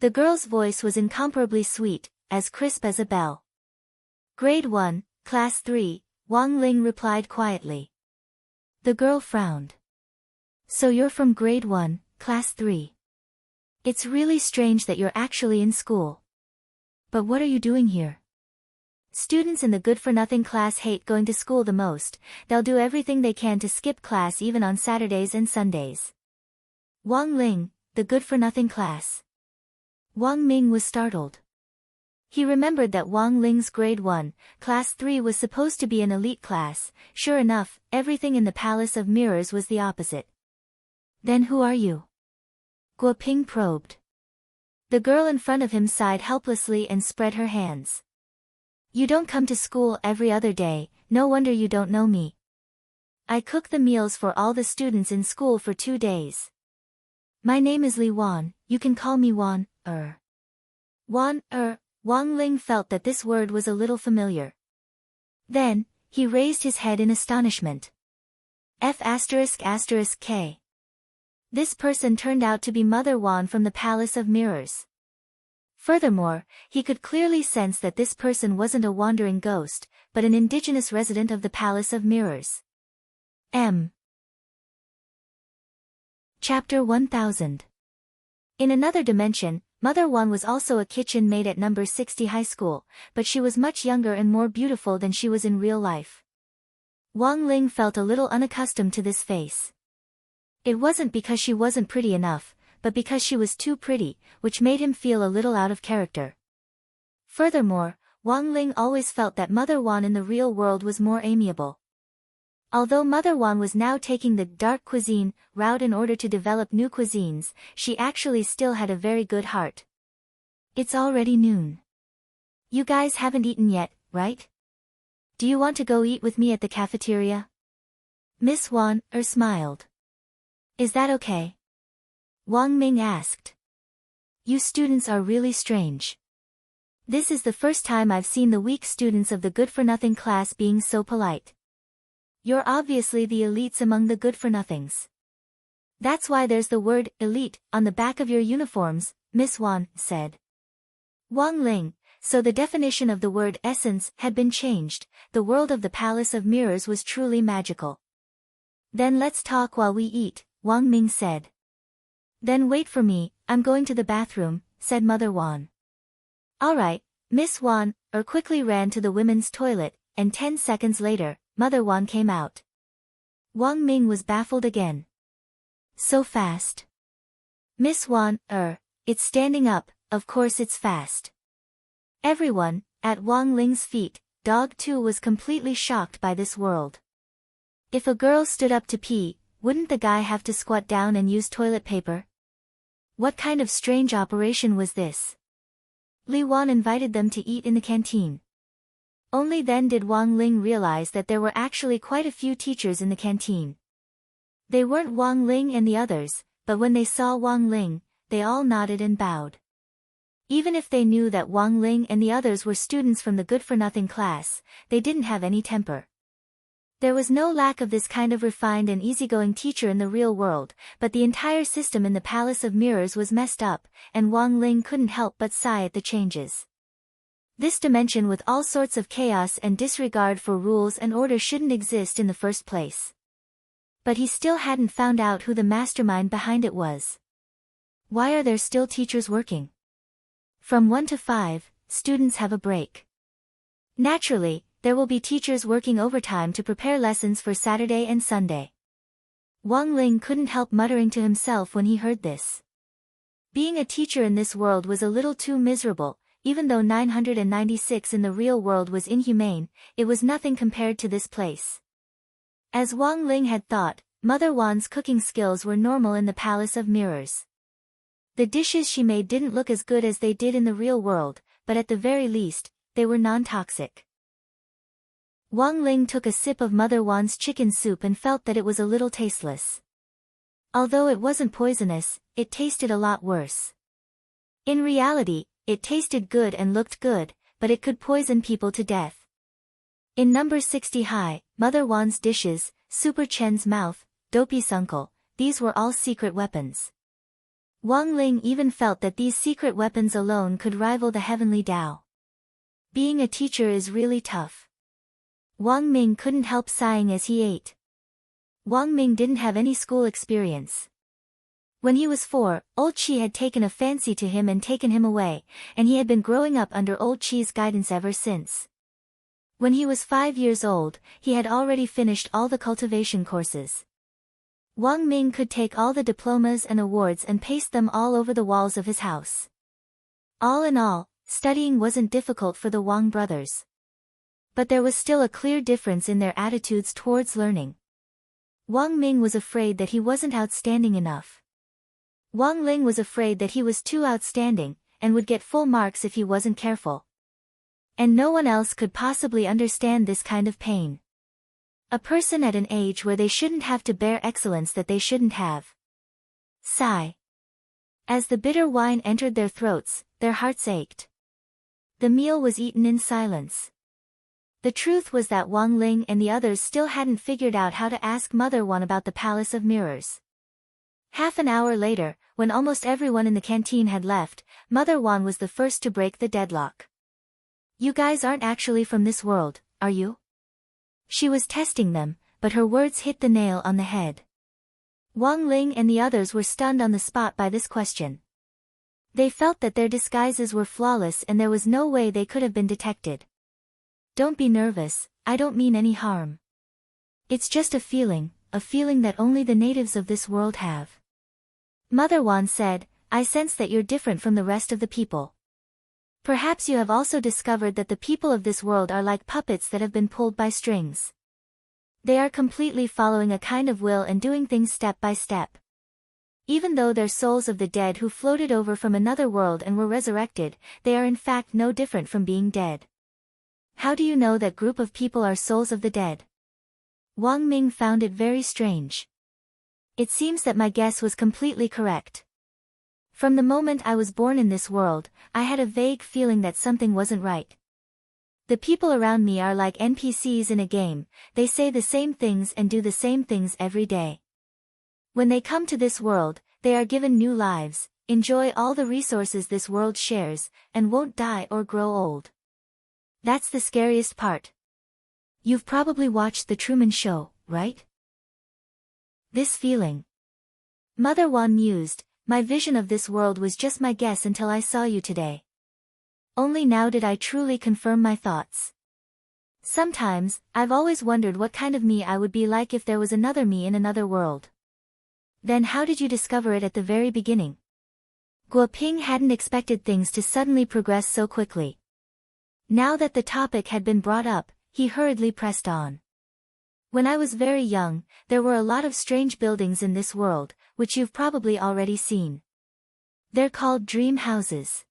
The girl's voice was incomparably sweet, as crisp as a bell. Grade 1, Class 3, Wang Ling replied quietly. The girl frowned. So you're from Grade 1, Class 3. It's really strange that you're actually in school. But what are you doing here? Students in the good-for-nothing class hate going to school the most. They'll do everything they can to skip class even on Saturdays and Sundays. Wang Ling, the good-for-nothing class. Wang Ming was startled. He remembered that Wang Ling's Grade 1, Class 3 was supposed to be an elite class. Sure enough, everything in the Palace of Mirrors was the opposite. Then who are you? Guoping probed. The girl in front of him sighed helplessly and spread her hands. You don't come to school every other day, no wonder you don't know me. I cook the meals for all the students in school for 2 days. My name is Li Wan, you can call me Wan. Wang Ling felt that this word was a little familiar. Then, he raised his head in astonishment. F***K. This person turned out to be Mother Wan from the Palace of Mirrors. Furthermore, he could clearly sense that this person wasn't a wandering ghost, but an indigenous resident of the Palace of Mirrors. Chapter 1000. In another dimension, Mother Wan was also a kitchen maid at number 60 high school, but she was much younger and more beautiful than she was in real life. Wang Ling felt a little unaccustomed to this face. It wasn't because she wasn't pretty enough, but because she was too pretty, which made him feel a little out of character. Furthermore, Wang Ling always felt that Mother Wan in the real world was more amiable. Although Mother Wan was now taking the dark cuisine route in order to develop new cuisines, she actually still had a very good heart. It's already noon. You guys haven't eaten yet, right? Do you want to go eat with me at the cafeteria? Miss Wan smiled. Is that okay? Wang Ming asked. You students are really strange. This is the first time I've seen the weak students of the good-for-nothing class being so polite. You're obviously the elites among the good-for-nothings. That's why there's the word elite on the back of your uniforms, Miss Wan said. Wang Ling, so the definition of the word essence had been changed. The world of the Palace of Mirrors was truly magical. Then let's talk while we eat, Wang Ming said. Then wait for me, I'm going to the bathroom, said Mother Wan. Alright, Miss Wan quickly ran to the women's toilet, and 10 seconds later, Mother Wan came out. Wang Ming was baffled again. So fast. Miss Wan, it's standing up, of course it's fast. Everyone, at Wang Ling's feet, Dog 2 was completely shocked by this world. If a girl stood up to pee, wouldn't the guy have to squat down and use toilet paper? What kind of strange operation was this? Li Wan invited them to eat in the canteen. Only then did Wang Ling realize that there were actually quite a few teachers in the canteen. They weren't Wang Ling and the others, but when they saw Wang Ling, they all nodded and bowed. Even if they knew that Wang Ling and the others were students from the good-for-nothing class, they didn't have any temper. There was no lack of this kind of refined and easygoing teacher in the real world, but the entire system in the Palace of Mirrors was messed up, and Wang Ling couldn't help but sigh at the changes. This dimension with all sorts of chaos and disregard for rules and order shouldn't exist in the first place. But he still hadn't found out who the mastermind behind it was. Why are there still teachers working? From 1 to 5, students have a break. Naturally, there will be teachers working overtime to prepare lessons for Saturday and Sunday. Wang Ling couldn't help muttering to himself when he heard this. Being a teacher in this world was a little too miserable. Even though 996 in the real world was inhumane, it was nothing compared to this place. As Wang Ling had thought, Mother Wan's cooking skills were normal in the Palace of Mirrors. The dishes she made didn't look as good as they did in the real world, but at the very least, they were non-toxic. Wang Ling took a sip of Mother Wan's chicken soup and felt that it was a little tasteless. Although it wasn't poisonous, it tasted a lot worse. In reality, it tasted good and looked good, but it could poison people to death. In number 60 high, Mother Wan's dishes, Super Chen's mouth, Dopey's uncle, these were all secret weapons. Wang Ling even felt that these secret weapons alone could rival the heavenly Tao. Being a teacher is really tough. Wang Ming couldn't help sighing as he ate. Wang Ming didn't have any school experience. When he was 4, Old Chi had taken a fancy to him and taken him away, and he had been growing up under Old Chi's guidance ever since. When he was 5 years old, he had already finished all the cultivation courses. Wang Ming could take all the diplomas and awards and paste them all over the walls of his house. All in all, studying wasn't difficult for the Wang brothers. But there was still a clear difference in their attitudes towards learning. Wang Ming was afraid that he wasn't outstanding enough. Wang Ling was afraid that he was too outstanding, and would get full marks if he wasn't careful. And no one else could possibly understand this kind of pain. A person at an age where they shouldn't have to bear excellence that they shouldn't have. Sigh. As the bitter wine entered their throats, their hearts ached. The meal was eaten in silence. The truth was that Wang Ling and the others still hadn't figured out how to ask Mother Wan about the Palace of Mirrors. Half an hour later, when almost everyone in the canteen had left, Mother Wan was the first to break the deadlock. You guys aren't actually from this world, are you? She was testing them, but her words hit the nail on the head. Wang Ling and the others were stunned on the spot by this question. They felt that their disguises were flawless and there was no way they could have been detected. Don't be nervous, I don't mean any harm. It's just a feeling that only the natives of this world have. Mother Wan said, I sense that you're different from the rest of the people. Perhaps you have also discovered that the people of this world are like puppets that have been pulled by strings. They are completely following a kind of will and doing things step by step. Even though they're souls of the dead who floated over from another world and were resurrected, they are in fact no different from being dead. How do you know that group of people are souls of the dead? Wang Ming found it very strange. It seems that my guess was completely correct. From the moment I was born in this world, I had a vague feeling that something wasn't right. The people around me are like NPCs in a game, they say the same things and do the same things every day. When they come to this world, they are given new lives, enjoy all the resources this world shares, and won't die or grow old. That's the scariest part. You've probably watched The Truman Show, right? This feeling. Mother Wan mused, my vision of this world was just my guess until I saw you today. Only now did I truly confirm my thoughts. Sometimes, I've always wondered what kind of me I would be like if there was another me in another world. Then how did you discover it at the very beginning? Guo Ping hadn't expected things to suddenly progress so quickly. Now that the topic had been brought up, he hurriedly pressed on. When I was very young, there were a lot of strange buildings in this world, which you've probably already seen. They're called dream houses.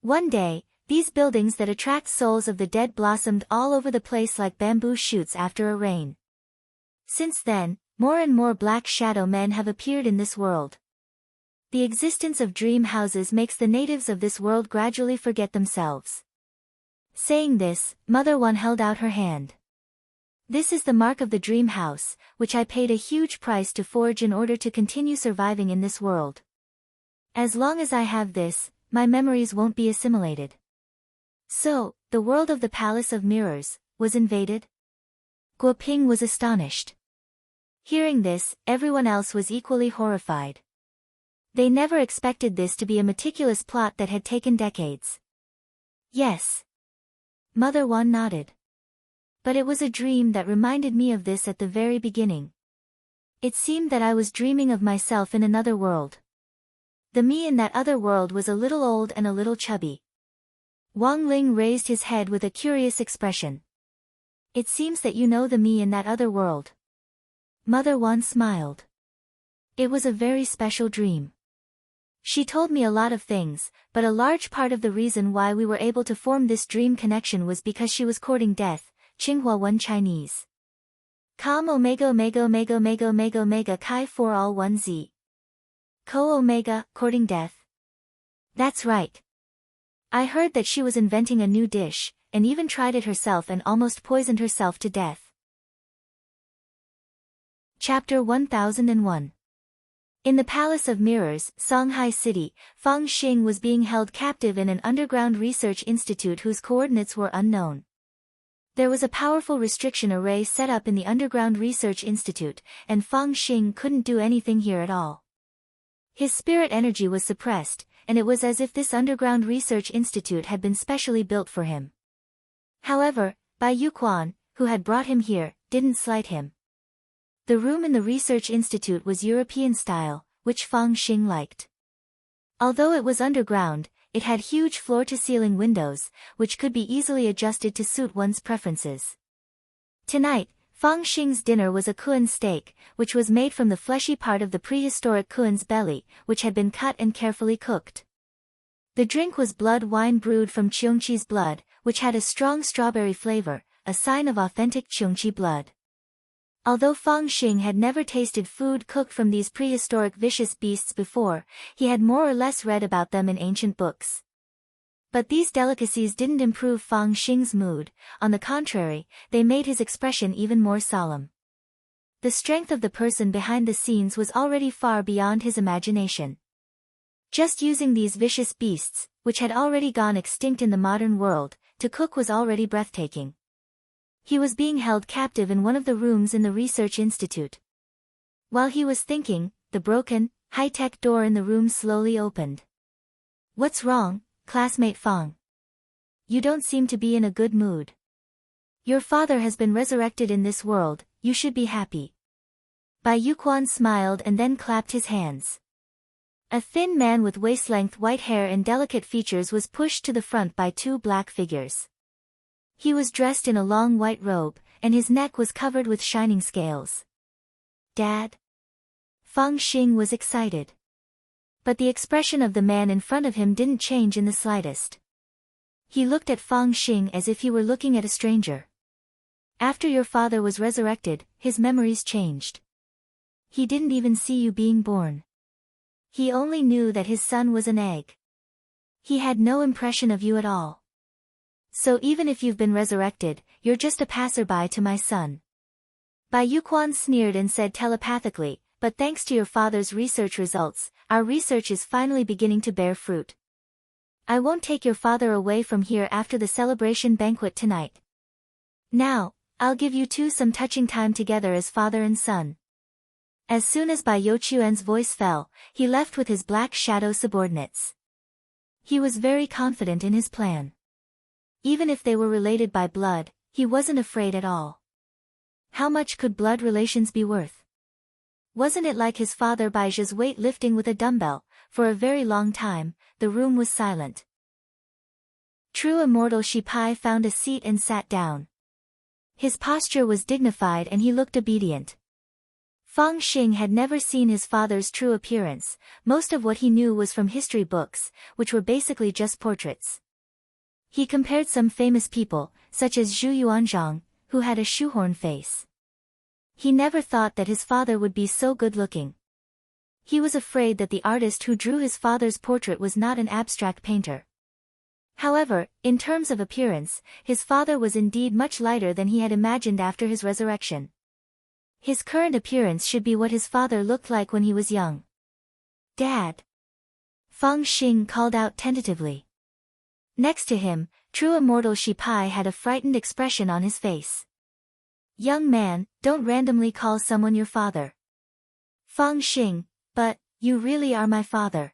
One day, these buildings that attract souls of the dead blossomed all over the place like bamboo shoots after a rain. Since then, more and more black shadow men have appeared in this world. The existence of dream houses makes the natives of this world gradually forget themselves. Saying this, Mother Wan held out her hand. This is the mark of the dream house, which I paid a huge price to forge in order to continue surviving in this world. As long as I have this, my memories won't be assimilated. So, the world of the Palace of Mirrors was invaded? Guo Ping was astonished. Hearing this, everyone else was equally horrified. They never expected this to be a meticulous plot that had taken decades. Yes. Mother Wan nodded. But it was a dream that reminded me of this at the very beginning. It seemed that I was dreaming of myself in another world. The me in that other world was a little old and a little chubby. Wang Ling raised his head with a curious expression. It seems that you know the me in that other world. Mother Wan smiled. It was a very special dream. She told me a lot of things, but a large part of the reason why we were able to form this dream connection was because she was courting death. Tsinghua 1 Chinese. Com omega omega omega omega omega omega chi for all 1z. Co omega, courting death. That's right. I heard that she was inventing a new dish, and even tried it herself and almost poisoned herself to death. Chapter 1001. In the Palace of Mirrors, Songhai City, Fang Xing was being held captive in an underground research institute whose coordinates were unknown. There was a powerful restriction array set up in the underground research institute, and Fang Xing couldn't do anything here at all. His spirit energy was suppressed, and it was as if this underground research institute had been specially built for him. However, Bai Yuquan, who had brought him here, didn't slight him. The room in the research institute was European style, which Fang Xing liked. Although it was underground, it had huge floor-to-ceiling windows, which could be easily adjusted to suit one's preferences. Tonight, Fang Xing's dinner was a kuan steak, which was made from the fleshy part of the prehistoric kuan's belly, which had been cut and carefully cooked. The drink was blood wine brewed from Cheongchi's blood, which had a strong strawberry flavor, a sign of authentic Cheongchi blood. Although Fang Xing had never tasted food cooked from these prehistoric vicious beasts before, he had more or less read about them in ancient books. But these delicacies didn't improve Fang Xing's mood, on the contrary, they made his expression even more solemn. The strength of the person behind the scenes was already far beyond his imagination. Just using these vicious beasts, which had already gone extinct in the modern world, to cook was already breathtaking. He was being held captive in one of the rooms in the research institute. While he was thinking, the broken, high-tech door in the room slowly opened. "What's wrong, classmate Fang? You don't seem to be in a good mood. Your father has been resurrected in this world, you should be happy." Bai Yuquan smiled and then clapped his hands. A thin man with waist-length white hair and delicate features was pushed to the front by two black figures. He was dressed in a long white robe, and his neck was covered with shining scales. "Dad?" Fang Xing was excited. But the expression of the man in front of him didn't change in the slightest. He looked at Fang Xing as if he were looking at a stranger. "After your father was resurrected, his memories changed. He didn't even see you being born. He only knew that his son was an egg. He had no impression of you at all. So even if you've been resurrected, you're just a passerby to my son." Bai Yuquan sneered and said telepathically, "But thanks to your father's research results, our research is finally beginning to bear fruit. I won't take your father away from here after the celebration banquet tonight. Now, I'll give you two some touching time together as father and son." As soon as Bai Youquan's voice fell, he left with his black shadow subordinates. He was very confident in his plan. Even if they were related by blood, he wasn't afraid at all. How much could blood relations be worth? Wasn't it like his father Baijia's weight lifting with a dumbbell? For a very long time, the room was silent. True immortal Shi Pai found a seat and sat down. His posture was dignified and he looked obedient. Fang Xing had never seen his father's true appearance, most of what he knew was from history books, which were basically just portraits. He compared some famous people, such as Zhu Yuanzhang, who had a shoehorn face. He never thought that his father would be so good-looking. He was afraid that the artist who drew his father's portrait was not an abstract painter. However, in terms of appearance, his father was indeed much lighter than he had imagined after his resurrection. His current appearance should be what his father looked like when he was young. "Dad!" Fang Xing called out tentatively. Next to him, true immortal Shi Pai had a frightened expression on his face. "Young man, don't randomly call someone your father." Fang Xing, "But, you really are my father.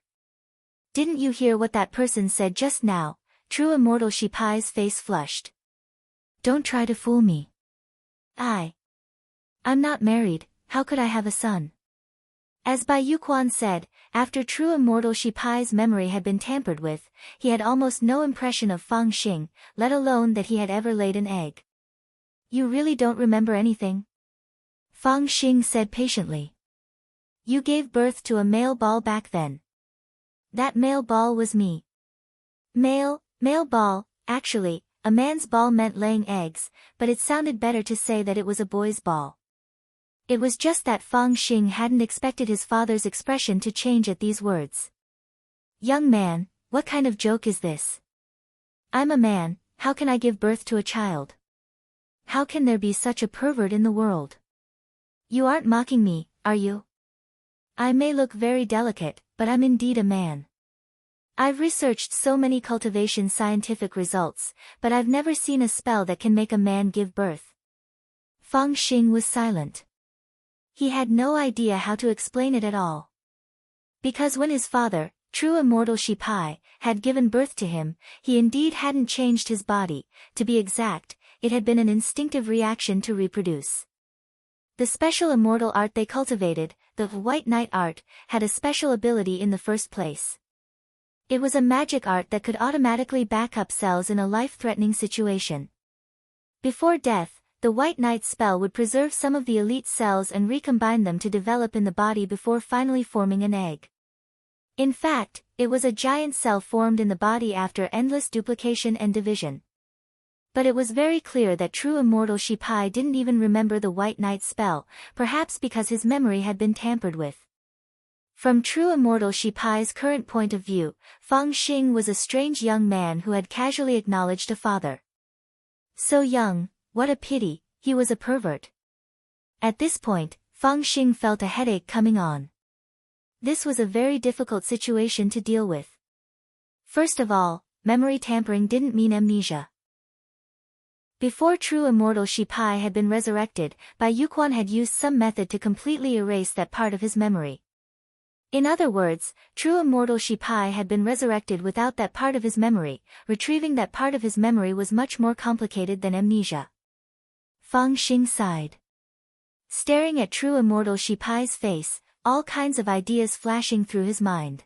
Didn't you hear what that person said just now?" True immortal Shi Pai's face flushed. "Don't try to fool me. I'm not married, how could I have a son? As Bai Yuquan said, after true immortal Shi Pai's memory had been tampered with, he had almost no impression of Fang Xing, let alone that he had ever laid an egg. You really don't remember anything? Fang Xing said patiently. You gave birth to a male ball back then. That male ball was me. Male ball, actually, a man's ball meant laying eggs, but it sounded better to say that it was a boy's ball. It was just that Fang Xing hadn't expected his father's expression to change at these words. Young man, what kind of joke is this? I'm a man, how can I give birth to a child? How can there be such a pervert in the world? You aren't mocking me, are you? I may look very delicate, but I'm indeed a man. I've researched so many cultivation scientific results, but I've never seen a spell that can make a man give birth. Fang Xing was silent. He had no idea how to explain it at all. Because when his father, true immortal Shi Pai, had given birth to him, he indeed hadn't changed his body, to be exact, it had been an instinctive reaction to reproduce. The special immortal art they cultivated, the White Knight art, had a special ability in the first place. It was a magic art that could automatically back up cells in a life-threatening situation. Before death, the White Knight spell would preserve some of the elite cells and recombine them to develop in the body before finally forming an egg. In fact, it was a giant cell formed in the body after endless duplication and division. But it was very clear that true immortal Shi Pai didn't even remember the White Knight spell, perhaps because his memory had been tampered with. From true immortal Shi Pai's current point of view, Fang Xing was a strange young man who had casually acknowledged a father. So young, what a pity, he was a pervert. At this point, Fang Xing felt a headache coming on. This was a very difficult situation to deal with. First of all, memory tampering didn't mean amnesia. Before true immortal Shi Pai had been resurrected, Bai Yuquan had used some method to completely erase that part of his memory. In other words, true immortal Shi Pai had been resurrected without that part of his memory. Retrieving that part of his memory was much more complicated than amnesia. Fang Xing sighed. Staring at true immortal Shi Pai's face, all kinds of ideas flashing through his mind.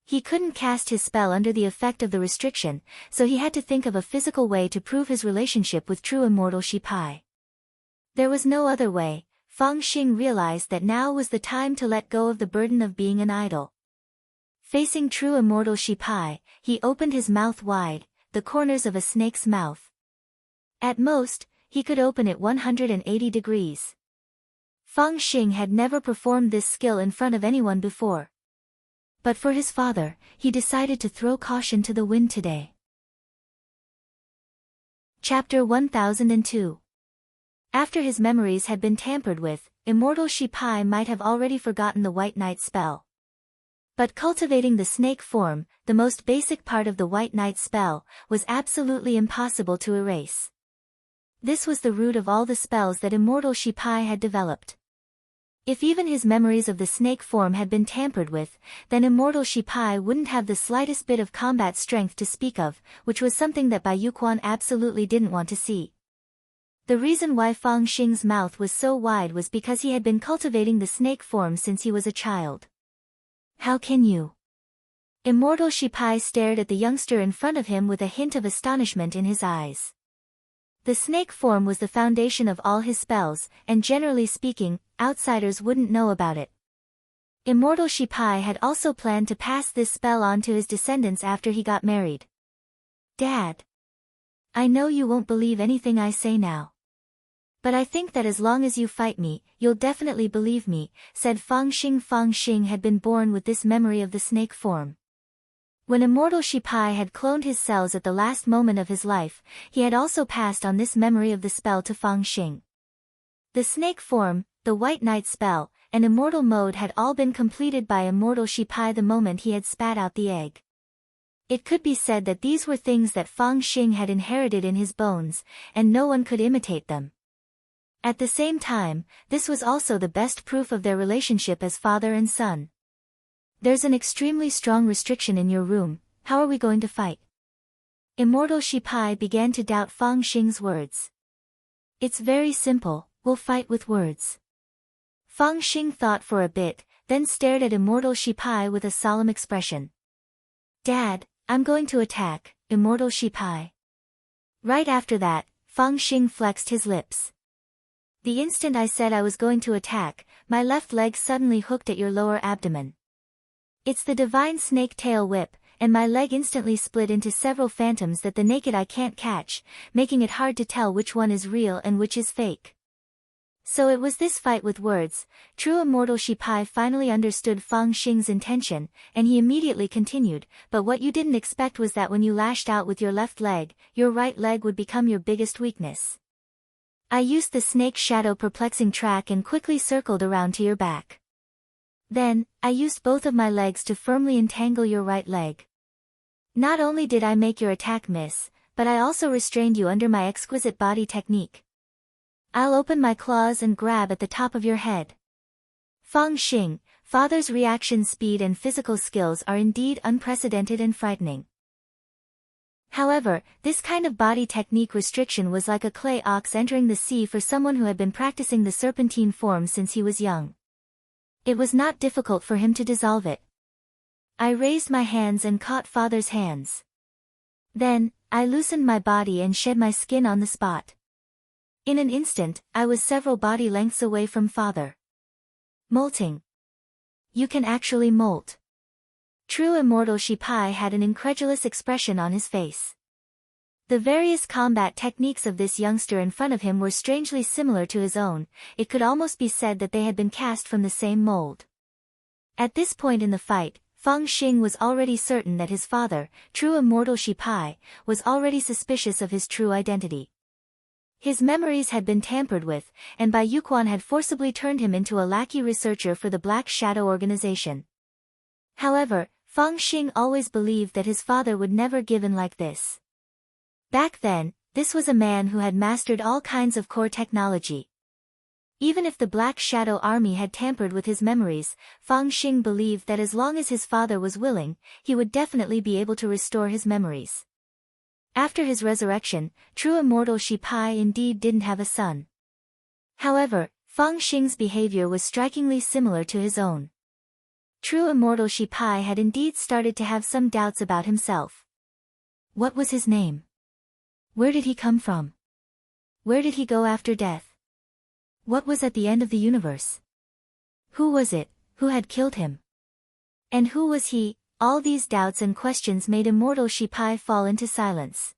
He couldn't cast his spell under the effect of the restriction, so he had to think of a physical way to prove his relationship with true immortal Shi Pai. There was no other way. Fang Xing realized that now was the time to let go of the burden of being an idol. Facing true immortal Shi Pai, he opened his mouth wide, the corners of a snake's mouth. At most, he could open it 180 degrees. Fang Xing had never performed this skill in front of anyone before. But for his father, he decided to throw caution to the wind today. Chapter 1002. After his memories had been tampered with, immortal Shi Pai might have already forgotten the White Knight spell. But cultivating the snake form, the most basic part of the White Knight spell, was absolutely impossible to erase. This was the root of all the spells that immortal Shi Pai had developed. If even his memories of the snake form had been tampered with, then immortal Shi Pai wouldn't have the slightest bit of combat strength to speak of, which was something that Bai Yuquan absolutely didn't want to see. The reason why Fang Xing's mouth was so wide was because he had been cultivating the snake form since he was a child. How can you? Immortal Shi Pai stared at the youngster in front of him with a hint of astonishment in his eyes. The snake form was the foundation of all his spells, and generally speaking, outsiders wouldn't know about it. Immortal Shi Pai had also planned to pass this spell on to his descendants after he got married. Dad. I know you won't believe anything I say now. But I think that as long as you fight me, you'll definitely believe me, said Fang Xing. Fang Xing had been born with this memory of the snake form. When immortal Shi Pai had cloned his cells at the last moment of his life, he had also passed on this memory of the spell to Fang Xing. The snake form, the White Knight spell, and immortal mode had all been completed by immortal Shi Pai the moment he had spat out the egg. It could be said that these were things that Fang Xing had inherited in his bones, and no one could imitate them. At the same time, this was also the best proof of their relationship as father and son. There's an extremely strong restriction in your room, how are we going to fight? Immortal Shi Pai began to doubt Fang Xing's words. It's very simple, we'll fight with words. Fang Xing thought for a bit, then stared at Immortal Shipai with a solemn expression. Dad, I'm going to attack, Immortal Shipai. Right after that, Fang Xing flexed his lips. The instant I said I was going to attack, my left leg suddenly hooked at your lower abdomen. It's the divine snake tail whip, and my leg instantly split into several phantoms that the naked eye can't catch, making it hard to tell which one is real and which is fake. So it was this fight with words. True Immortal Shipai finally understood Fang Xing's intention, and he immediately continued, but what you didn't expect was that when you lashed out with your left leg, your right leg would become your biggest weakness. I used the snake shadow perplexing track and quickly circled around to your back. Then, I used both of my legs to firmly entangle your right leg. Not only did I make your attack miss, but I also restrained you under my exquisite body technique. I'll open my claws and grab at the top of your head. Fang Xing, father's reaction speed and physical skills are indeed unprecedented and frightening. However, this kind of body technique restriction was like a clay ox entering the sea for someone who had been practicing the serpentine form since he was young. It was not difficult for him to dissolve it. I raised my hands and caught father's hands. Then, I loosened my body and shed my skin on the spot. In an instant, I was several body lengths away from father. Molting. You can actually molt. True Immortal Shipai had an incredulous expression on his face. The various combat techniques of this youngster in front of him were strangely similar to his own. It could almost be said that they had been cast from the same mold. At this point in the fight, Fang Xing was already certain that his father, True Immortal Shipai, was already suspicious of his true identity. His memories had been tampered with, and Bai Yuquan had forcibly turned him into a lackey researcher for the Black Shadow organization. However, Fang Xing always believed that his father would never give in like this. Back then, this was a man who had mastered all kinds of core technology. Even if the Black Shadow army had tampered with his memories, Fang Xing believed that as long as his father was willing, he would definitely be able to restore his memories. After his resurrection, True Immortal Shipai indeed didn't have a son. However, Fang Xing's behavior was strikingly similar to his own. True Immortal Shipai had indeed started to have some doubts about himself. What was his name? Where did he come from? Where did he go after death? What was at the end of the universe? Who was it, who had killed him? And who was he? All these doubts and questions made Immortal Shipai fall into silence.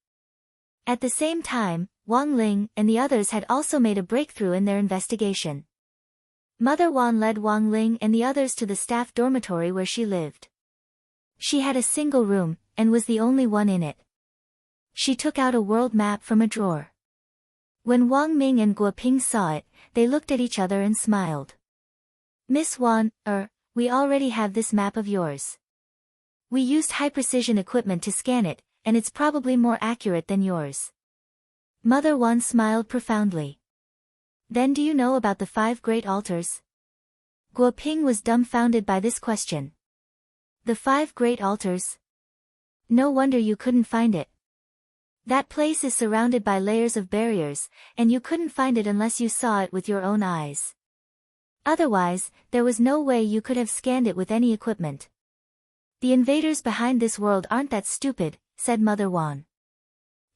At the same time, Wang Ling and the others had also made a breakthrough in their investigation. Mother Wan led Wang Ling and the others to the staff dormitory where she lived. She had a single room, and was the only one in it. She took out a world map from a drawer. When Wang Ming and Guo Ping saw it, they looked at each other and smiled. Miss Wan, we already have this map of yours. We used high-precision equipment to scan it, and it's probably more accurate than yours. Mother Wan smiled profoundly. Then do you know about the 5 great altars? Guo Ping was dumbfounded by this question. The 5 great altars? No wonder you couldn't find it. That place is surrounded by layers of barriers, and you couldn't find it unless you saw it with your own eyes. Otherwise, there was no way you could have scanned it with any equipment. The invaders behind this world aren't that stupid, said Mother Wan.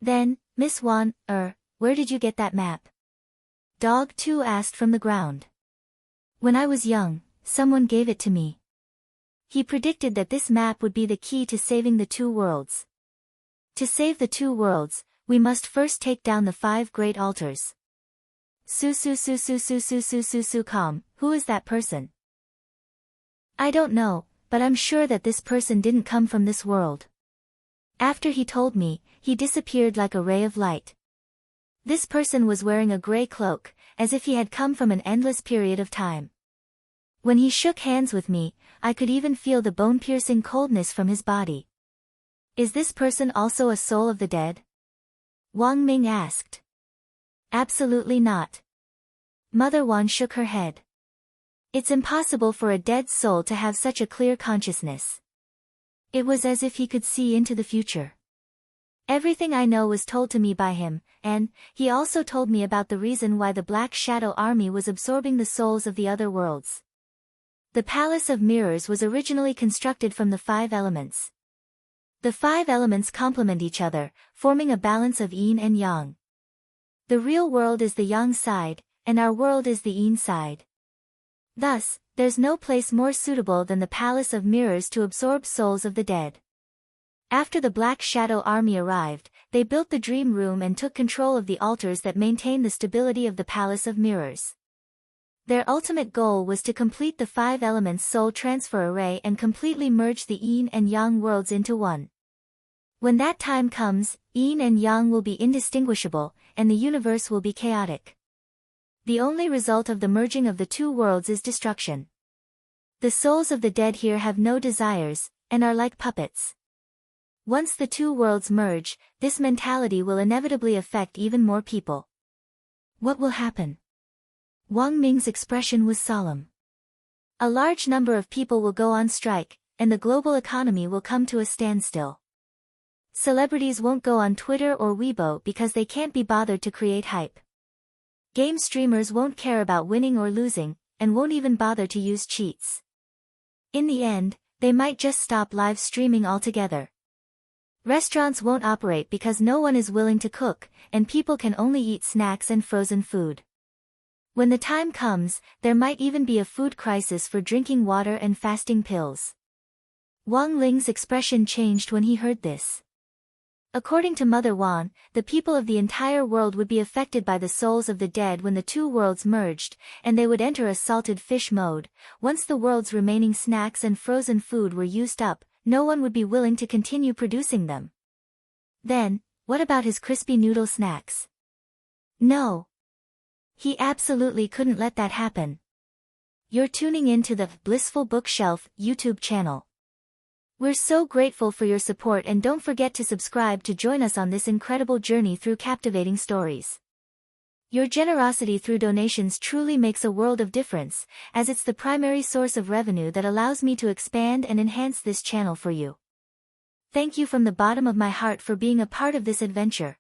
Then, Miss Wan, where did you get that map? Dog 2 asked from the ground. When I was young, someone gave it to me. He predicted that this map would be the key to saving the 2 worlds. To save the 2 worlds, we must first take down the 5 great altars. Su, who is that person? I don't know, but I'm sure that this person didn't come from this world. After he told me, he disappeared like a ray of light. This person was wearing a gray cloak, as if he had come from an endless period of time. When he shook hands with me, I could even feel the bone-piercing coldness from his body. Is this person also a soul of the dead? Wang Ming asked. Absolutely not. Mother Wan shook her head. It's impossible for a dead soul to have such a clear consciousness. It was as if he could see into the future. Everything I know was told to me by him, and he also told me about the reason why the Black Shadow Army was absorbing the souls of the other worlds. The Palace of Mirrors was originally constructed from the 5 elements. The 5 elements complement each other, forming a balance of yin and yang. The real world is the yang side, and our world is the yin side. Thus, there's no place more suitable than the Palace of Mirrors to absorb souls of the dead. After the Black Shadow Army arrived, they built the Dream Room and took control of the altars that maintain the stability of the Palace of Mirrors. Their ultimate goal was to complete the 5 elements soul transfer array and completely merge the yin and yang worlds into one. When that time comes, yin and yang will be indistinguishable, and the universe will be chaotic. The only result of the merging of the 2 worlds is destruction. The souls of the dead here have no desires, and are like puppets. Once the 2 worlds merge, this mentality will inevitably affect even more people. What will happen? Wang Ming's expression was solemn. A large number of people will go on strike, and the global economy will come to a standstill. Celebrities won't go on Twitter or Weibo because they can't be bothered to create hype. Game streamers won't care about winning or losing, and won't even bother to use cheats. In the end, they might just stop live streaming altogether. Restaurants won't operate because no one is willing to cook, and people can only eat snacks and frozen food. When the time comes, there might even be a food crisis for drinking water and fasting pills. Wang Ling's expression changed when he heard this. According to Mother Wan, the people of the entire world would be affected by the souls of the dead when the 2 worlds merged, and they would enter a salted fish mode. Once the world's remaining snacks and frozen food were used up, no one would be willing to continue producing them. Then, what about his crispy noodle snacks? No. He absolutely couldn't let that happen. You're tuning in to the Blissful Bookshelf YouTube channel. We're so grateful for your support, and don't forget to subscribe to join us on this incredible journey through captivating stories. Your generosity through donations truly makes a world of difference, as it's the primary source of revenue that allows me to expand and enhance this channel for you. Thank you from the bottom of my heart for being a part of this adventure.